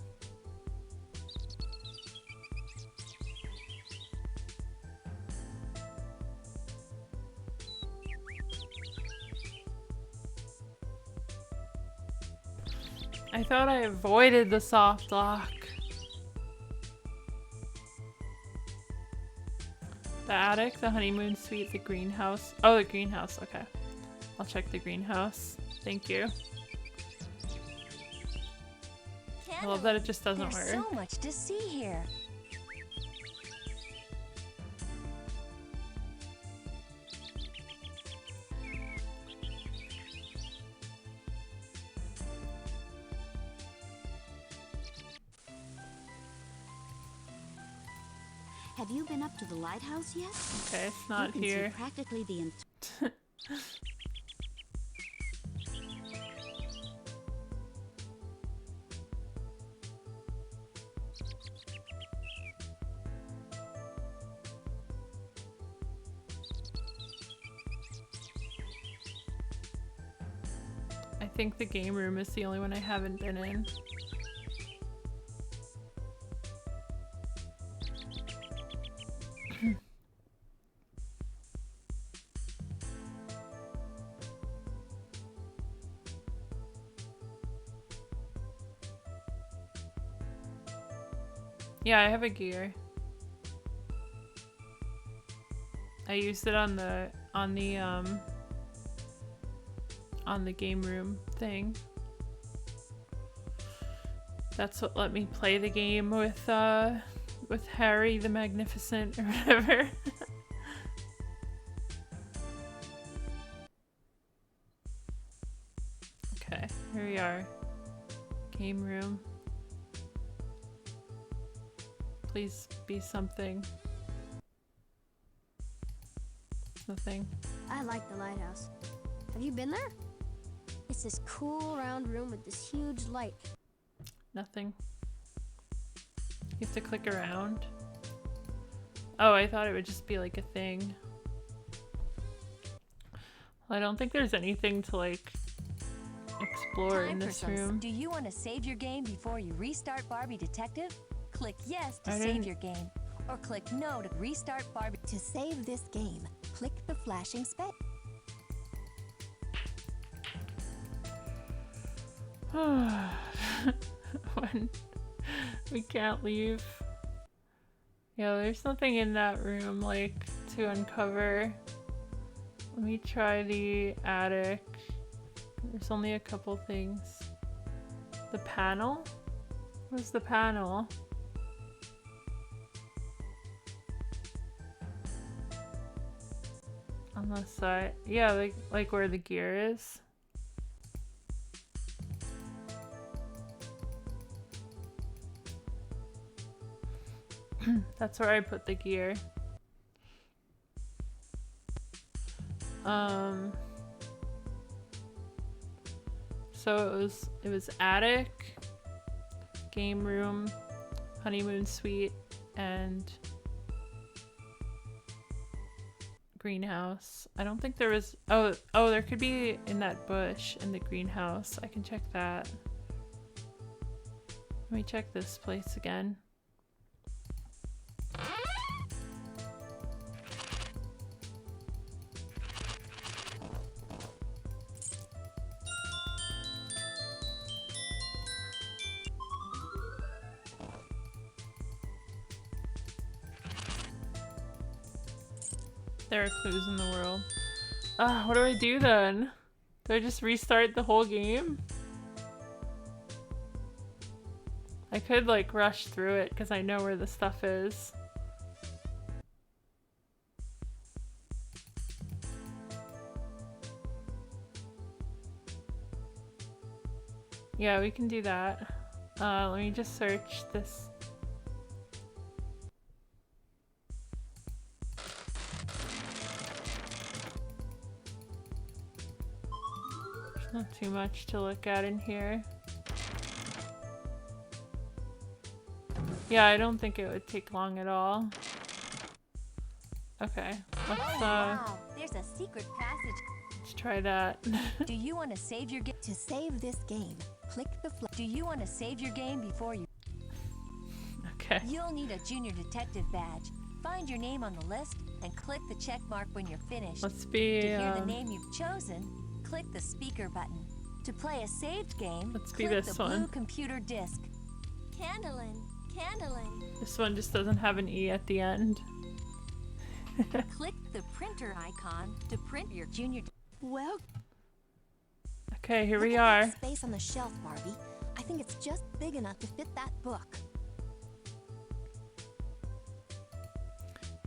I thought I avoided the soft lock. The attic, the honeymoon suite, the greenhouse. Oh, the greenhouse. Okay. I'll check the greenhouse. Thank you. I love that it just doesn't There's work. so much to see here. Have you been up to the lighthouse yet? Okay, it's not you can here. See practically the I think the game room is the only one I haven't been in. Yeah, I have a gear. I used it on the game room thing. That's what let me play the game with Harry the Magnificent or whatever. Okay, here we are. Game room. Please be something. Nothing. I like the lighthouse. Have you been there? It's this cool round room with this huge light. Nothing. You have to click around. Oh, I thought it would just be like a thing. Well, I don't think there's anything to like explore in this room. Do you want to save your game before you restart Barbie Detective? Click yes to I save didn't- your game. Or click no to restart Barbie. To save this game, click the flashing space. When we can't leave. Yeah, there's nothing in that room like to uncover. Let me try the attic. There's only a couple things. The panel? Where's the panel? On the side. Yeah, like where the gear is. That's where I put the gear. So it was attic, game room, honeymoon suite, and greenhouse. I don't think there was, oh, there could be in that bush in the greenhouse. I can check that. Let me check this place again. There are clues in the world. What do I do then? Do I just restart the whole game? I could like rush through it because I know where the stuff is. Yeah, we can do that. Let me just search this. There's not too much to look at in here. Yeah, I don't think it would take long at all. Okay, let's Wow, there's a secret passage. let's try that. Do you want to save your game? To save this game, click the Do you want to save your game before you? Okay. You'll need a junior detective badge. Find your name on the list and click the check mark when you're finished. Let's be To hear the name you've chosen, click the speaker button. To play a saved game, Let's be click this the blue one. computer disc. Candlin, Candlin. This one just doesn't have an E at the end. Click the printer icon to print your junior. Well, Okay, here look we at are. that space on the shelf, Barbie. I think it's just big enough to fit that book.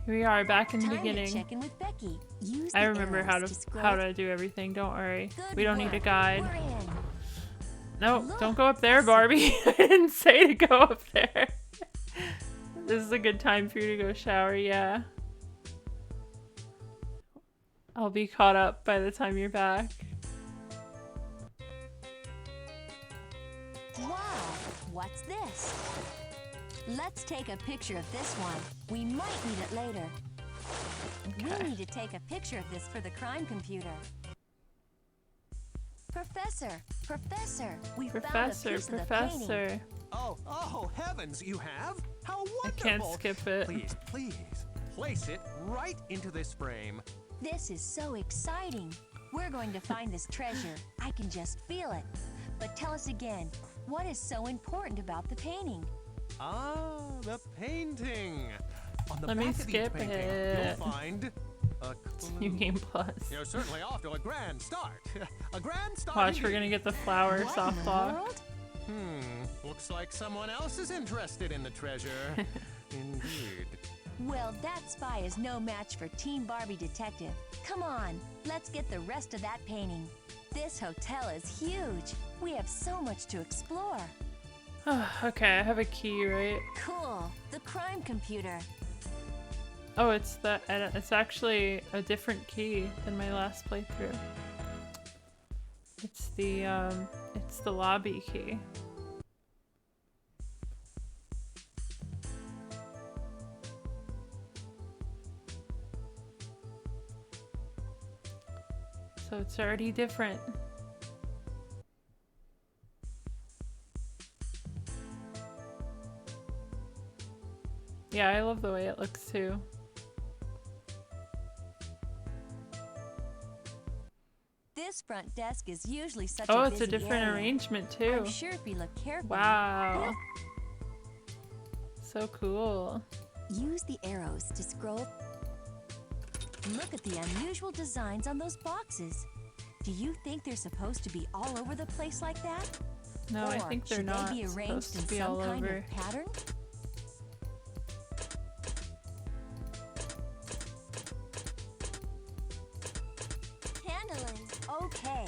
Here we are, back in the Time to beginning. check in with Becky. Use I the remember arrows how scroll. to do everything. Don't worry. Good We don't need a work. guide. We're in. No, Look, don't go up there, Barbie. I didn't say to go up there. This is a good time for you to go shower, yeah. I'll be caught up by the time you're back. Wow, what's this? Let's take a picture of this one. We might need it later. Okay. We need to take a picture of this for the crime computer. Professor, we found a Professor, piece of the painting. Professor. Oh, heavens, you have? How I wonderful! can't skip it. Please, place it right into this frame. This is so exciting. We're going to find this treasure. I can just feel it. But tell us again, what is so important about the painting? Ah, the painting. On the Let me back of each skip painting, it. you'll find a New clue. Game Plus. You're certainly off to a grand start. A grand start. Watch, we're indeed. gonna get the flower What in soft the lock. world? Looks like someone else is interested in the treasure. Indeed. Well, that spy is no match for Team Barbie Detective. Come on, let's get the rest of that painting. This hotel is huge. We have so much to explore. Okay, I have a key, right? Cool, the crime computer. Oh, it's actually a different key than my last playthrough. It's the lobby key. So it's already different. Yeah, I love the way it looks too. This front desk is usually such Oh, a it's a busy different area. arrangement too. I'm sure if we look carefully. Wow. So cool. Use the arrows to scroll. Look at the unusual designs on those boxes. Do you think they're supposed to be all over the place like that? No, I Or think they're should not they be arranged supposed in to be some all kind over. of pattern? Candlin. Okay.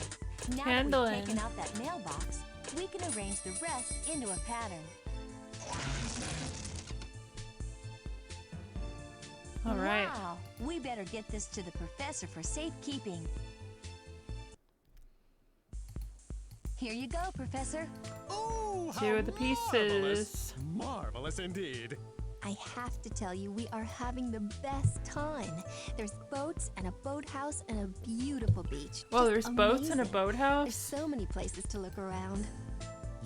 Now that we've Candlin. taken out that mailbox, we can arrange the rest into a pattern. All right. Wow, we better get this to the professor for safekeeping. Here you go, Professor. Oh, Two how of the pieces. Marvelous indeed. I have to tell you, we are having the best time. There's boats and a boathouse and a beautiful beach. Well, Just there's boats and a amazing. boathouse. There's so many places to look around.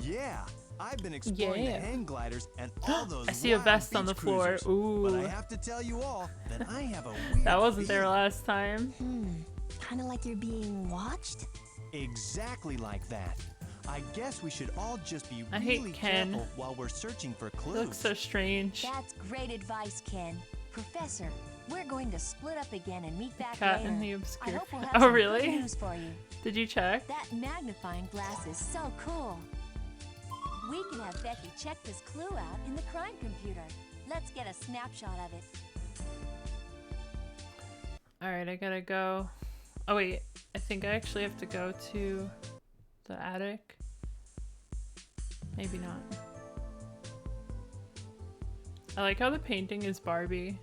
Yeah, I've been exploring Yeah. the hang gliders and all those I see a wild vest on beach the floor. cruisers. But Ooh. I have to tell you all that I have a weird That wasn't there feeling. last time. Kind of like you're being watched. Exactly like that. I guess we should all just be I hate really Ken. careful while we're searching for It clues. looks so strange. That's great advice, Ken. Professor, we're going to split up again and meet back Cat later. in the I obscure. hope we'll have Oh, some really? good news for you. Did you check? That magnifying glass is so cool. We can have Becky check this clue out in the crime computer. Let's get a snapshot of it. Alright, I gotta go. Oh wait, I think I actually have to go to the attic. Maybe not. I like how the painting is Barbie.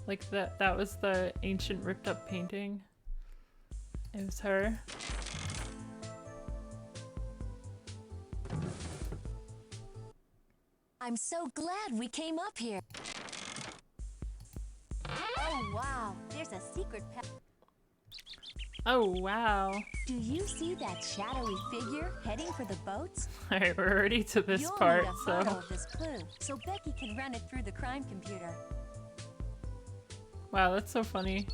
Like that was the ancient ripped up painting. It was her. I'm so glad we came up here. Oh wow, there's a secret Oh wow. Do you see that shadowy figure heading for the boats? Alright, we're already to this You'll part, need a photo so of this clue, so Becky can run it through the crime computer. wow, that's so funny.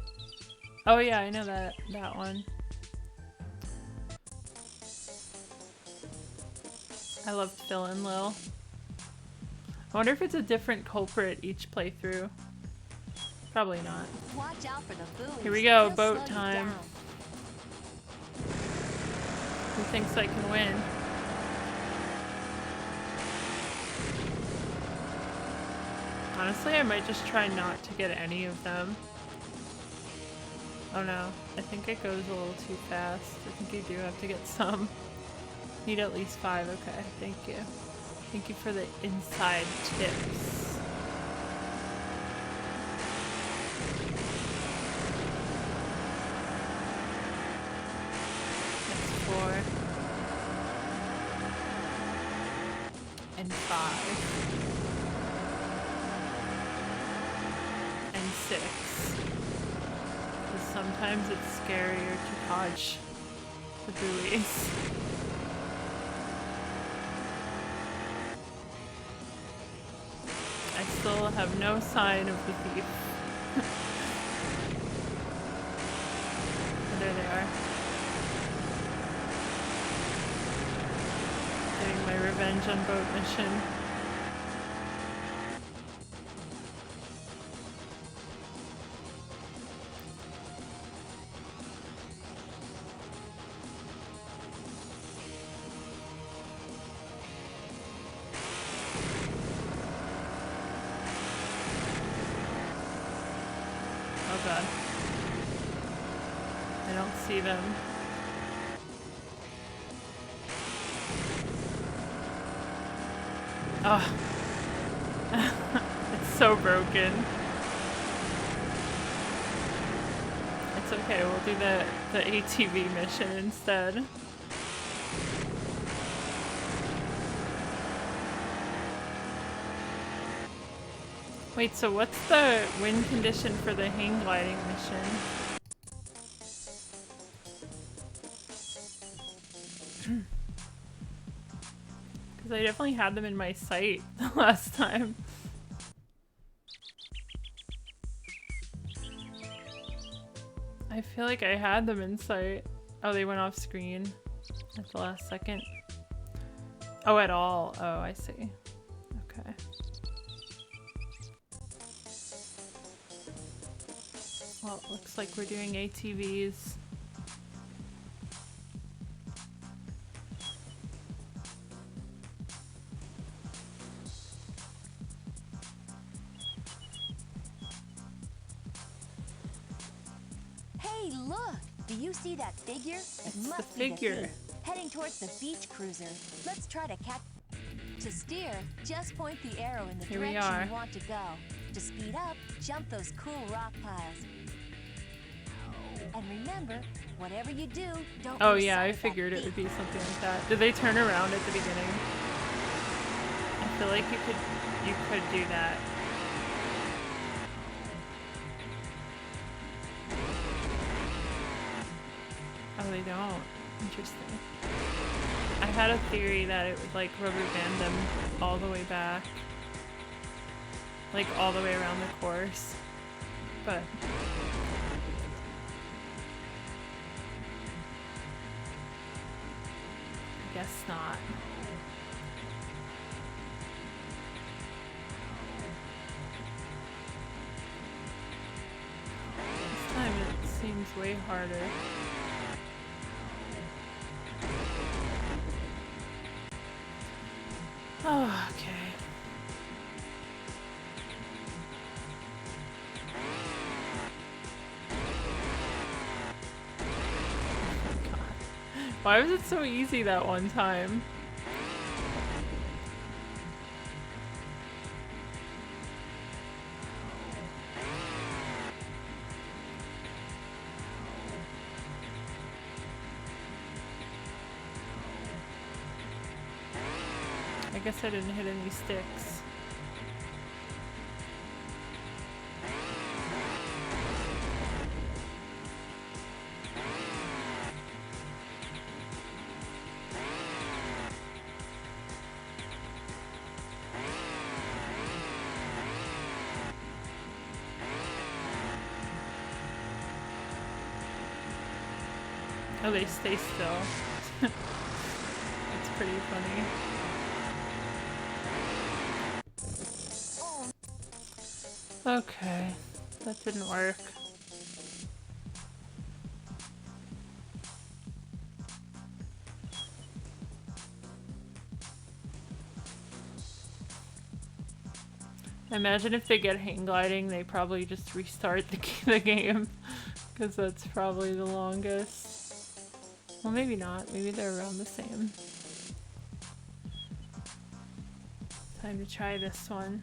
Oh yeah, I know that one. I loved Phil and Lil. I wonder if it's a different culprit each playthrough. Probably not. Watch out for the buoys. Here we go, They'll boat slow you time. down. Who thinks I can win? Honestly, I might just try not to get any of them. Oh no, I think it goes a little too fast. I think you do have to get some. Need at least 5, okay, thank you. Thank you for the inside tips. That's 4. And 5. And 6. Because sometimes it's scarier to dodge the buoys. I still have no sign of the thief. There they are. Getting my revenge on boat mission. Oh god. I don't see them. Oh. It's so broken. It's okay, we'll do the ATV mission instead. Wait, so what's the wind condition for the hang gliding mission? Because I definitely had them in my sight the last time. I feel like I had them in sight. Oh, they went off screen at the last second. Oh, at all. Oh, I see. Okay. Well, it looks like we're doing ATVs. Hey, look! Do you see that figure? It the must be the figure. thief, heading towards the beach cruiser. Let's try to catch. To steer, just point the arrow in the Here we direction are. you want to go. To speed up, jump those cool rock piles. And remember, whatever you do, don't Oh lose yeah, sight I of that figured it thief. would be something like that. Did they turn around at the beginning? I feel like you could do that. Oh, they don't. Interesting. I had a theory that it would like rubber band them all the way back. Like all the way around the course. But I guess not. This time it seems way harder. Oh, okay. God. Why was it so easy that one time? I guess I didn't hit any sticks. Oh, they stay still. It's pretty funny. Okay, that didn't work. Imagine if they get hang gliding, they probably just restart the game, because that's probably the longest. Well, maybe not. Maybe they're around the same. Time to try this one.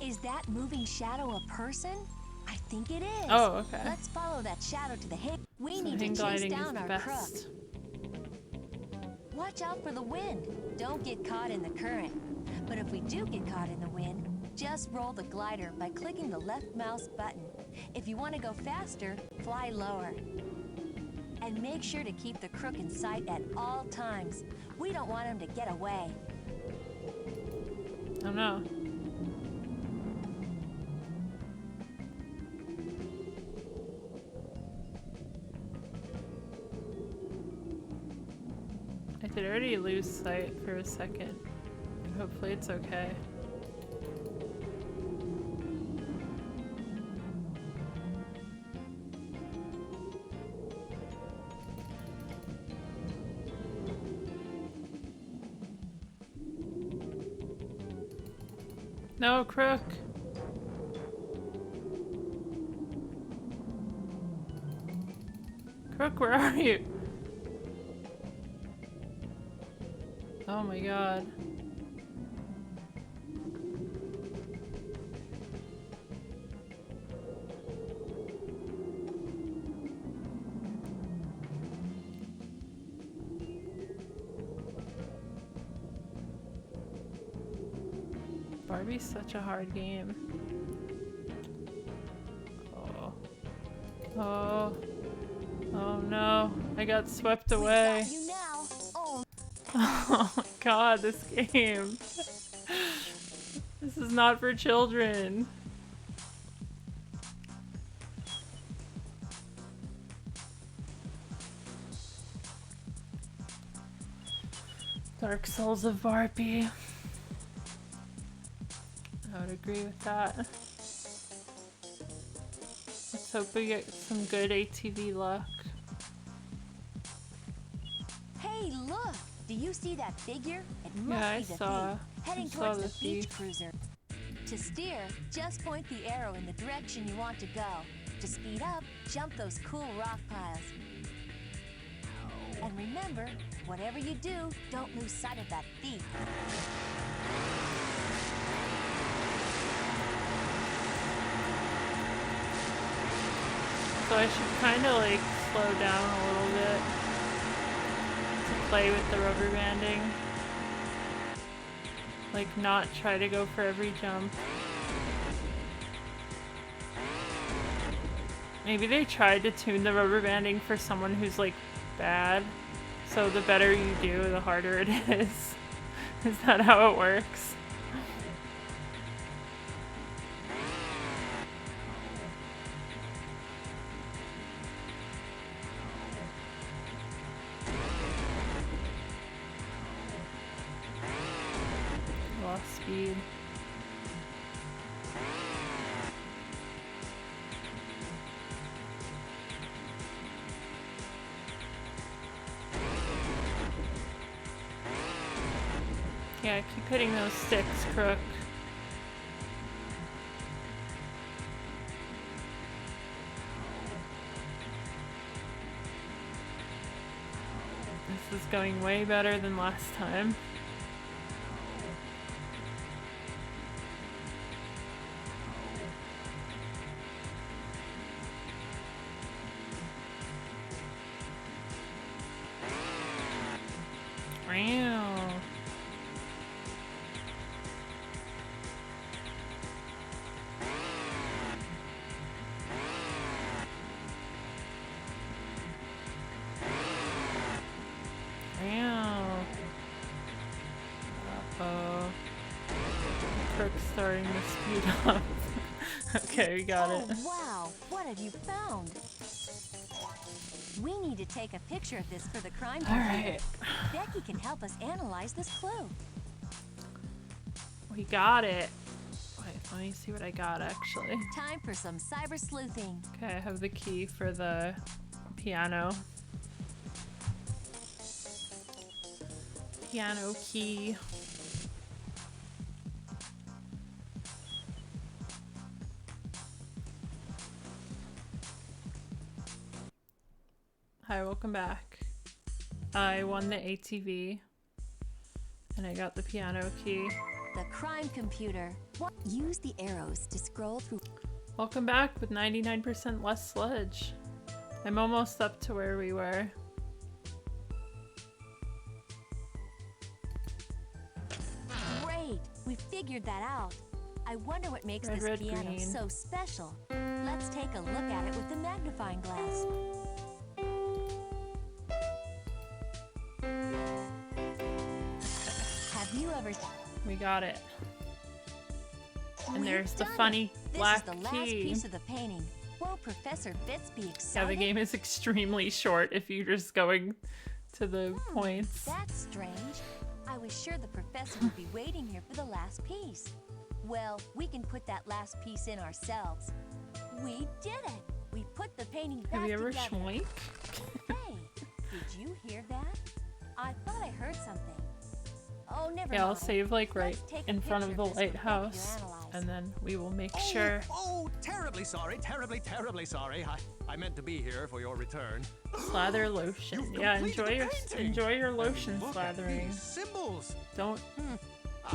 Is that moving shadow a person? I think it is. Oh, okay. Let's follow that shadow to the hang. We So need to hang chase gliding is down the our best. crook. Watch out for the wind. Don't get caught in the current. But if we do get caught in the wind, just roll the glider by clicking the left mouse button. If you want to go faster, fly lower. And make sure to keep the crook in sight at all times. We don't want him to get away. Oh no. I did already lose sight for a second. Hopefully it's okay. No, crook. Crook, where are you? Oh my god. Barbie's such a hard game. Oh. Oh. Oh no. I got swept away. You now. Oh. Oh my god, this game. This is not for children. Dark Souls of Barbie. I would agree with that. Let's hope we get some good ATV luck. Hey, look! Do you see that figure? It must Yeah, I be the saw. thief, heading I saw towards the the beach thief. cruiser. To steer, just point the arrow in the direction you want to go. To speed up, jump those cool rock piles. And remember, whatever you do, don't lose sight of that thief. So I should kind of like slow down a little bit to play with the rubber banding. Like not try to go for every jump. Maybe they tried to tune the rubber banding for someone who's like bad. So the better you do, the harder it is. Is that how it works? Lost speed. Yeah, keep hitting those sticks, Crook. This is going way better than last time. Wow. Uh-oh. Crook's starting to speed up. Okay, we got it. Oh, wow. What have you found? We need to take a picture of this for the crime computer. Alright. Becky can help us analyze this clue. We got it. Wait, let me see what I got actually. Time for some cyber sleuthing. Okay, I have the key for the piano. Piano key. Hi, welcome back. I won the ATV and I got the piano key. The crime computer. What? Use the arrows to scroll through. Welcome back with 99% less sludge. I'm almost up to where we were. Great! We figured that out. I wonder what makes Red, this red, piano green. so special. Let's take a look at it with the magnifying glass. Have you ever... We got it. And We've there's the done it. funny black This is the last key. piece of the painting. Won't Professor Fitz be Yeah, excited? the game is extremely short if you're just going to the points. That's strange. I was sure the professor would be waiting here for the last piece. Well, we can put that last piece in ourselves. We did it! We put the painting back Have you ever together. schmoink? Hey, did you hear that? I thought I heard something. Oh, never Yeah, I'll mind. save like right Let's take a in front of picture the this for Becky to lighthouse, analyze. and then we will make sure. Oh, terribly sorry, terribly sorry. I meant to be here for your return. Slather lotion. You've Yeah, completed enjoy the your painting. And lotion look at slathering. these symbols. Don't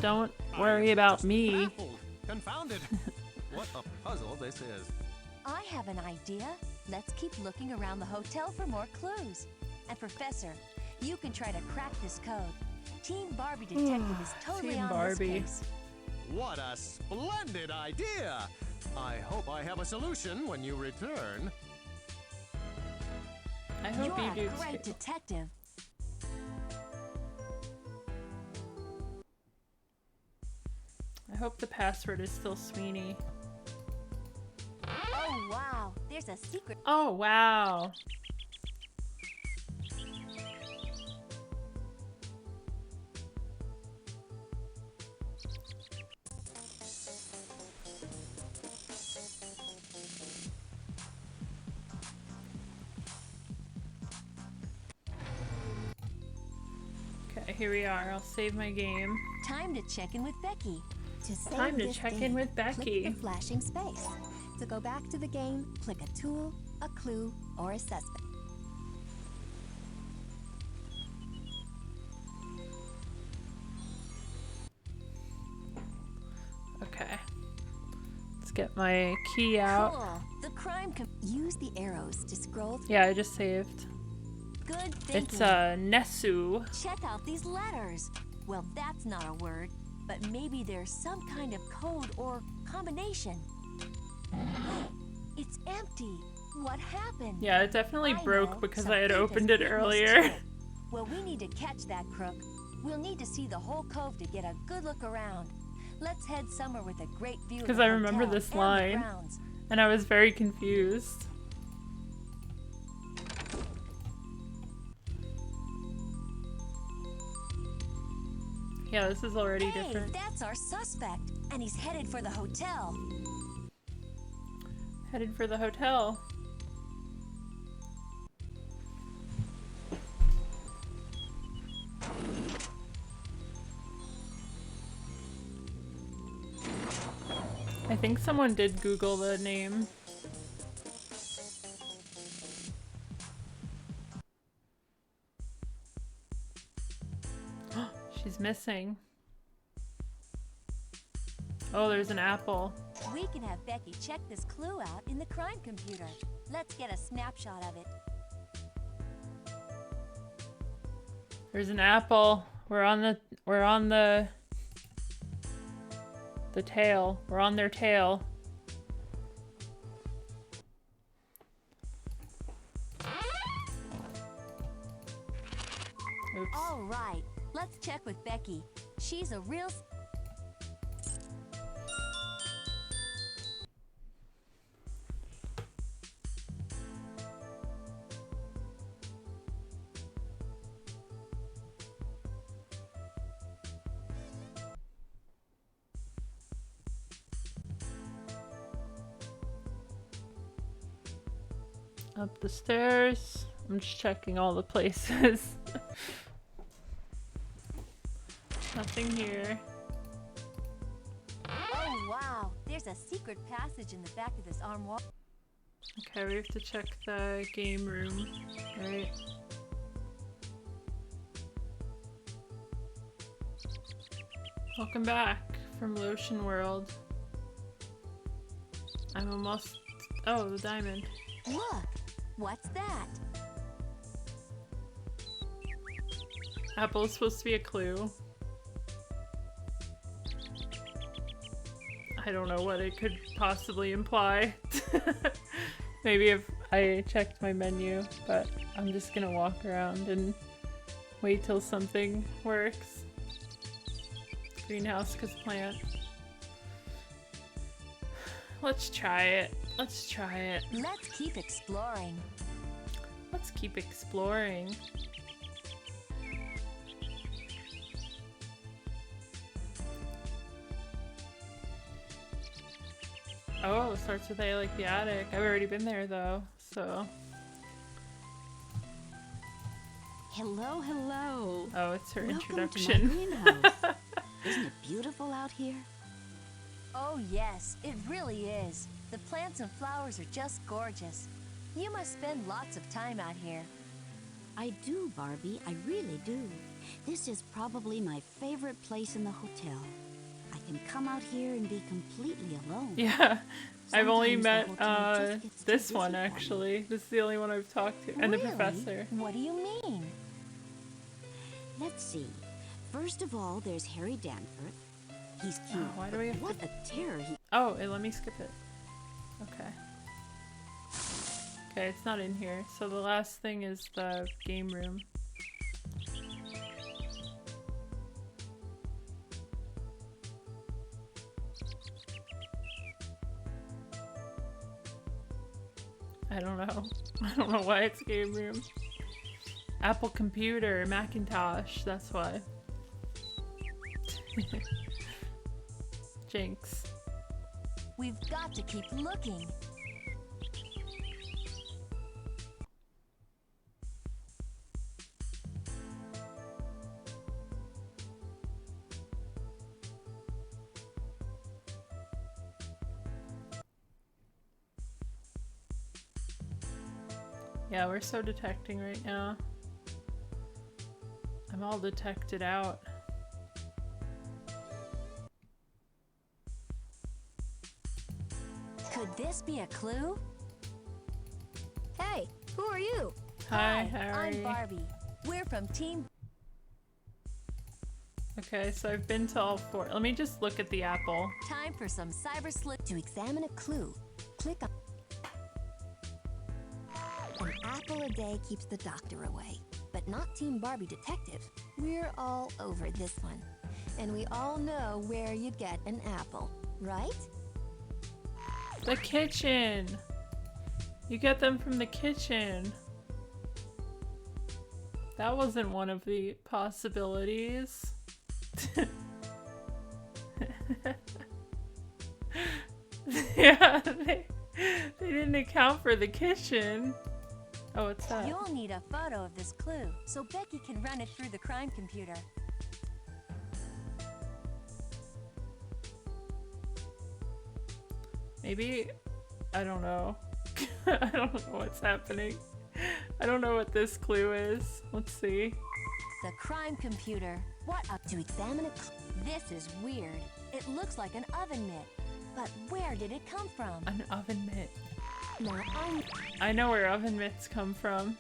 I'm worry about just me. baffled, confounded. What a puzzle this is. I have an idea. Let's keep looking around the hotel for more clues. And Professor, you can try to crack this code. Team Barbie Detective is totally Team on Barbie. this case. What a splendid idea. I hope I have a solution when you return. I hope You're you do a great too. detective. I hope the password is still Sweeney. Oh wow, there's a secret. Oh wow. Okay, here we are. I'll save my game. Time to check in with Becky. To save Time to this check in game, with Becky. Click the flashing space. To go back to the game, click a tool, a clue, or a suspect. Okay. Let's get my key out. Cool. The Use the arrows to scroll through. Yeah, I just saved. Good thinking. It's Nesu. Check out these letters. Well, that's not a word, but maybe there's some kind of code or combination. It's empty. What happened? Yeah, it definitely I broke know, because some I had thief has opened it hidden this earlier. too. Well, we need to catch that crook. We'll need to see the whole cove to get a good look around. Let's head somewhere with a great view of the Because I remember hotel this and the line. grounds. And I was very confused. Yeah, this is already Hey, different. that's our suspect, and he's headed for the hotel. Headed for the hotel. I think someone did Google the name. She's missing. Oh, there's an apple. We can have Becky check this clue out in the crime computer. Let's get a snapshot of it. There's an apple. We're on the tail. We're on their tail. Oops. All right, let's check with Becky. She's a real... Up the stairs. I'm just checking all the places. Nothing here. Oh, wow. There's a secret passage in the back of this armoire. Okay, we have to check the game room, right? Welcome back from Lotion World. I'm almost... Oh, the diamond. Look, what's that? Apple is supposed to be a clue. I don't know what it could possibly imply. Maybe if I checked my menu, but I'm just gonna walk around and wait till something works. Greenhouse cause plant. Let's try it. Let's try it. Let's keep exploring. Let's keep exploring. Oh, it starts with I like the attic. I've already been there though, so. Hello, hello. Oh, it's her Welcome to my introduction. greenhouse. Isn't it beautiful out here? Oh yes, it really is. The plants and flowers are just gorgeous. You must spend lots of time out here. I do, Barbie. I really do. This is probably my favorite place in the hotel. I can come out here and be completely alone. Yeah, I've only Sometimes met the hotel just gets too this busy one for me. actually. This is the only one I've talked to, and the Really? professor. What do you mean? Let's see. First of all, there's Harry Danforth. He's cute. Oh, why do we have What to? a terror he... Oh, let me skip it. Okay. Okay, it's not in here. So the last thing is the game room. I don't know. I don't know why it's game room. Apple computer, Macintosh, that's why. Jinx. We've got to keep looking. Yeah, we're so detecting right now. I'm all detected out. Could this be a clue? Who are you? Hi, Harry. I'm Barbie. We're from Team. Okay, so I've been to all 4. Let me just look at the apple. Time for some cyber slick. To examine a clue, click on. An apple a day keeps the doctor away, but not Team Barbie Detective. We're all over this one. And we all know where you get an apple, right? The kitchen! You get them from the kitchen. That wasn't one of the possibilities. Yeah, they didn't account for the kitchen. Oh, what's that? You'll need a photo of this clue so Becky can run it through the crime computer. Maybe, I don't know. I don't know what's happening. I don't know what this clue is. Let's see. The crime computer. What a... To examine a This is weird. It looks like an oven mitt. But where did it come from? An oven mitt. Now I know where oven mitts come from.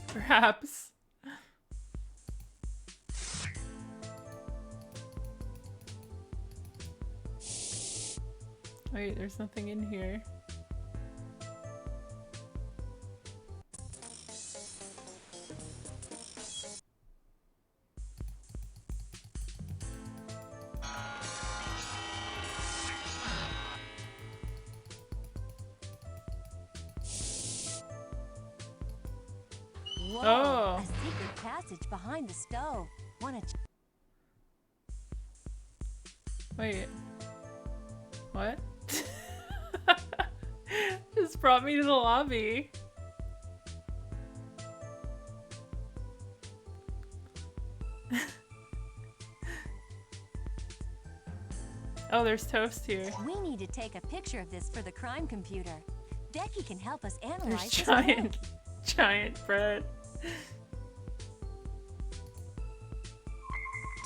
Perhaps. Wait, there's nothing in here. Whoa! Oh. A secret passage behind the stove. Wanna Wait. What? Just brought me to the lobby. Oh, there's toast here. We need to take a picture of this for the crime computer. Becky can help us There's analyze this giant bread.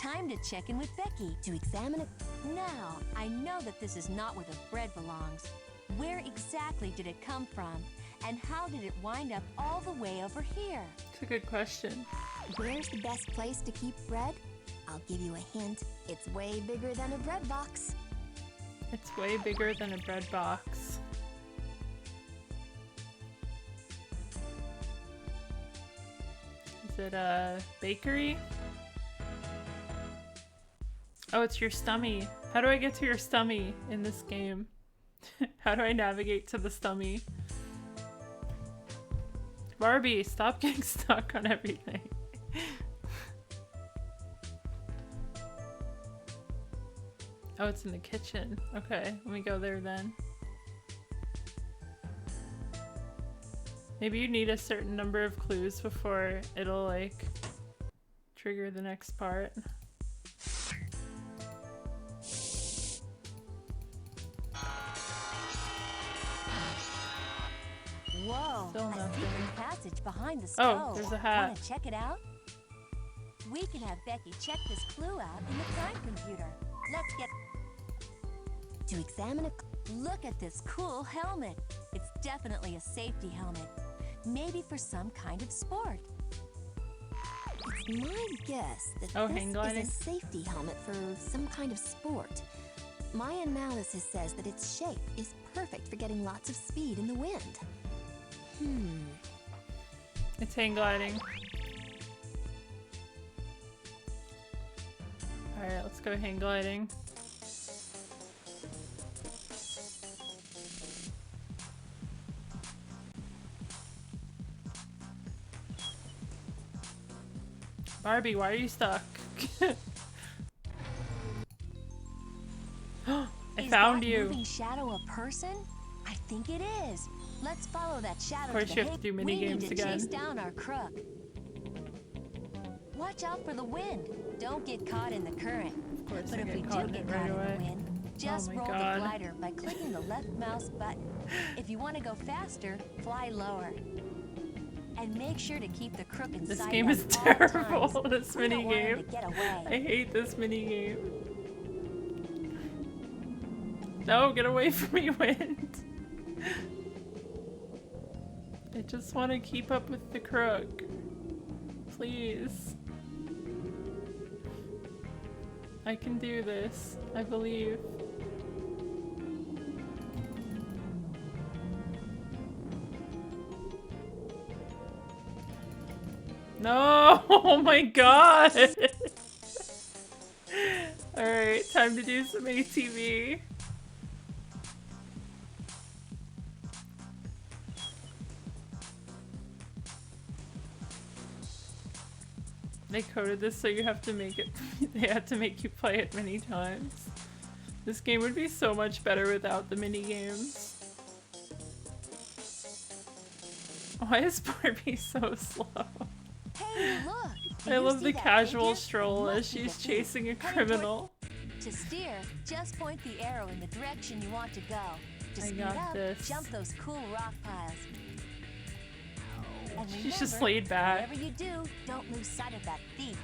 Time to check in with Becky. to examine it. Now, I know that this is not where the bread belongs. Where exactly did it come from? And how did it wind up all the way over here? It's a good question. Where's the best place to keep bread? I'll give you a hint. It's way bigger than a bread box. It's way bigger than a bread box. Is it a bakery? Oh, it's your stummy. How do I get to your stummy in this game? How do I navigate to the stummy? Barbie, stop getting stuck on everything. Oh, it's in the kitchen. Okay, let me go there then. Maybe you need a certain number of clues before it'll, like, trigger the next part. Whoa! Still A nothing. secret passage behind the stove. Oh, there's a hat. Wanna check it out? We can have Becky check this clue out in the crime computer. Let's get... To examine a Look at this cool helmet. It's definitely a safety helmet. Maybe for some kind of sport. It's my guess that Oh, hang this gliding? is a safety helmet for some kind of sport. My analysis says that its shape is perfect for getting lots of speed in the wind. It's hang gliding. Alright, let's go hang gliding. Barbie, why are you stuck? I found Is that you. moving shadow a person? I think it is. Let's follow that shadow. Of course to you the have to do we mini need games to again. chase down our crook. Watch out for the wind. Don't get caught in the current. Of course But I if we get caught do in get it caught right in away. the wind, just my roll God. the glider by clicking the left mouse button. If you want to go faster, fly lower. And make sure to keep the crook in This sight game at is all terrible, times. this We don't mini want him game. to get away. I hate this mini game. No, get away from me, Wind. I just want to keep up with the crook. Please. I can do this. I believe. No! Oh my god! Alright, time to do some ATV. They coded this so you have to make it. They had to make you play it many times. This game would be so much better without the mini games. Why is Barbie so slow? Hey, look! Do I you love see the that casual figure? stroll Must as be she's the thief. chasing a Heading toward- criminal. To steer, just point the arrow in the direction you want to go. To I speed got up, this. jump those cool rock piles. And She's just remember, laid back. whatever you do, don't lose sight of that thief.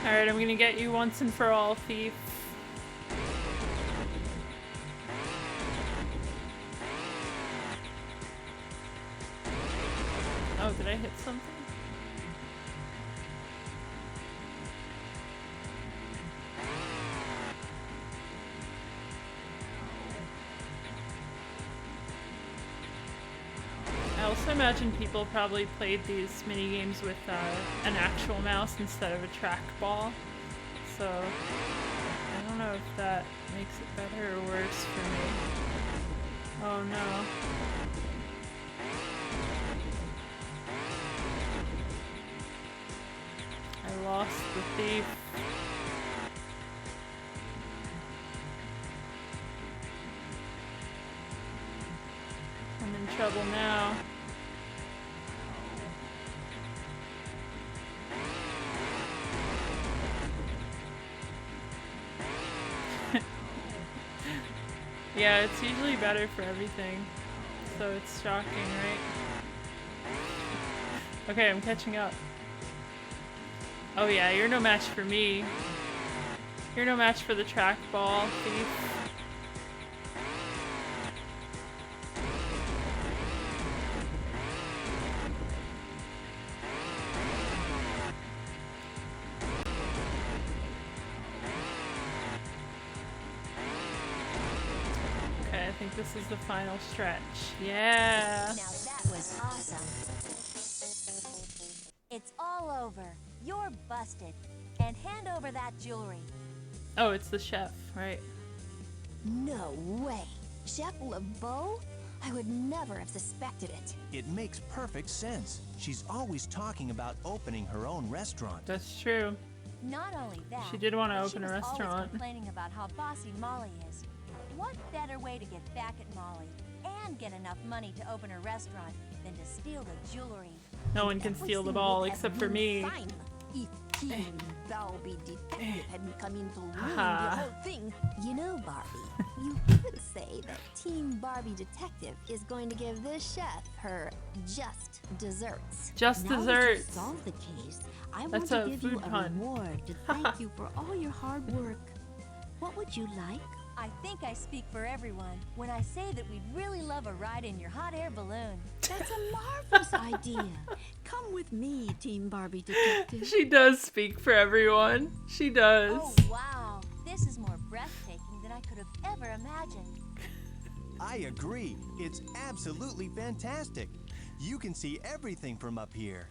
Alright, I'm gonna get you once and for all, thief. Oh, did I hit something? I also imagine people probably played these mini games with an actual mouse instead of a trackball. So I don't know if that makes it better or worse for me. Oh no. I lost the thief. I'm in trouble now. Yeah, it's usually better for everything. So it's shocking, right? Okay, I'm catching up. Oh yeah, you're no match for me. You're no match for the trackball, thief. Okay, I think this is the final stretch. Yeah! Now that was awesome. It's all over. You're busted. And hand over that jewelry. Oh, it's the chef, right? No way. Chef LeBeau? I would never have suspected it. It makes perfect sense. She's always talking about opening her own restaurant. That's true. Not only that, She did want to but open a she was always restaurant. complaining about how bossy Molly is. What better way to get back at Molly and get enough money to open a restaurant than to steal the jewelry? No one can steal the ball except for me. Fine. If Team Barbie Detective hadn't come in to ruin the Haha. whole thing. You know, Barbie, you could say that Team Barbie Detective is going to give this chef her just desserts. Just Now that desserts. you've solved the case, I That's want a to give you food a pun. reward to thank you for all your hard work. What would you like? I think I speak for everyone when I say that we'd really love a ride in your hot air balloon. That's a marvelous idea. Come with me, Team Barbie Detective. She does speak for everyone. She does. Oh, wow. This is more breathtaking than I could have ever imagined. I agree. It's absolutely fantastic. You can see everything from up here.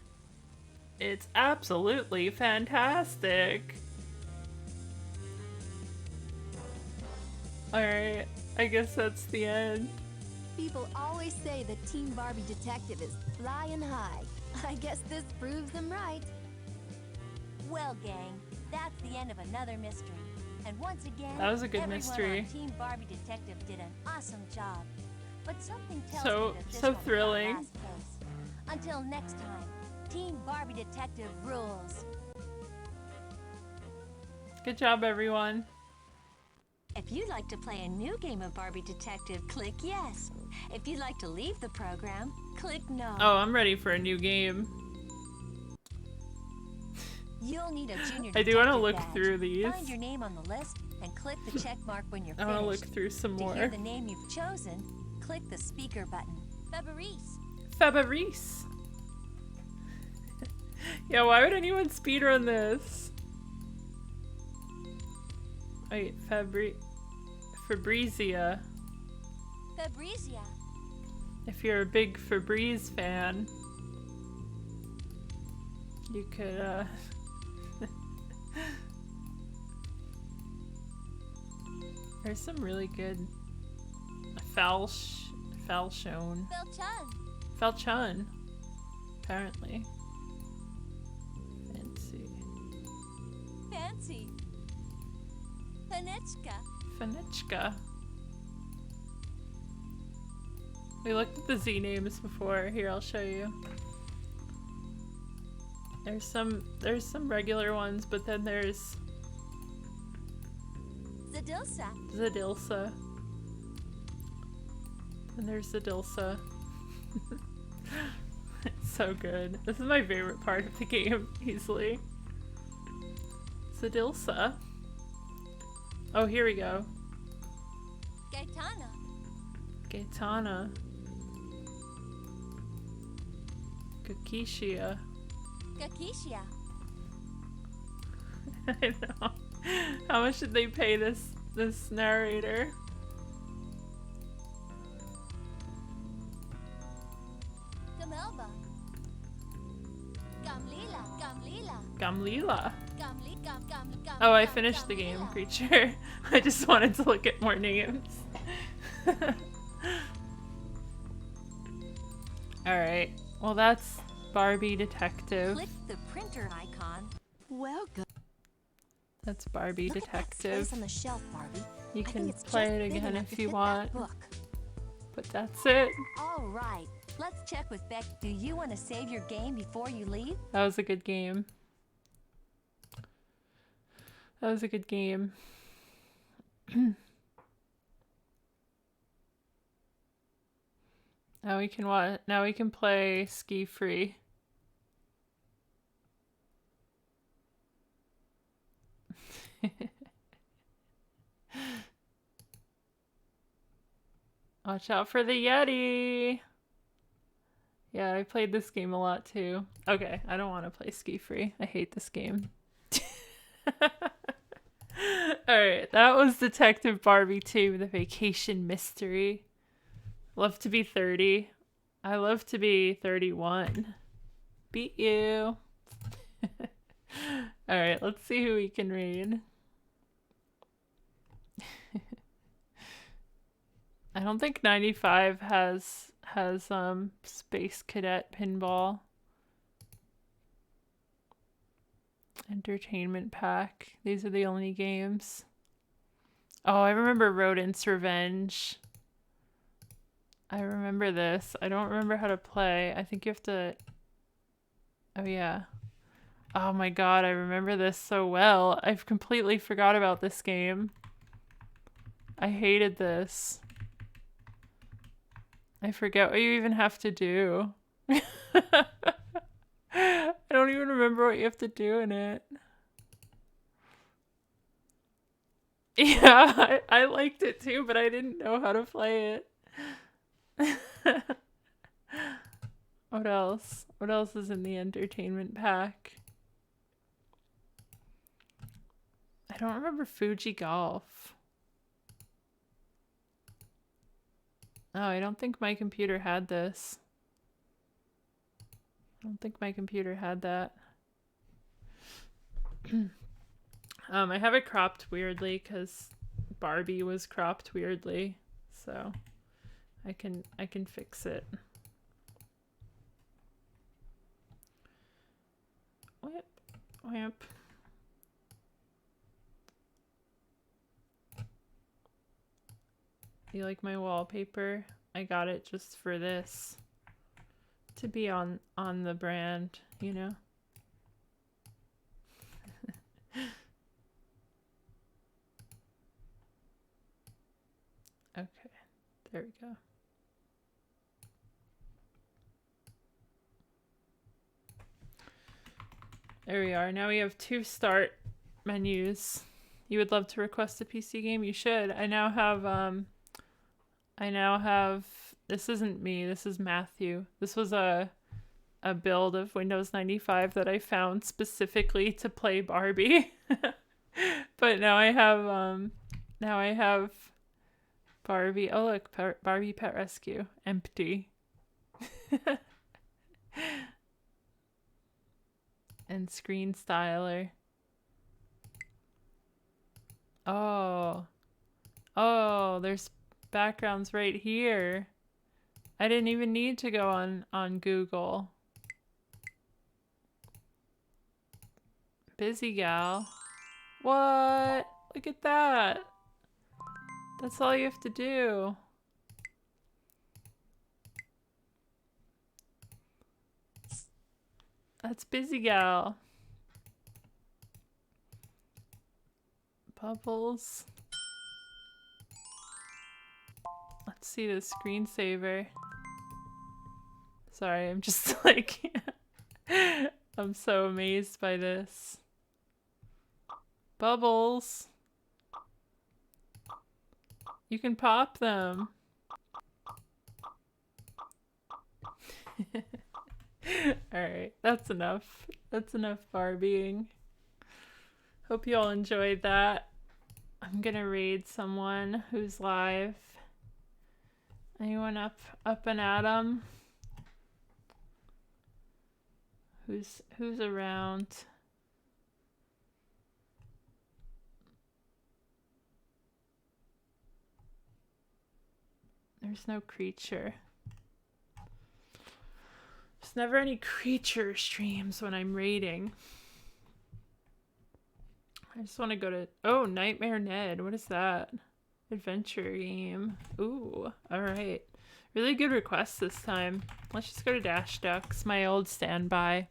It's absolutely fantastic. Alright, I guess that's the end. People always say that Team Barbie Detective is flying high. I guess this proves them right. Well, gang, that's the end of another mystery. And once again, That was a good everyone mystery. on Team Barbie Detective did an awesome job. But something tells So- me that this so won't be our thrilling. last case. Until next time, Team Barbie Detective rules. Good job, everyone. If you'd like to play a new game of Barbie Detective, click yes. If you'd like to leave the program, Click no. Oh, I'm ready for a new game. You'll need a junior I do want to detective look badge. through these. Find your name on the list and click the check mark when you're I finished. want to look through some To more. hear the name you've chosen, click the speaker button. Fabrice. Fabrice. Yeah, why would anyone speedrun this? Wait, Fabrizia. Fabrizia. If you're a big Febreze fan, you could, There's some really good Falchon. Falchon. Apparently. Fancy. Fanichka. Fanichka. We looked at the Z names before. Here, I'll show you. There's some regular ones, but then there's Zadilsa. And there's Zadilsa. It's so good. This is my favorite part of the game, easily. Zadilsa. Oh, here we go. Gaetana. Kakishia. I know. How much did they pay this narrator? Gamlila. Oh, I finished the game, creature. I just wanted to look at more names. Alright. Well, that's Barbie Detective. Click the printer icon. Welcome. That's Barbie Look Detective. at that space on the shelf, Barbie. You I can think it's play just it big again enough if to you fit want. that book. But that's it. All right. Let's check with Beck. Do you want to save your game before you leave? That was a good game. That was a good game. Now we can what? Now we can play Ski Free. Watch out for the Yeti. Yeah, I played this game a lot too. Okay, I don't want to play Ski Free. I hate this game. Alright, that was Detective Barbie 2, the vacation mystery. Love to be 30. I love to be 31. Beat you. Alright, let's see who we can read. I don't think 95 has Space Cadet Pinball. Entertainment Pack. These are the only games. Oh, I remember Rodent's Revenge. I remember this. I don't remember how to play. I think you have to... Oh, yeah. Oh my god, I remember this so well. I've completely forgot about this game. I hated this. I forget what you even have to do. I don't even remember what you have to do in it. Yeah, I liked it too, but I didn't know how to play it. What else? What else is in the entertainment pack? I don't remember Fuji Golf. Oh, I don't think my computer had this. I don't think my computer had that. I have it cropped weirdly because Barbie was cropped weirdly, so I can fix it. Whip, whip. You like my wallpaper? I got it just for this. To be on the brand, you know? Okay, there we go. There we are. Now we have 2 start menus. You would love to request a PC game? You should. I now have, this isn't me, this is Matthew. This was a build of Windows 95 that I found specifically to play Barbie. But now I have Barbie. Oh look, Barbie Pet Rescue. Empty. And Screen Styler. Oh, there's backgrounds right here. I didn't even need to go on Google. Busy gal. What? Look at that. That's all you have to do. That's Busy gal. Bubbles. Let's see the screensaver. Sorry, I'm just like I'm so amazed by this. Bubbles. You can pop them. Alright, that's enough. That's enough Barbieing. Hope you all enjoyed that. I'm gonna raid someone who's live. Anyone up and at 'em? Who's around? There's no creature. There's never any creature streams when I'm raiding. I just want to go to... Oh, Nightmare Ned. What is that? Adventure game. Ooh, alright. Really good request this time. Let's just go to Dash Ducks, my old standby.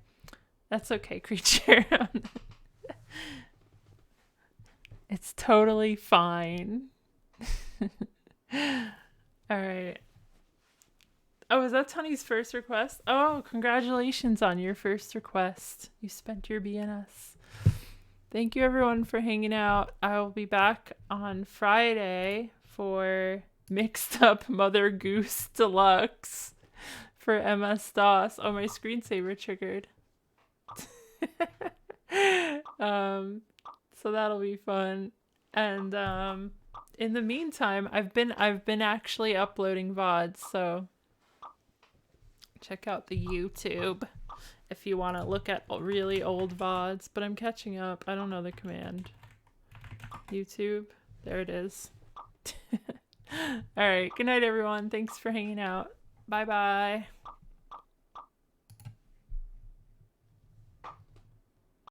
That's okay, creature. It's totally fine. Alright. Oh, is that Tony's first request? Oh, congratulations on your first request. You spent your BNS. Thank you everyone for hanging out. I will be back on Friday for Mixed Up Mother Goose Deluxe for MS-DOS. Oh, my screensaver triggered. So that'll be fun. And in the meantime, I've been actually uploading VODs, so check out the YouTube if you want to look at really old VODs, but I'm catching up. I don't know the command. YouTube. There it is. Alright, good night everyone. Thanks for hanging out. Bye bye.